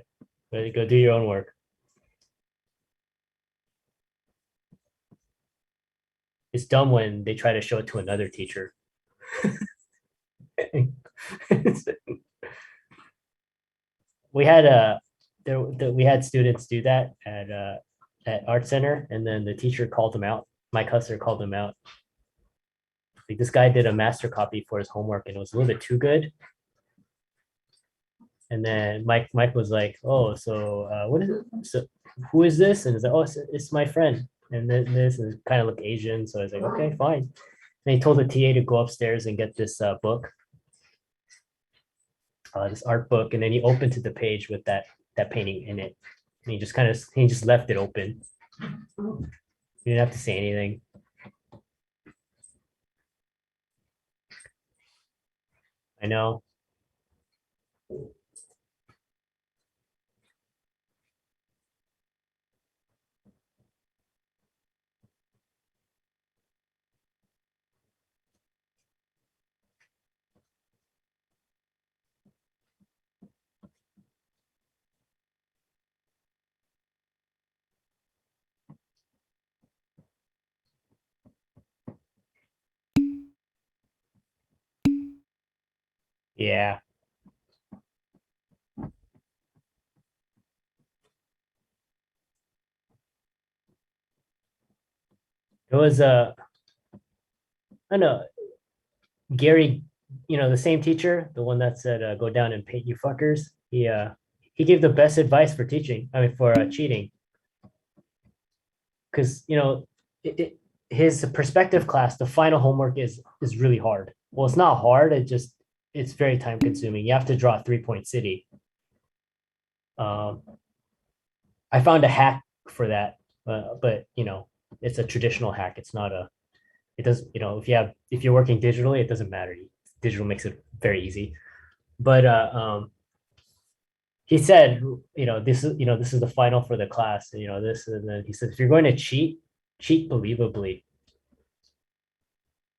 go do your own work. It's dumb when they try to show it to another teacher. We had we had students do that at art center, and then the teacher called them out. Mike Husser called them out. Like this guy did a master copy for his homework, and it was a little bit too good. And then Mike was like, "Oh, so what is it? So who is this?" And he's like, "Oh, it's my friend." And then this is kind of look Asian, so I was like, "Okay, fine." And he told the TA to go upstairs and get this book, this art book, and then he opened to the page with that painting in it. And he just left it open. You didn't have to say anything. I know. Yeah. It was I know Gary, the same teacher, the one that said go down and paint you fuckers. He gave the best advice for teaching. I mean for cheating, because his perspective class, the final homework is really hard. Well, it's not hard. It's very time consuming. You have to draw a 3-point city. I found a hack for that, but it's a traditional hack. It's not a. It does if you're working digitally, it doesn't matter. Digital makes it very easy. But he said, this is the final for the class. This, and then he said, if you're going to cheat believably.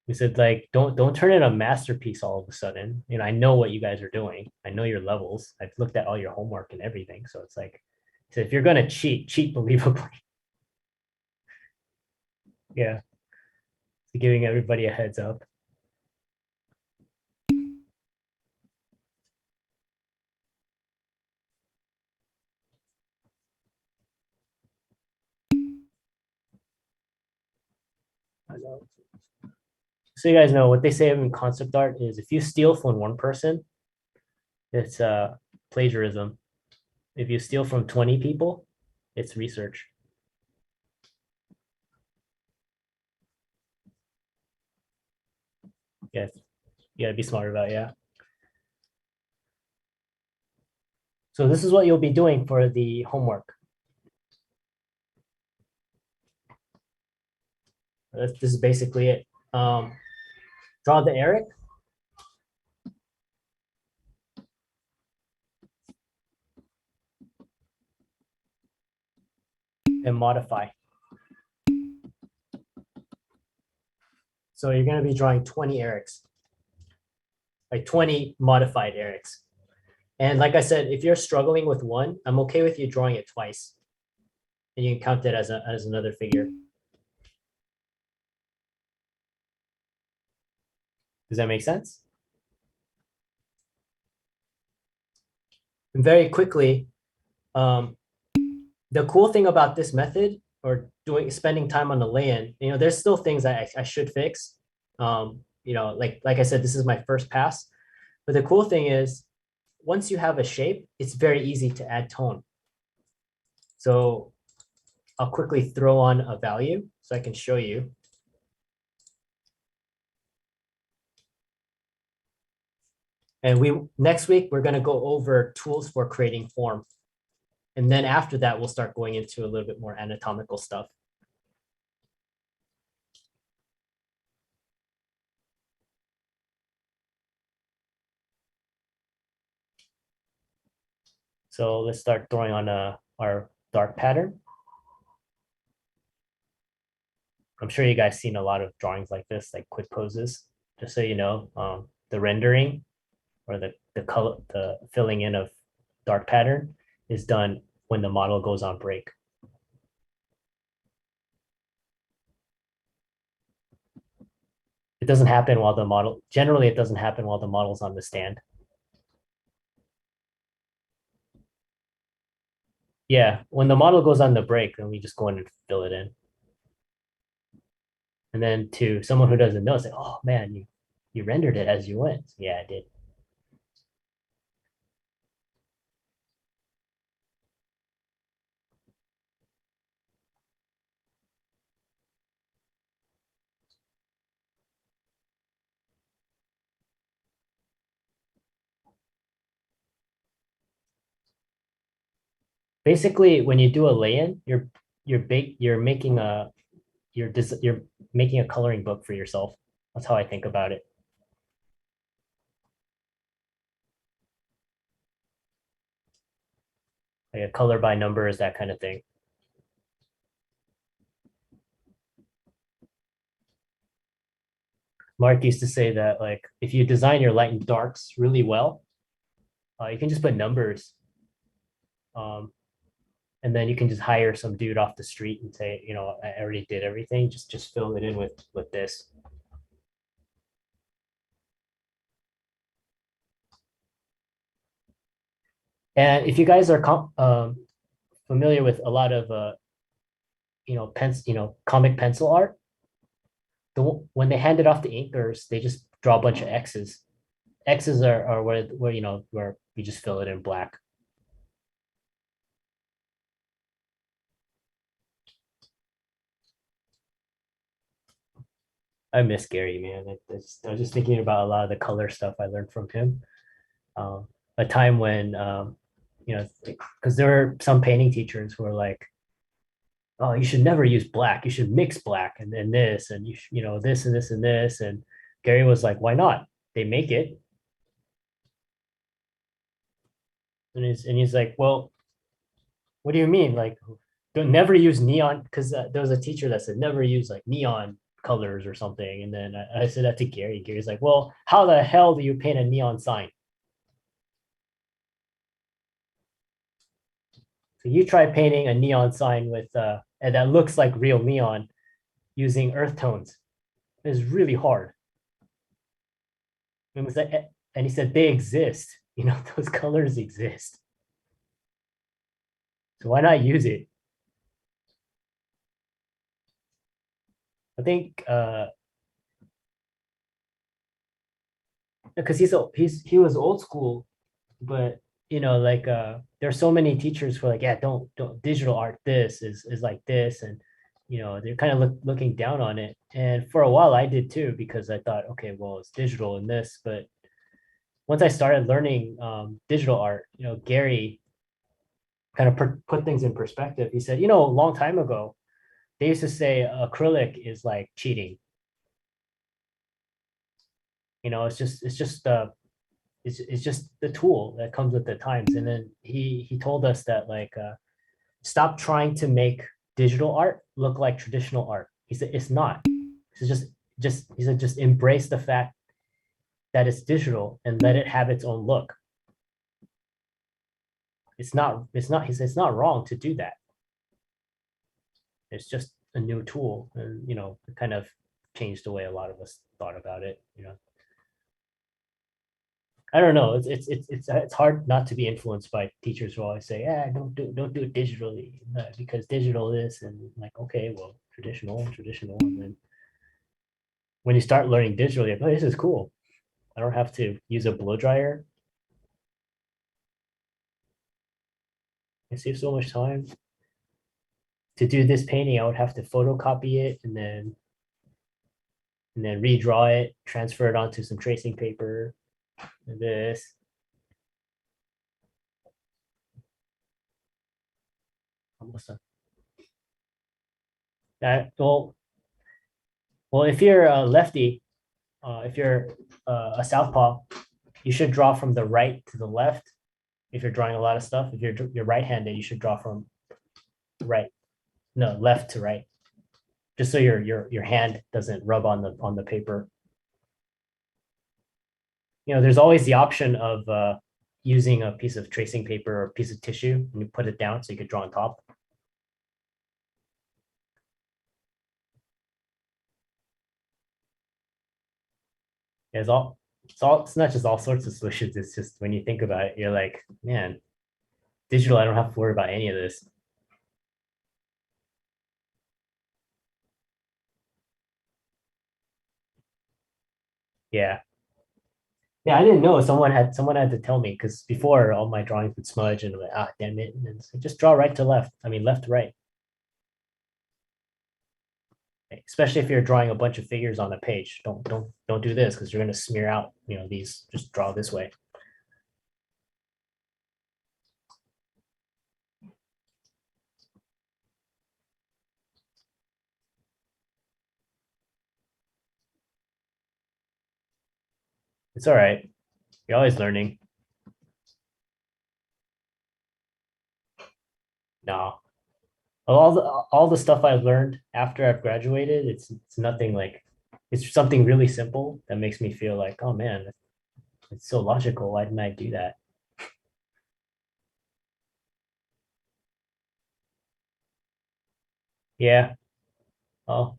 He said, like, don't turn in a masterpiece all of a sudden. I know what you guys are doing. I know your levels. I've looked at all your homework and everything. So it's like, he said, if you're gonna cheat believably. Yeah. So giving everybody a heads up. So you guys know what they say in concept art is if you steal from one person, it's plagiarism. If you steal from 20 people, it's research. Yes, you gotta be smart about it, yeah. So this is what you'll be doing for the homework. This is basically it. Draw the Eric. And modify. So you're going to be drawing 20 Erics, like 20 modified Erics. And like I said, if you're struggling with one, I'm okay with you drawing it twice. And you can count it as another figure. Does that make sense? And very quickly, the cool thing about this method or spending time on the lay-in, there's still things that I should fix. Like I said, this is my first pass. But the cool thing is, once you have a shape, it's very easy to add tone. So I'll quickly throw on a value so I can show you. And next week, we're going to go over tools for creating form. And then after that, we'll start going into a little bit more anatomical stuff. So let's start throwing on our dark pattern. I'm sure you guys seen a lot of drawings like this, like quick poses. Just so you know, the rendering or the color, the filling in of dark pattern is done when the model goes on break. It doesn't happen while the model, generally it doesn't happen while the model's on the stand. Yeah, when the model goes on the break, then we just go in and fill it in. And then to someone who doesn't know, say, oh man, you rendered it as you went. Yeah, I did. Basically, when you do a lay-in, you're making a coloring book for yourself. That's how I think about it. Like a color by numbers, that kind of thing. Mark used to say that, like, if you design your light and darks really well, you can just put numbers. And then you can just hire some dude off the street and say, I already did everything. Just fill it in with this. And if you guys are familiar with a lot of comic pencil art, when they hand it off to inkers, they just draw a bunch of X's. X's are where where you just fill it in black. I miss Gary, man. I was just thinking about a lot of the color stuff I learned from him. A time when, because there are some painting teachers who are like, oh, you should never use black. You should mix black and then this, and this and this and this. And Gary was like, why not? They make it. And he's like, well, what do you mean? Like, don't never use neon, because there was a teacher that said never use like neon colors or something. And then I said that to Gary. Gary's like, well, how the hell do you paint a neon sign? So you try painting a neon sign with and that looks like real neon using earth tones. It's really hard. And he said they exist. Those colors exist. So why not use it? I think because he was old school, but like there's so many teachers who are like, yeah, don't digital art, this is like this, and they're kind of looking down on it. And for a while I did too, because I thought, okay, well, it's digital in this. But once I started learning digital art, Gary kind of put things in perspective. He said, a long time ago, they used to say acrylic is like cheating. It's just the tool that comes with the times. And then he told us that like stop trying to make digital art look like traditional art. He said it's not. It's just he said just embrace the fact that it's digital and let it have its own look. It's not he said it's not wrong to do that. It's just a new tool, and it kind of changed the way a lot of us thought about it. I don't know. It's hard not to be influenced by teachers who always say, "Yeah, don't do it digitally because digital is," and like, okay, well, traditional, and then when you start learning digitally, you're like, oh, this is cool. I don't have to use a blow dryer. It saves so much time. To do this painting, I would have to photocopy it and then redraw it, transfer it onto some tracing paper. And this. Almost done. Well, if you're a lefty, if you're a southpaw, you should draw from the right to the left. If you're drawing a lot of stuff, if you're right-handed, you should draw from left to right, just so your hand doesn't rub on the paper. There's always the option of using a piece of tracing paper or a piece of tissue, and you put it down so you could draw on top. It's not just all sorts of solutions. It's just when you think about it, you're like, man, digital, I don't have to worry about any of this. Yeah. Yeah, I didn't know someone had to tell me, because before all my drawings would smudge and I'm like, damn it. And it's like, just draw right to left. I mean, left to right. Especially if you're drawing a bunch of figures on a page. Don't do this, because you're going to smear out, these. Just draw this way. It's all right. You're always learning. No. All the stuff I've learned after I've graduated, it's nothing like, it's something really simple that makes me feel like, oh man, it's so logical. Why didn't I do that? Yeah. Oh,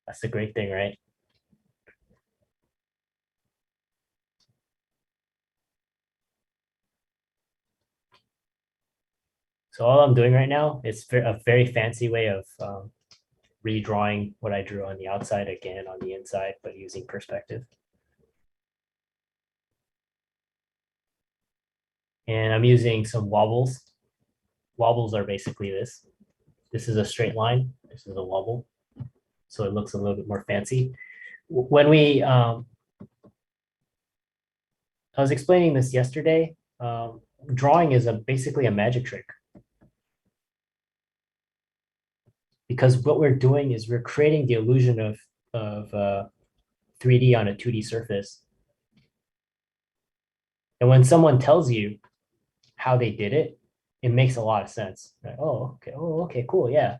that's the great thing, right? So all I'm doing right now is a very fancy way of redrawing what I drew on the outside again on the inside, but using perspective. And I'm using some wobbles. Wobbles are basically this. This is a straight line. This is a wobble. So it looks a little bit more fancy. When I was explaining this yesterday, drawing is basically a magic trick. Because what we're doing is we're creating the illusion of 3D on a 2D surface. And when someone tells you how they did it, it makes a lot of sense. Like, oh, okay, cool, yeah.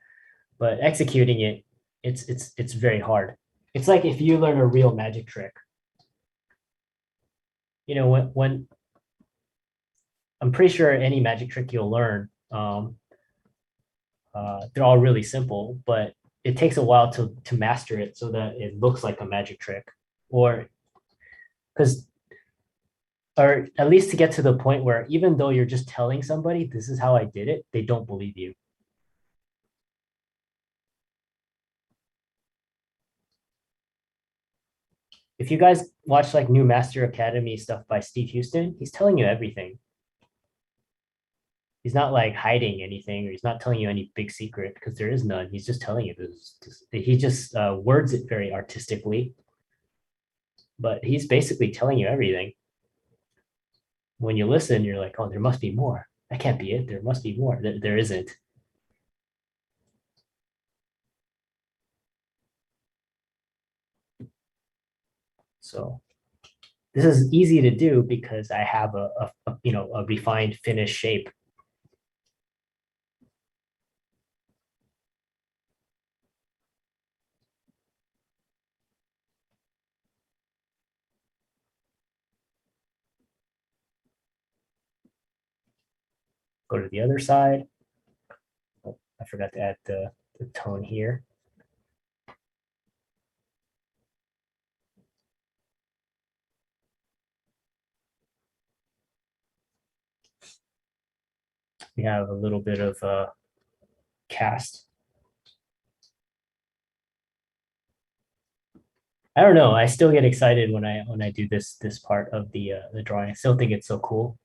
But executing it, it's very hard. It's like if you learn a real magic trick. You know, when I'm pretty sure any magic trick you'll learn, they're all really simple, but it takes a while to master it so that it looks like a magic trick, or at least to get to the point where even though you're just telling somebody this is how I did it, they don't believe you. If you guys watch like New Master Academy stuff by Steve Houston, he's telling you everything. He's not like hiding anything, or he's not telling you any big secret, because there is none. He's just telling you this. He just words it very artistically, but he's basically telling you everything. When you listen, you're like, oh, there must be more. That can't be it. There must be more. There isn't. So this is easy to do because I have a refined finished shape. Go to the other side. Oh, I forgot to add the tone here. We have a little bit of cast. I don't know. I still get excited when I do this part of the drawing. I still think it's so cool.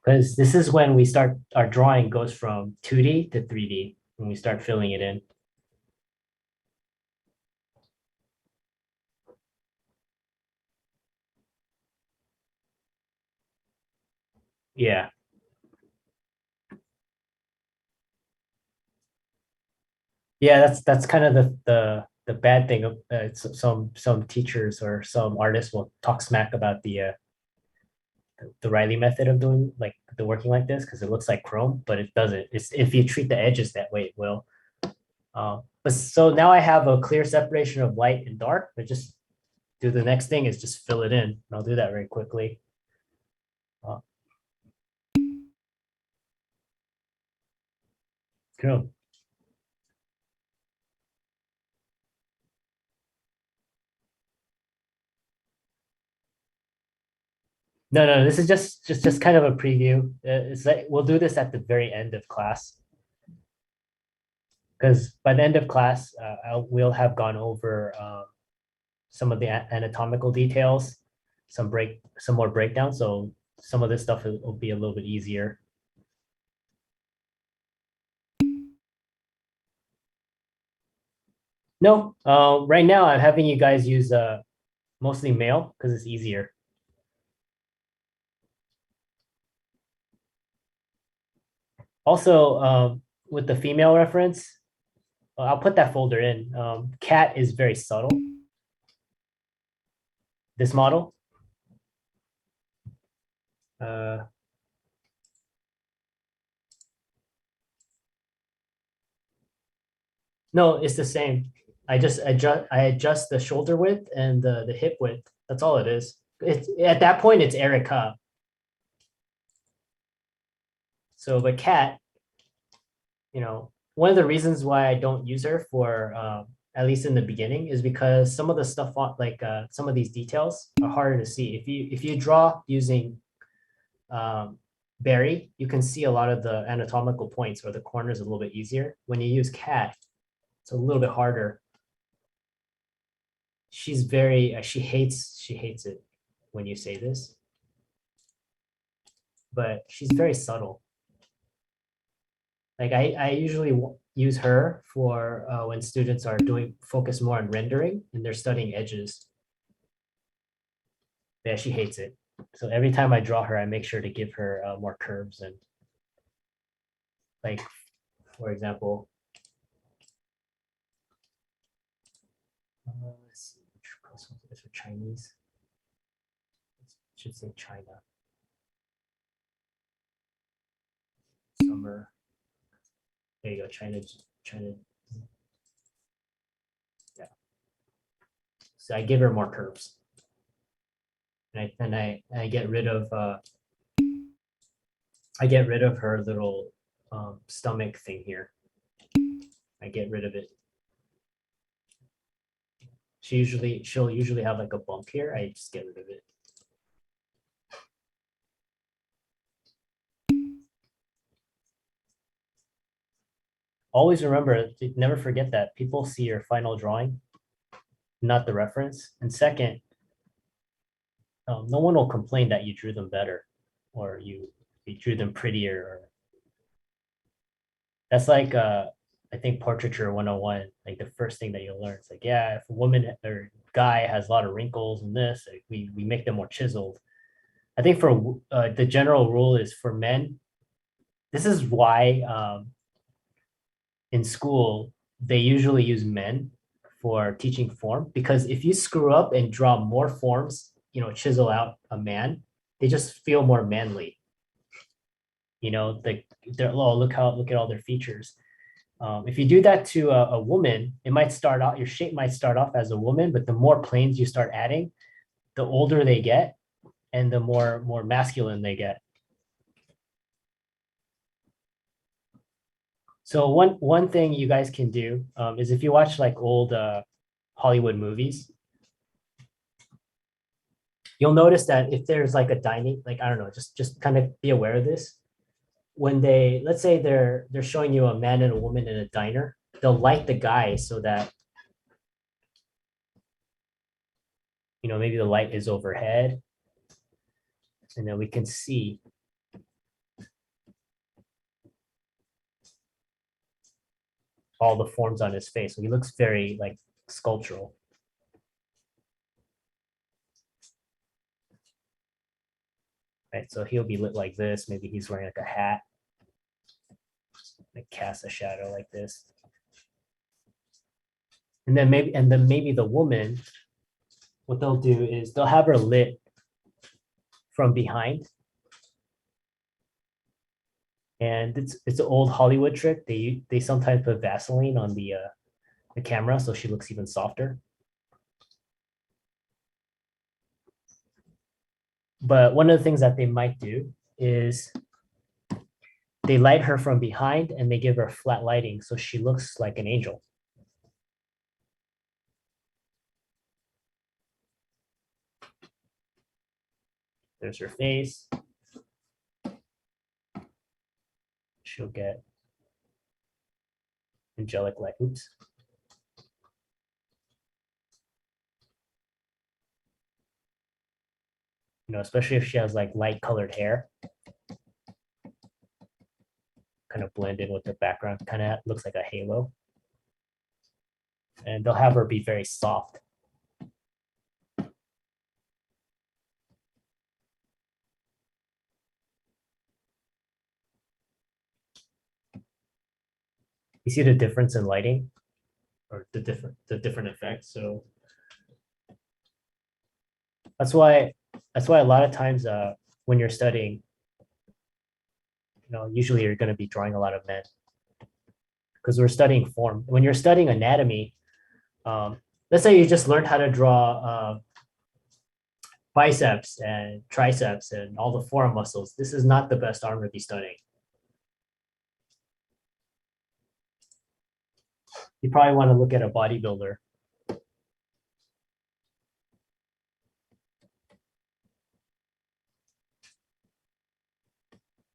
Because this is when we start, our drawing goes from 2D to 3D when we start filling it in. Yeah. Yeah, that's kind of the bad thing of some teachers or some artists will talk smack about the Riley method of doing like the working like this because it looks like Chrome, but it doesn't. It's if you treat the edges that way, it will. But so now I have a clear separation of light and dark, but just do the next thing is just fill it in. And I'll do that very quickly. Cool. No, this is just kind of a preview. It's like we'll do this at the very end of class. Because by the end of class, we'll have gone over some of the anatomical details, some more breakdown. So some of this stuff will be a little bit easier. No, right now I'm having you guys use mostly male because it's easier. Also, with the female reference, I'll put that folder in. Cat is very subtle. This model. No, it's the same. I adjust the shoulder width and the hip width. That's all it is. It's at that point it's Erica. So the cat, you know, one of the reasons why I don't use her for at least in the beginning is because some of the stuff like some of these details are harder to see. If you draw using Barry, you can see a lot of the anatomical points or the corners a little bit easier. When you use cat, It's a little bit harder. She's very, she hates it when you say this, but she's very subtle. Like I usually use her for when students are focus more on rendering and they're studying edges. Yeah, she hates it. So every time I draw her, I make sure to give her more curves and like, for example, let's see, which class was this for Chinese? Should say China. Summer. There you go, China. Yeah. So I give her more curves. And I get rid of her little stomach thing here. I get rid of it. She'll usually have like a bump here. I just get rid of it. Always remember, never forget that people see your final drawing, not the reference. And second, no one will complain that you drew them better or you drew them prettier. Or that's like I think portraiture 101, like the first thing that you'll learn. It's like, yeah, if a woman or guy has a lot of wrinkles and this, like we make them more chiseled. I think for the general rule is for men, this is why in school, they usually use men for teaching form, because if you screw up and draw more forms, chisel out a man, they just feel more manly. They're, oh, look at all their features. If you do that to a woman, it might start out, your shape might start off as a woman, but the more planes you start adding, the older they get and the more masculine they get. So one thing you guys can do is if you watch like old Hollywood movies, you'll notice that if there's like a dining, like, I don't know, just kind of be aware of this. When let's say they're showing you a man and a woman in a diner, they'll light the guy so that, maybe the light is overhead and then we can see all the forms on his face. So he looks very like sculptural. Right, so he'll be lit like this. Maybe he's wearing like a hat, like cast a shadow like this. And then maybe the woman, what they'll do is they'll have her lit from behind. And it's an old Hollywood trick. They sometimes put Vaseline on the camera so she looks even softer. But one of the things that they might do is they light her from behind and they give her flat lighting so she looks like an angel. There's her face. She'll get angelic light. Oops. Especially if she has like light colored hair, kind of blend in with the background, kind of looks like a halo. And they'll have her be very soft. You see the difference in lighting or the different effects. So that's why a lot of times when you're studying, usually you're going to be drawing a lot of men because we're studying form. When you're studying anatomy, let's say you just learned how to draw biceps and triceps and all the forearm muscles. This is not the best arm to be studying. You probably want to look at a bodybuilder.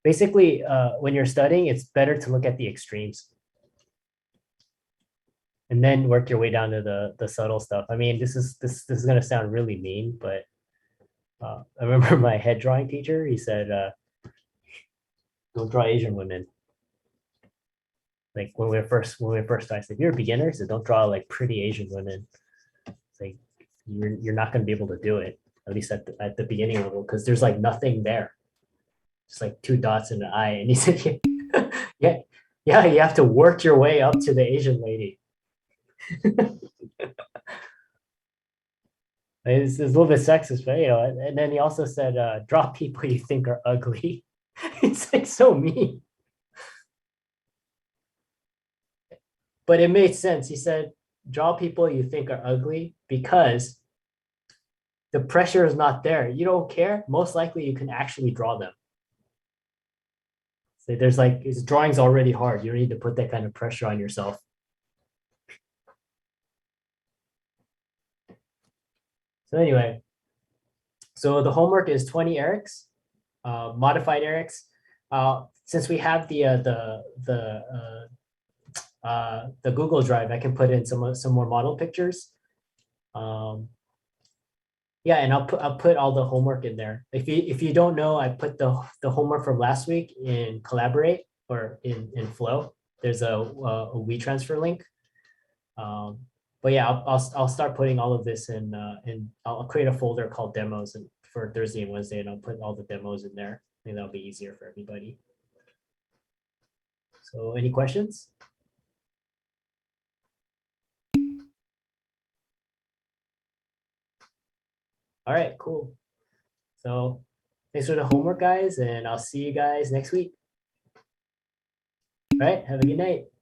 Basically, when you're studying, it's better to look at the extremes. and then work your way down to the subtle stuff. I mean, this is gonna sound really mean, but I remember my head drawing teacher. He said, "Don't draw Asian women." Like when we were first starting, I said, "If you're a beginner, so don't draw like pretty Asian women. It's like you're not gonna be able to do it, at least at the beginning level, because there's like nothing there. Just like two dots in the eye." And he said, "Yeah, yeah, you have to work your way up to the Asian lady." It's a little bit sexist, but you know, and then he also said, draw people you think are ugly. It's like so mean. But it made sense. He said, draw people you think are ugly because the pressure is not there. You don't care. Most likely you can actually draw them. So there's like, his drawing's already hard. You don't need to put that kind of pressure on yourself. So anyway, so the homework is 20 Erics, modified Erics. Since we have the Google Drive, I can put in some more model pictures. Yeah, and I'll put all the homework in there. If you don't know, I put the homework from last week in Collaborate or in Flow. There's a WeTransfer link. But yeah, I'll start putting all of this in, I'll create a folder called demos and for Thursday and Wednesday, and I'll put all the demos in there. I think that'll be easier for everybody. So any questions? All right, cool. So thanks for the homework, guys, and I'll see you guys next week. All right, have a good night.